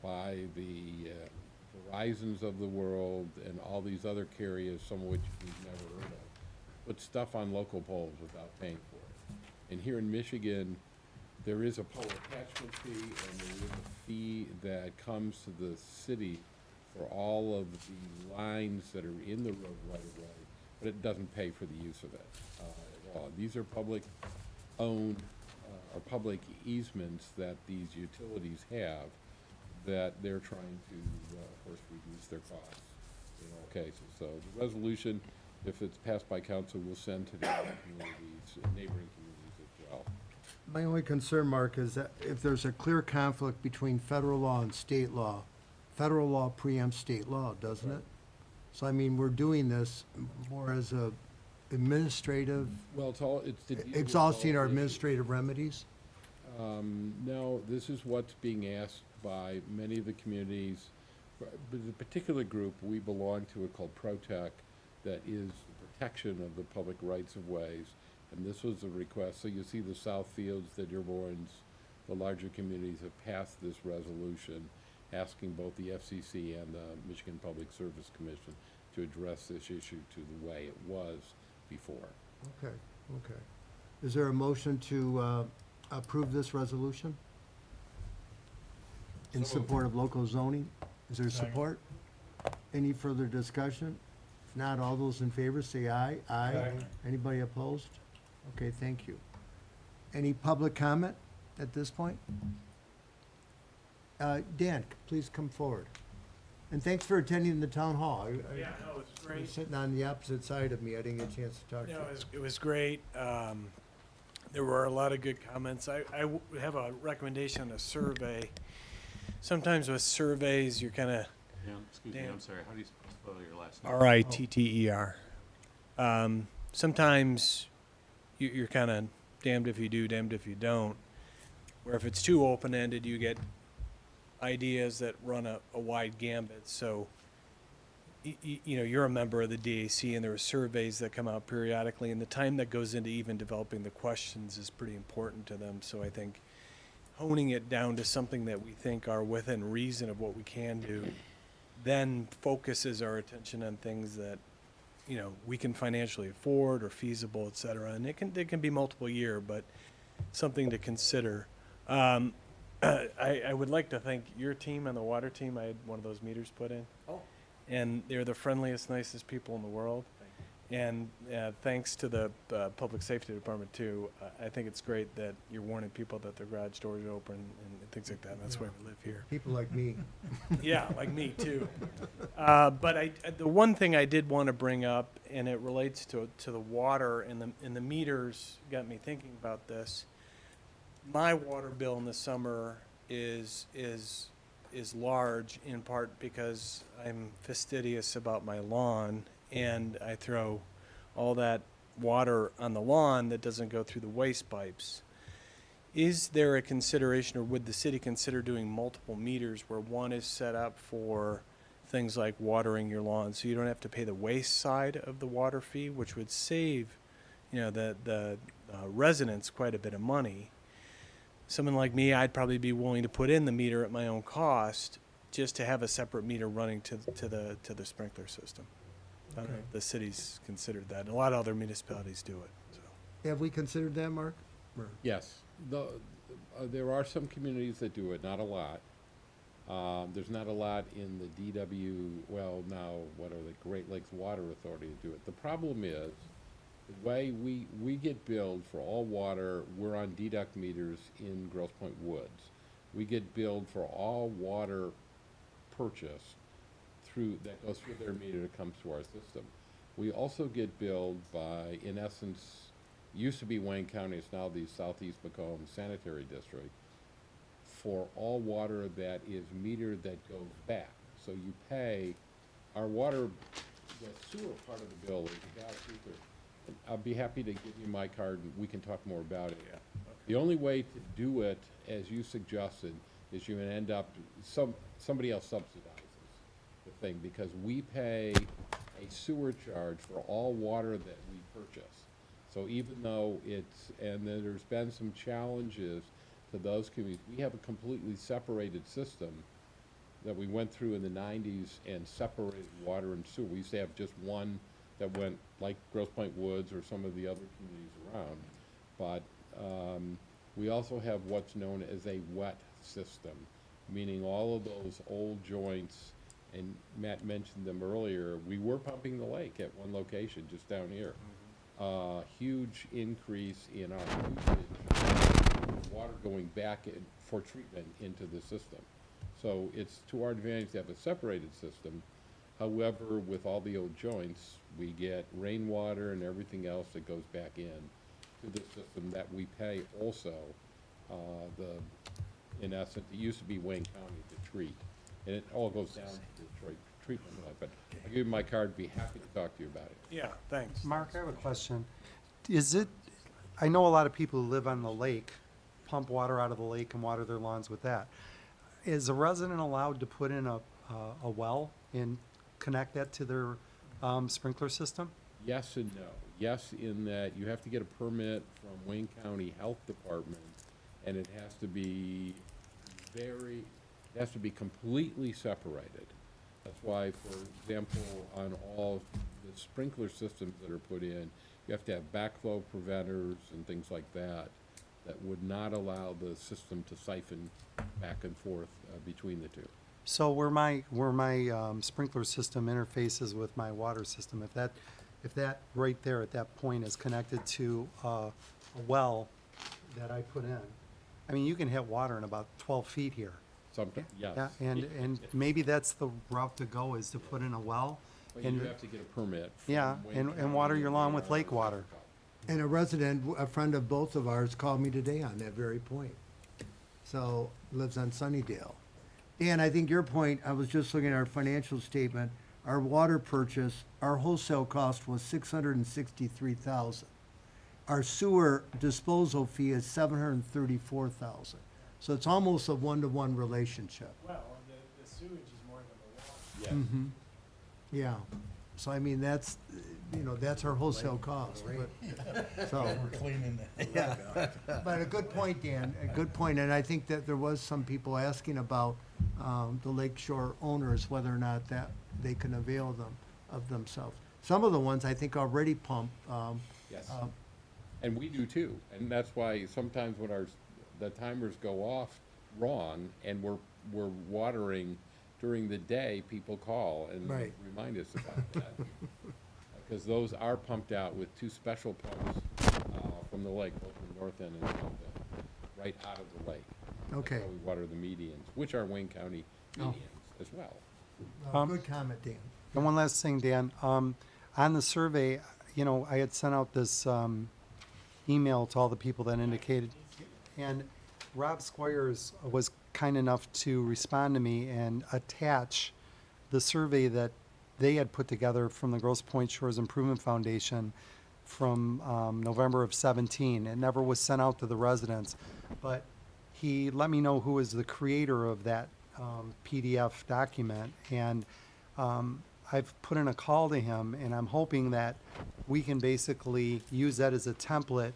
by the Verizons of the world and all these other carriers, some of which we've never heard of, put stuff on local poles without paying for it. And here in Michigan, there is a pole attachment fee, and there is a fee that comes to the city for all of the lines that are in the road right-of-way, but it doesn't pay for the use of it at all. These are public-owned or public easements that these utilities have that they're trying to, of course, reduce their costs in all cases. So the resolution, if it's passed by council, will send to the other communities, neighboring communities as well. My only concern, Mark, is that if there's a clear conflict between federal law and state law, federal law preempts state law, doesn't it? So, I mean, we're doing this more as a administrative, Well, it's to deal with exhausting all our issues. administrative remedies. No, this is what's being asked by many of the communities. But the particular group we belong to, called ProTech, that is the protection of the public rights of ways. And this was a request. So you see the Southfields, the Dearborns, the larger communities have passed this resolution asking both the FCC and the Michigan Public Service Commission to address this issue to the way it was before. Okay, okay. Is there a motion to approve this resolution? In support of local zoning? Is there support? Any further discussion? If not, all those in favor say aye. Aye. Anybody opposed? Okay, thank you. Any public comment at this point? Dan, please come forward. And thanks for attending the town hall. Yeah, no, it was You're great. sitting on the opposite side of me. I didn't get a chance to talk to you. No, it was great. There were a lot of good comments. I have a recommendation on a survey. Sometimes with surveys, you're kind of Excuse me, Damn. I'm sorry, how do you spell your last name? RITTER. Sometimes you're kind of damned if you do, damned if you don't. Where if it's too open-ended, you get ideas that run a wide gambit. So, you know, you're a member of the DAC, and there are surveys that come out periodically, and the time that goes into even developing the questions is pretty important to them. So I think honing it down to something that we think are within reason of what we can do, then focuses our attention on things that, you know, we can financially afford or feasible, et cetera. And it can be multiple year, but something to consider. I would like to thank your team and the water team. I had one of those meters put in. Oh. And they're the friendliest, nicest people in the world. And thanks to the Public Safety Department too. I think it's great that you're warning people that their garage doors are open and things like that. That's why we live here. People like me. Yeah, like me too. But the one thing I did want to bring up, and it relates to the water and the meters, got me thinking about this. My water bill in the summer is large, in part because I'm fastidious about my lawn, and I throw all that water on the lawn that doesn't go through the waste pipes. Is there a consideration, or would the city consider doing multiple meters where one is set up for things like watering your lawn, so you don't have to pay the waste side of the water fee, which would save, you know, the residents quite a bit of money? Someone like me, I'd probably be willing to put in the meter at my own cost just to have a separate meter running to the sprinkler system. I don't know if the city's considered that. A lot of other municipalities do it. So. Have we considered that, Mark? Yes. There are some communities that do it, not a lot. There's not a lot in the DW, well, now, what are the Great Lakes Water Authority to do it. The problem is, the way we get billed for all water, we're on deduct meters in Grosse Pointe Woods. We get billed for all water purchased that goes through their meter that comes to our system. We also get billed by, in essence, used to be Wayne County, it's now the Southeast Macomb Sanitary District, for all water that is metered that goes back. So you pay our water, the sewer part of the bill is the gas meter. I'll be happy to give you my card and we can talk more about it. Yeah. Okay. The only way to do it, as you suggested, is you end up, somebody else subsidizes the thing, because we pay a sewer charge for all water that we purchase. So even though and then there's been some challenges to those communities, we have a completely separated system that we went through in the 90s and separated water and sewer. We used to have just one that went like Grosse Pointe Woods or some of the other communities around. But we also have what's known as a wet system, meaning all of those old joints, and Matt mentioned them earlier, we were pumping the lake at one location just down here. Huge increase in our usage, water going back for treatment into the system. So it's to our advantage to have a separated system. However, with all the old joints, we get rainwater and everything else that goes back in to the system that we pay also. In essence, it used to be Wayne County to treat, and it all goes down to the treatment plant. But I'll give you my card, be happy to talk to you about it. Yeah, thanks. Mark, I have a question. I know a lot of people who live on the lake, pump water out of the lake and water their lawns with that. Is a resident allowed to put in a well and connect that to their sprinkler system? Yes and no. Yes, in that you have to get a permit from Wayne County Health Department, and it has to be completely separated. That's why, for example, on all the sprinkler systems that are put in, you have to have backflow preventers and things like that would not allow the system to siphon back and forth between the two. So where my sprinkler system interfaces with my water system, if that right there at that point is connected to a well that I put in, I mean, you can hit water in about 12 feet here. Sometimes, yes. Yeah, and maybe that's the route to go, is to put in a well. But and you have to get a permit. From Yeah, Wayne and County water your lawn with lake water. And a resident, a friend of both of ours, called me today on that very point. So, lives on Sunnydale. Dan, I think your point, I was just looking at our financial statement, our water purchase, our wholesale cost was $663,000. Our sewer disposal fee is $734,000. So it's almost a one-to-one relationship. Well, the sewage is more than the water. Mhm. Yeah, so I mean, that's, that's our wholesale cost, but, so. We're cleaning the lake Yeah, out. but a good point, Dan, a good point, and I think that there was some people asking about, the lakeshore owners, whether or not that they can avail of themselves. Some of the ones I think already pump, Yes. And we do too, and that's why sometimes when the timers go off wrong and we're watering during the day, people call and Right. remind us about that. Because those are pumped out with two special pumps, from the lake, both in the north end and south end, right out of the lake. Okay. That's how we water the medians, which are Wayne County Oh. medians as well. good comment, Dan. And one last thing, Dan, on the survey, I had sent out this, email to all the people that indicated, and Rob Squires was kind enough to respond to me and attach the survey that they had put together from the Grosse Pointe Shores Improvement Foundation from, November of 17. It never was sent out to the residents, but he let me know who was the creator of that, PDF document, and, I've put in a call to him, and I'm hoping that we can basically use that as a template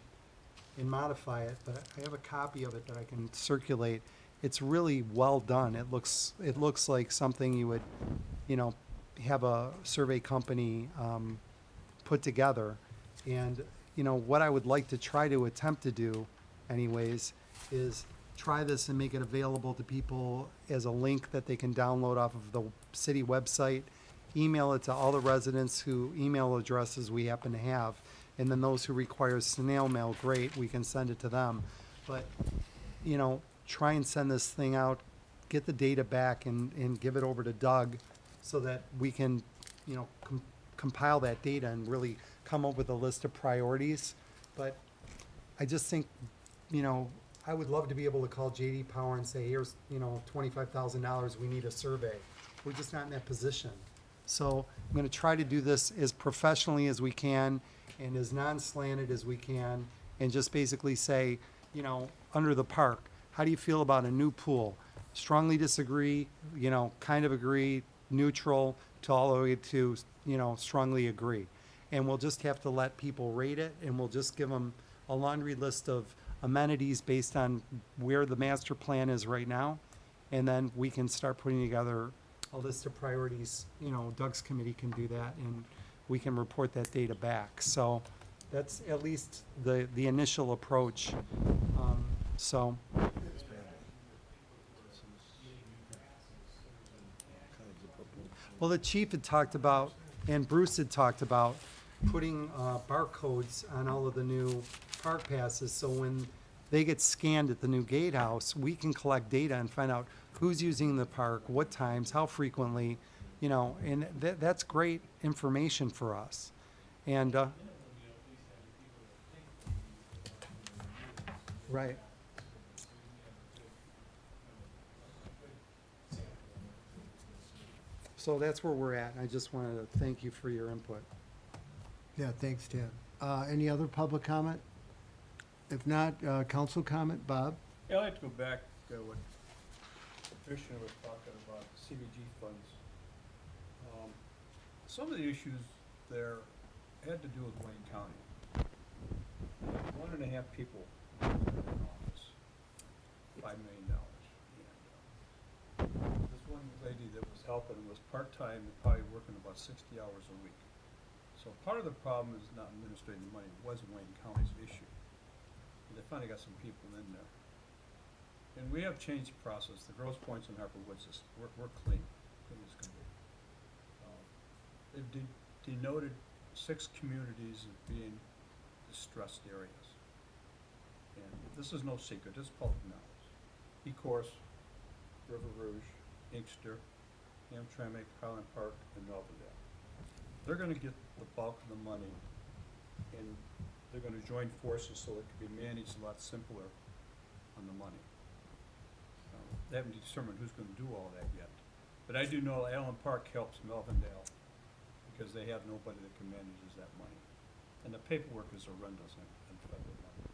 and modify it, but I have a copy of it that I can circulate. It's really well done. It looks like something you would, have a survey company, put together. And, what I would like to try to attempt to do anyways, is try this and make it available to people as a link that they can download off of the city website, email it to all the residents who email addresses we happen to have, and then those who require snail mail, great, we can send it to them. But, try and send this thing out, get the data back and give it over to Doug so that we can, compile that data and really come up with a list of priorities. But I just think, I would love to be able to call JD Power and say, here's, $25,000, we need a survey. We're just not in that position. So I'm gonna try to do this as professionally as we can and as non-slanted as we can, and just basically say, under the park, how do you feel about a new pool? Strongly disagree, kind of agree, neutral, to all the way to, strongly agree. And we'll just have to let people rate it, and we'll just give them a laundry list of amenities based on where the master plan is right now. And then we can start putting together a list of priorities. Doug's committee can do that, and we can report that data back. So that's at least the initial approach. So, well, the chief had talked about, and Bruce had talked about, putting barcodes on all of the new park passes, so when they get scanned at the new gatehouse, we can collect data and find out who's using the park, what times, how frequently, and that's great information for us. And, right. So that's where we're at, and I just wanted to thank you for your input. Yeah, thanks, Dan. Any other public comment? If not, council comment, Bob? Yeah, I'd like to go back to what Patricia was talking about, CBG funds. Some of the issues there had to do with Wayne County. 1.5 people in an office, $5 million. And this one lady that was helping was part-time and probably working about 60 hours a week. So part of the problem is not administrating the money, it was Wayne County's issue. They finally got some people in there. And we have changed the process. The Grosse Pointes and Harper Woods is, we're clean as can be. They've denoted 6 communities as being distressed areas. And this is no secret, this is public knowledge. Ecorse, River Rouge, Inkster, Hamtramck, Highland Park, and Melvindale. They're gonna get the bulk of the money, and they're gonna join forces so it can be managed a lot simpler on the money. They haven't determined who's gonna do all that yet. But I do know Allen Park helps Melvindale because they have nobody that can manage that money. And the paperwork is horrendous in federal money.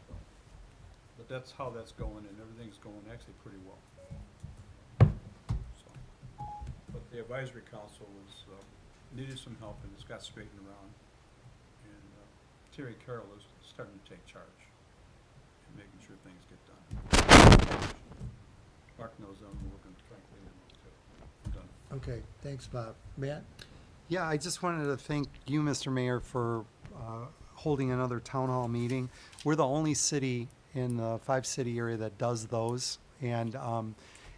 So, the but that's how that's going, and everything's going actually pretty well. So, but the advisory council was, needed some help, and it's got straightened around. And Terry Carroll is starting to take charge and making sure things get done. Mark knows I'm working frankly too. I'm done. Okay, thanks, Bob. Matt? Yeah, I just wanted to thank you, Mr. Mayor, for holding another town hall meeting. We're the only city in the five-city area that does those, and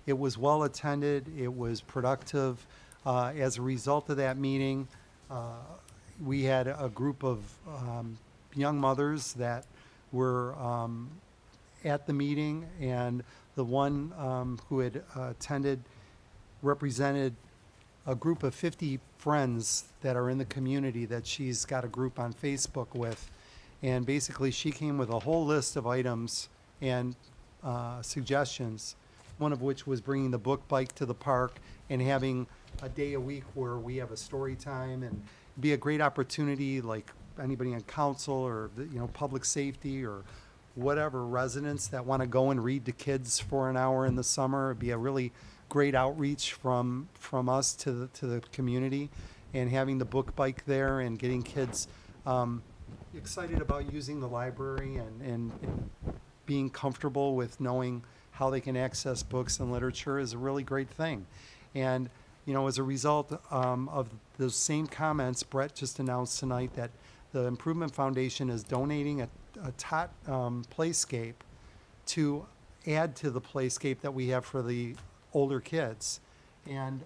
it was well-attended, it was productive. As a result of that meeting, we had a group of young mothers that were at the meeting, and the one who had attended represented a group of 50 friends that are in the community that she's got a group on Facebook with. And basically, she came with a whole list of items and suggestions, one of which was bringing the book bike to the park and having a day a week where we have a story time, and be a great opportunity, like anybody on council or, public safety or whatever, residents that want to go and read to kids for an hour in the summer. It'd be a really great outreach from us to the community, and having the book bike there and getting kids excited about using the library and being comfortable with knowing how they can access books and literature is a really great thing. And as a result of those same comments, Brett just announced tonight that the Improvement Foundation is donating a tot playscape to add to the playscape that we have for the older kids. And,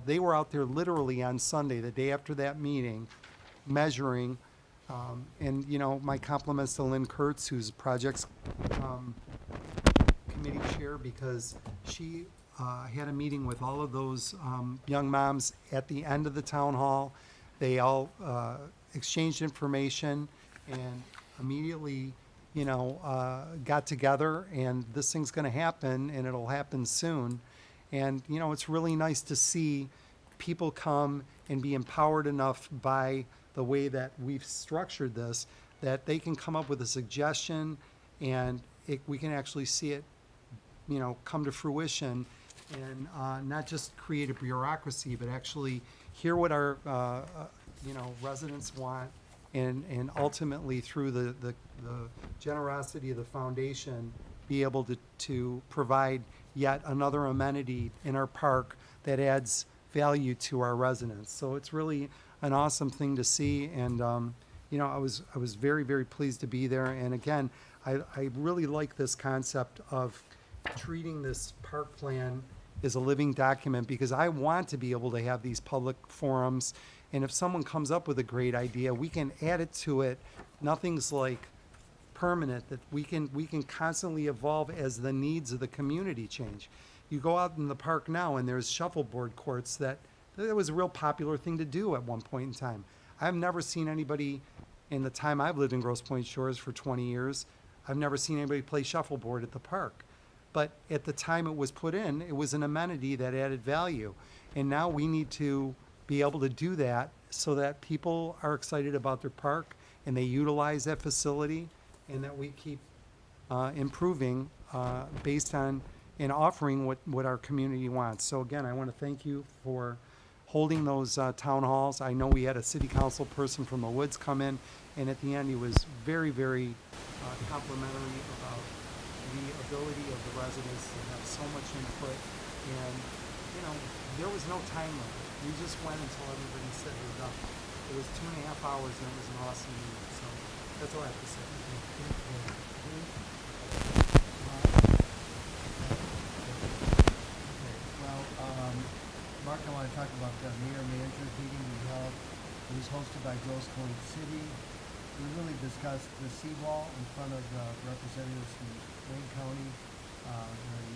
they were out there literally on Sunday, the day after that meeting, measuring. And, my compliments to Lynn Kurtz, who's projects committee chair, because she had a meeting with all of those young moms at the end of the town hall. They all exchanged information and immediately, got together, and this thing's going to happen, and it'll happen soon. And, it's really nice to see people come and be empowered enough by the way that we've structured this, that they can come up with a suggestion, and we can actually see it, come to fruition, and not just create a bureaucracy, but actually hear what our, residents want, and ultimately, through the generosity of the foundation, be able to provide yet another amenity in our park that adds value to our residents. So it's really an awesome thing to see, and I was very, very pleased to be there. And again, I really like this concept of treating this park plan as a living document, because I want to be able to have these public forums, and if someone comes up with a great idea, we can add it to it. Nothing's like permanent, that we can constantly evolve as the needs of the community change. You go out in the park now, and there's shuffleboard courts that was a real popular thing to do at one point in time. I've never seen anybody, in the time I've lived in Grosse Pointe Shores for 20 years, I've never seen anybody play shuffleboard at the park. But at the time it was put in, it was an amenity that added value. And now we need to be able to do that so that people are excited about their park and they utilize that facility, and that we keep improving based on and offering what our community wants. So again, I want to thank you for holding those town halls. I know we had a city council person from the Woods come in, and at the end he was very, very complimentary about the ability of the residents to have so much input. And there was no time limit. We just went until everybody said it was up. It was 2.5 hours, and it was an awesome meeting. So that's all I have to say. Mark, I want to talk about the mayor-manager meeting we held. It was hosted by Grosse Pointe City. We really discussed the seawall in front of representatives from Wayne County, and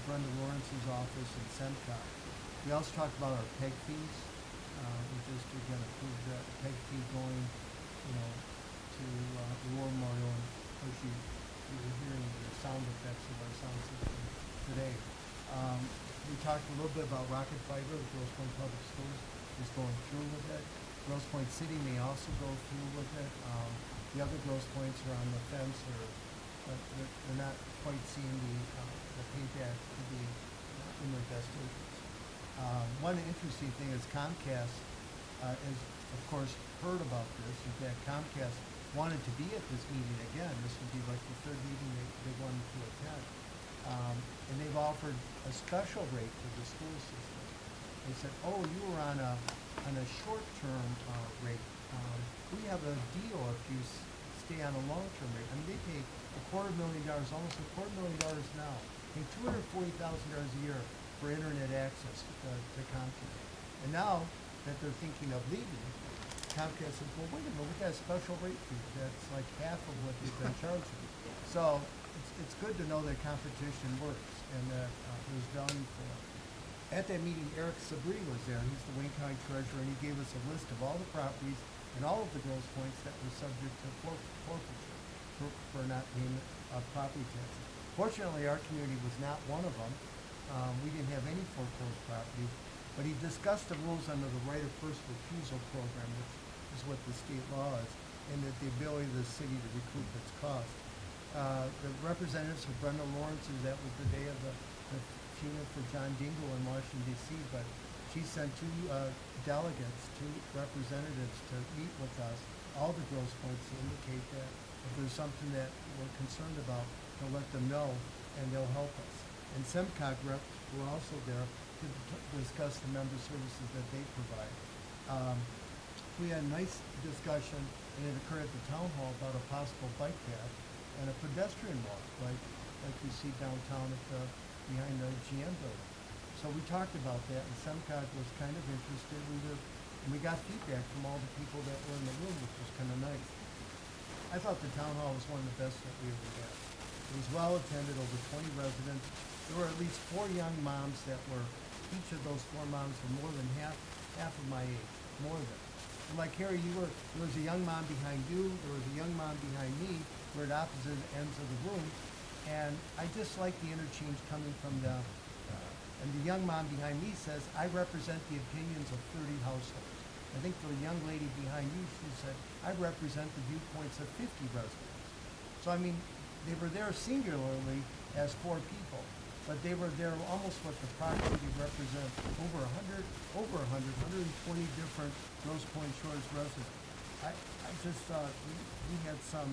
Brenda Lawrence's office, and SEMCOG. We also talked about our PEG fees. We just again approved that PEG fee going, to the War Memorial. And of course, you were hearing the sound effects of our sound system today. We talked a little bit about Rocket Fiber. The Grosse Pointe Public Schools is going through with it. Grosse Pointe City may also go through with it. The other Grosse Pointes are on the fence, or but they're not quite seeing the payback to be in their best interest. One interesting thing is Comcast has, of course, heard about this. In fact, Comcast wanted to be at this meeting again. This would be like the third meeting they wanted to attend. And they've offered a special rate to the school system. They said, oh, you were on a short-term rate. We have a deal if you stay on a long-term rate. I mean, they pay $250,000, almost $250,000 now, pay $240,000 a year for internet access to Comcast. And now that they're thinking of leaving, Comcast says, well, wait a minute, we got a special rate for you. That's like half of what they've been charging. So it's good to know that competition works and that it was done for. At that meeting, Eric Sabri was there. He's the Wayne County Treasurer, and he gave us a list of all the properties and all of the gross points that were subject to forfeiture for not paying property taxes. Fortunately, our community was not one of them. We didn't have any foreclosed properties, but he discussed the rules under the right of first refusal program, which is what the state law is, and that the ability of the city to recoup its cost. The representatives of Brenda Lawrence, that was the day of the funeral for John Dingell in Washington, D.C., but she sent two delegates, two representatives to meet with us, all the gross points to indicate that if there's something that we're concerned about, to let them know, and they'll help us. And SEMCOG reps were also there to discuss the member services that they provide. We had a nice discussion, and it occurred at the town hall, about a possible bike path and a pedestrian walk, like you see downtown behind the GM building. So we talked about that, and SEMCOG was kind of interested. And we got feedback from all the people that were in the room, which was kind of nice. I thought the town hall was one of the best that we ever had. It was well attended, over 20 residents. There were at least 4 young moms that were, each of those 4 moms were more than half of my age, more than. And like Harry, there was a young mom behind you, there was a young mom behind me. We're at opposite ends of the room. And I just like the interchange coming from and the young mom behind me says, I represent the opinions of 30 households. I think the young lady behind you, she said, I represent the viewpoints of 50 residents. So I mean, they were there singularly as 4 people, but they were there almost what the proximity represents, over 120 different Grosse Pointe Shores residents. I just thought we had some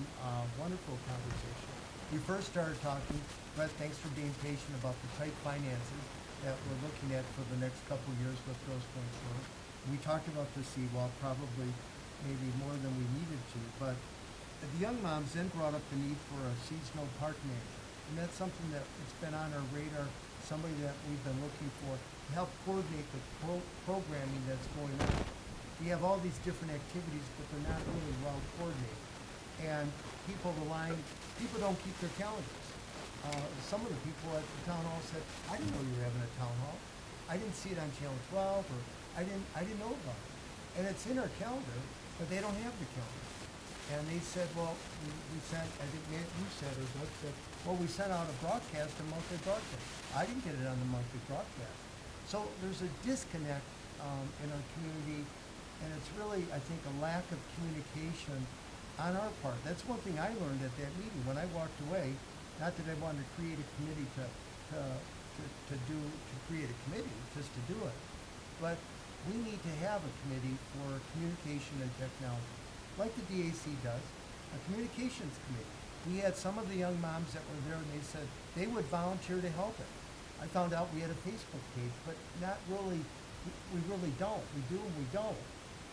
wonderful conversation. We first started talking, Brett, thanks for being patient about the tight finances that we're looking at for the next couple of years with Grosse Pointe Shores. We talked about the seawall, probably maybe more than we needed to, but the young moms then brought up the need for a seasonal park manager. And that's something that it's been on our radar, somebody that we've been looking for to help coordinate the programming that's going on. We have all these different activities, but they're not really well coordinated. And people don't keep their calendars. Some of the people at the town hall said, I didn't know you were having a town hall. I didn't see it on Channel 12, or I didn't know about it. And it's in our calendar, but they don't have the calendar. And they said, well, we sent, I think you said, or Doug said, well, we sent out a broadcast, a monthly broadcast. I didn't get it on the monthly broadcast. So there's a disconnect in our community, and it's really, I think, a lack of communication on our part. That's one thing I learned at that meeting. When I walked away, not that I wanted to create a committee to create a committee, just to do it, but we need to have a committee for communication and technology, like the DAC does, a communications committee. We had some of the young moms that were there, and they said they would volunteer to help it. I found out we had a Facebook page, but not really, we really don't. We do and we don't.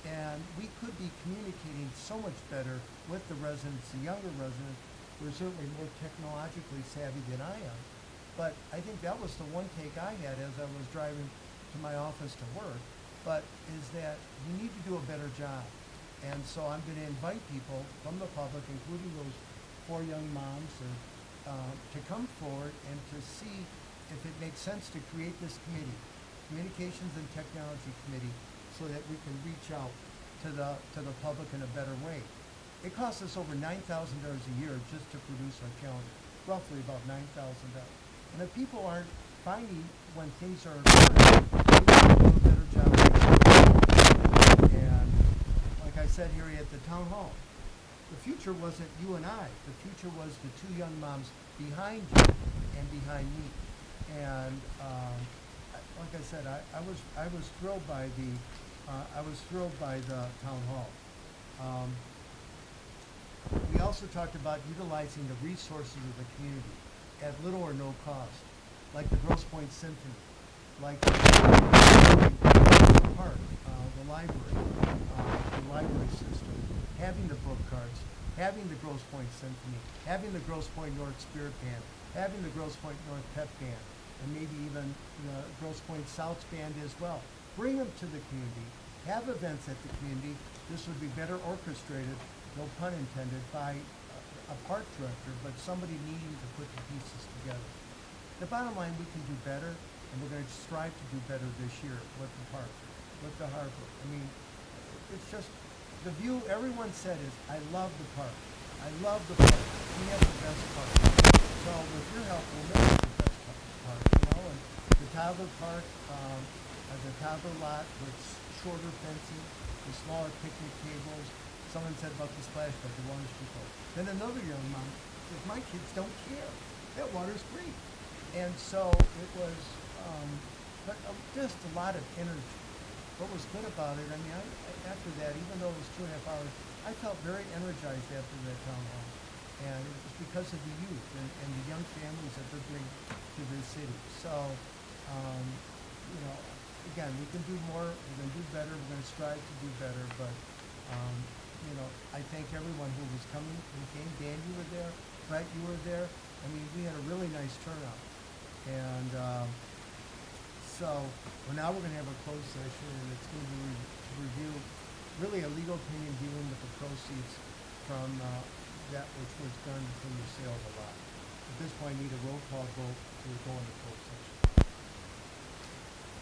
And we could be communicating so much better with the residents, the younger residents, who are certainly more technologically savvy than I am. But I think that was the one take I had as I was driving to my office to work, but is that we need to do a better job. And so I'm going to invite people from the public, including those 4 young moms, to come forward and to see if it makes sense to create this committee, Communications and Technology Committee, so that we can reach out to the public in a better way. It costs us over $9,000 a year just to produce our calendar, roughly about $9,000. And if people aren't finding when things are occurring, we need to do a better job. And like I said here at the town hall, the future wasn't you and I. The future was the two young moms behind you and behind me. And, like I said, I was thrilled by the town hall. We also talked about utilizing the resources of the community at little or no cost, like the Grosse Pointe Symphony, like the park, the library system, having the book carts, having the Grosse Pointe Symphony, having the Grosse Pointe North Spirit Band, having the Grosse Pointe North Pep Band, and maybe even the Grosse Pointe South Band as well. Bring them to the community, have events at the community. This would be better orchestrated, no pun intended, by a park director, but somebody needing to put the pieces together. The bottom line, we can do better, and we're going to strive to do better this year with the park, with the harbor. I mean, it's just, the view everyone said is, I love the park. I love the park. We have the best park. So with your help, we'll make it the best park, you know, and the toddler park, the toddler lot with shorter fencing, the smaller picnic tables. Someone said about the splash pad, the water's too cold. Then another young mom said, my kids don't care. That water's great. And so it was, just a lot of energy. What was good about it, I mean, after that, even though it was 2.5 hours, I felt very energized after that town hall. And it was because of the youth and the young families that they're bringing to this city. So, you know, again, we can do more, we're going to do better, we're going to strive to do better, but, you know, I thank everyone who was coming and came. Dan, you were there. Brett, you were there. I mean, we had a really nice turnout. And so, well, now we're going to have a closed session, and it's going to be to review really a legal opinion dealing with the proceeds from that which was done from the sale of the lot. At this point, I need a roll call vote to go into closed session.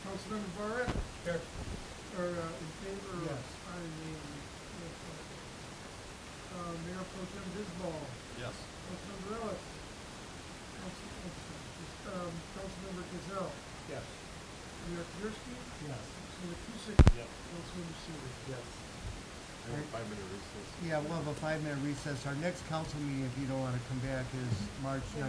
Councilmember Barrett? Here. Or, in favor of? Yes. I mean, yes, Mayor Pro Tem Disball? Yes. Councilmember Ellis? Councilmember Gazelle? Yes. Mayor Kiersky? Yes. Councilmember Cusick? Yep. Councilmember Seaver? Yes. I have a 5-minute recess. Yeah, we'll have a 5-minute recess. Our next council meeting, if you don't want to come back, is March 9th.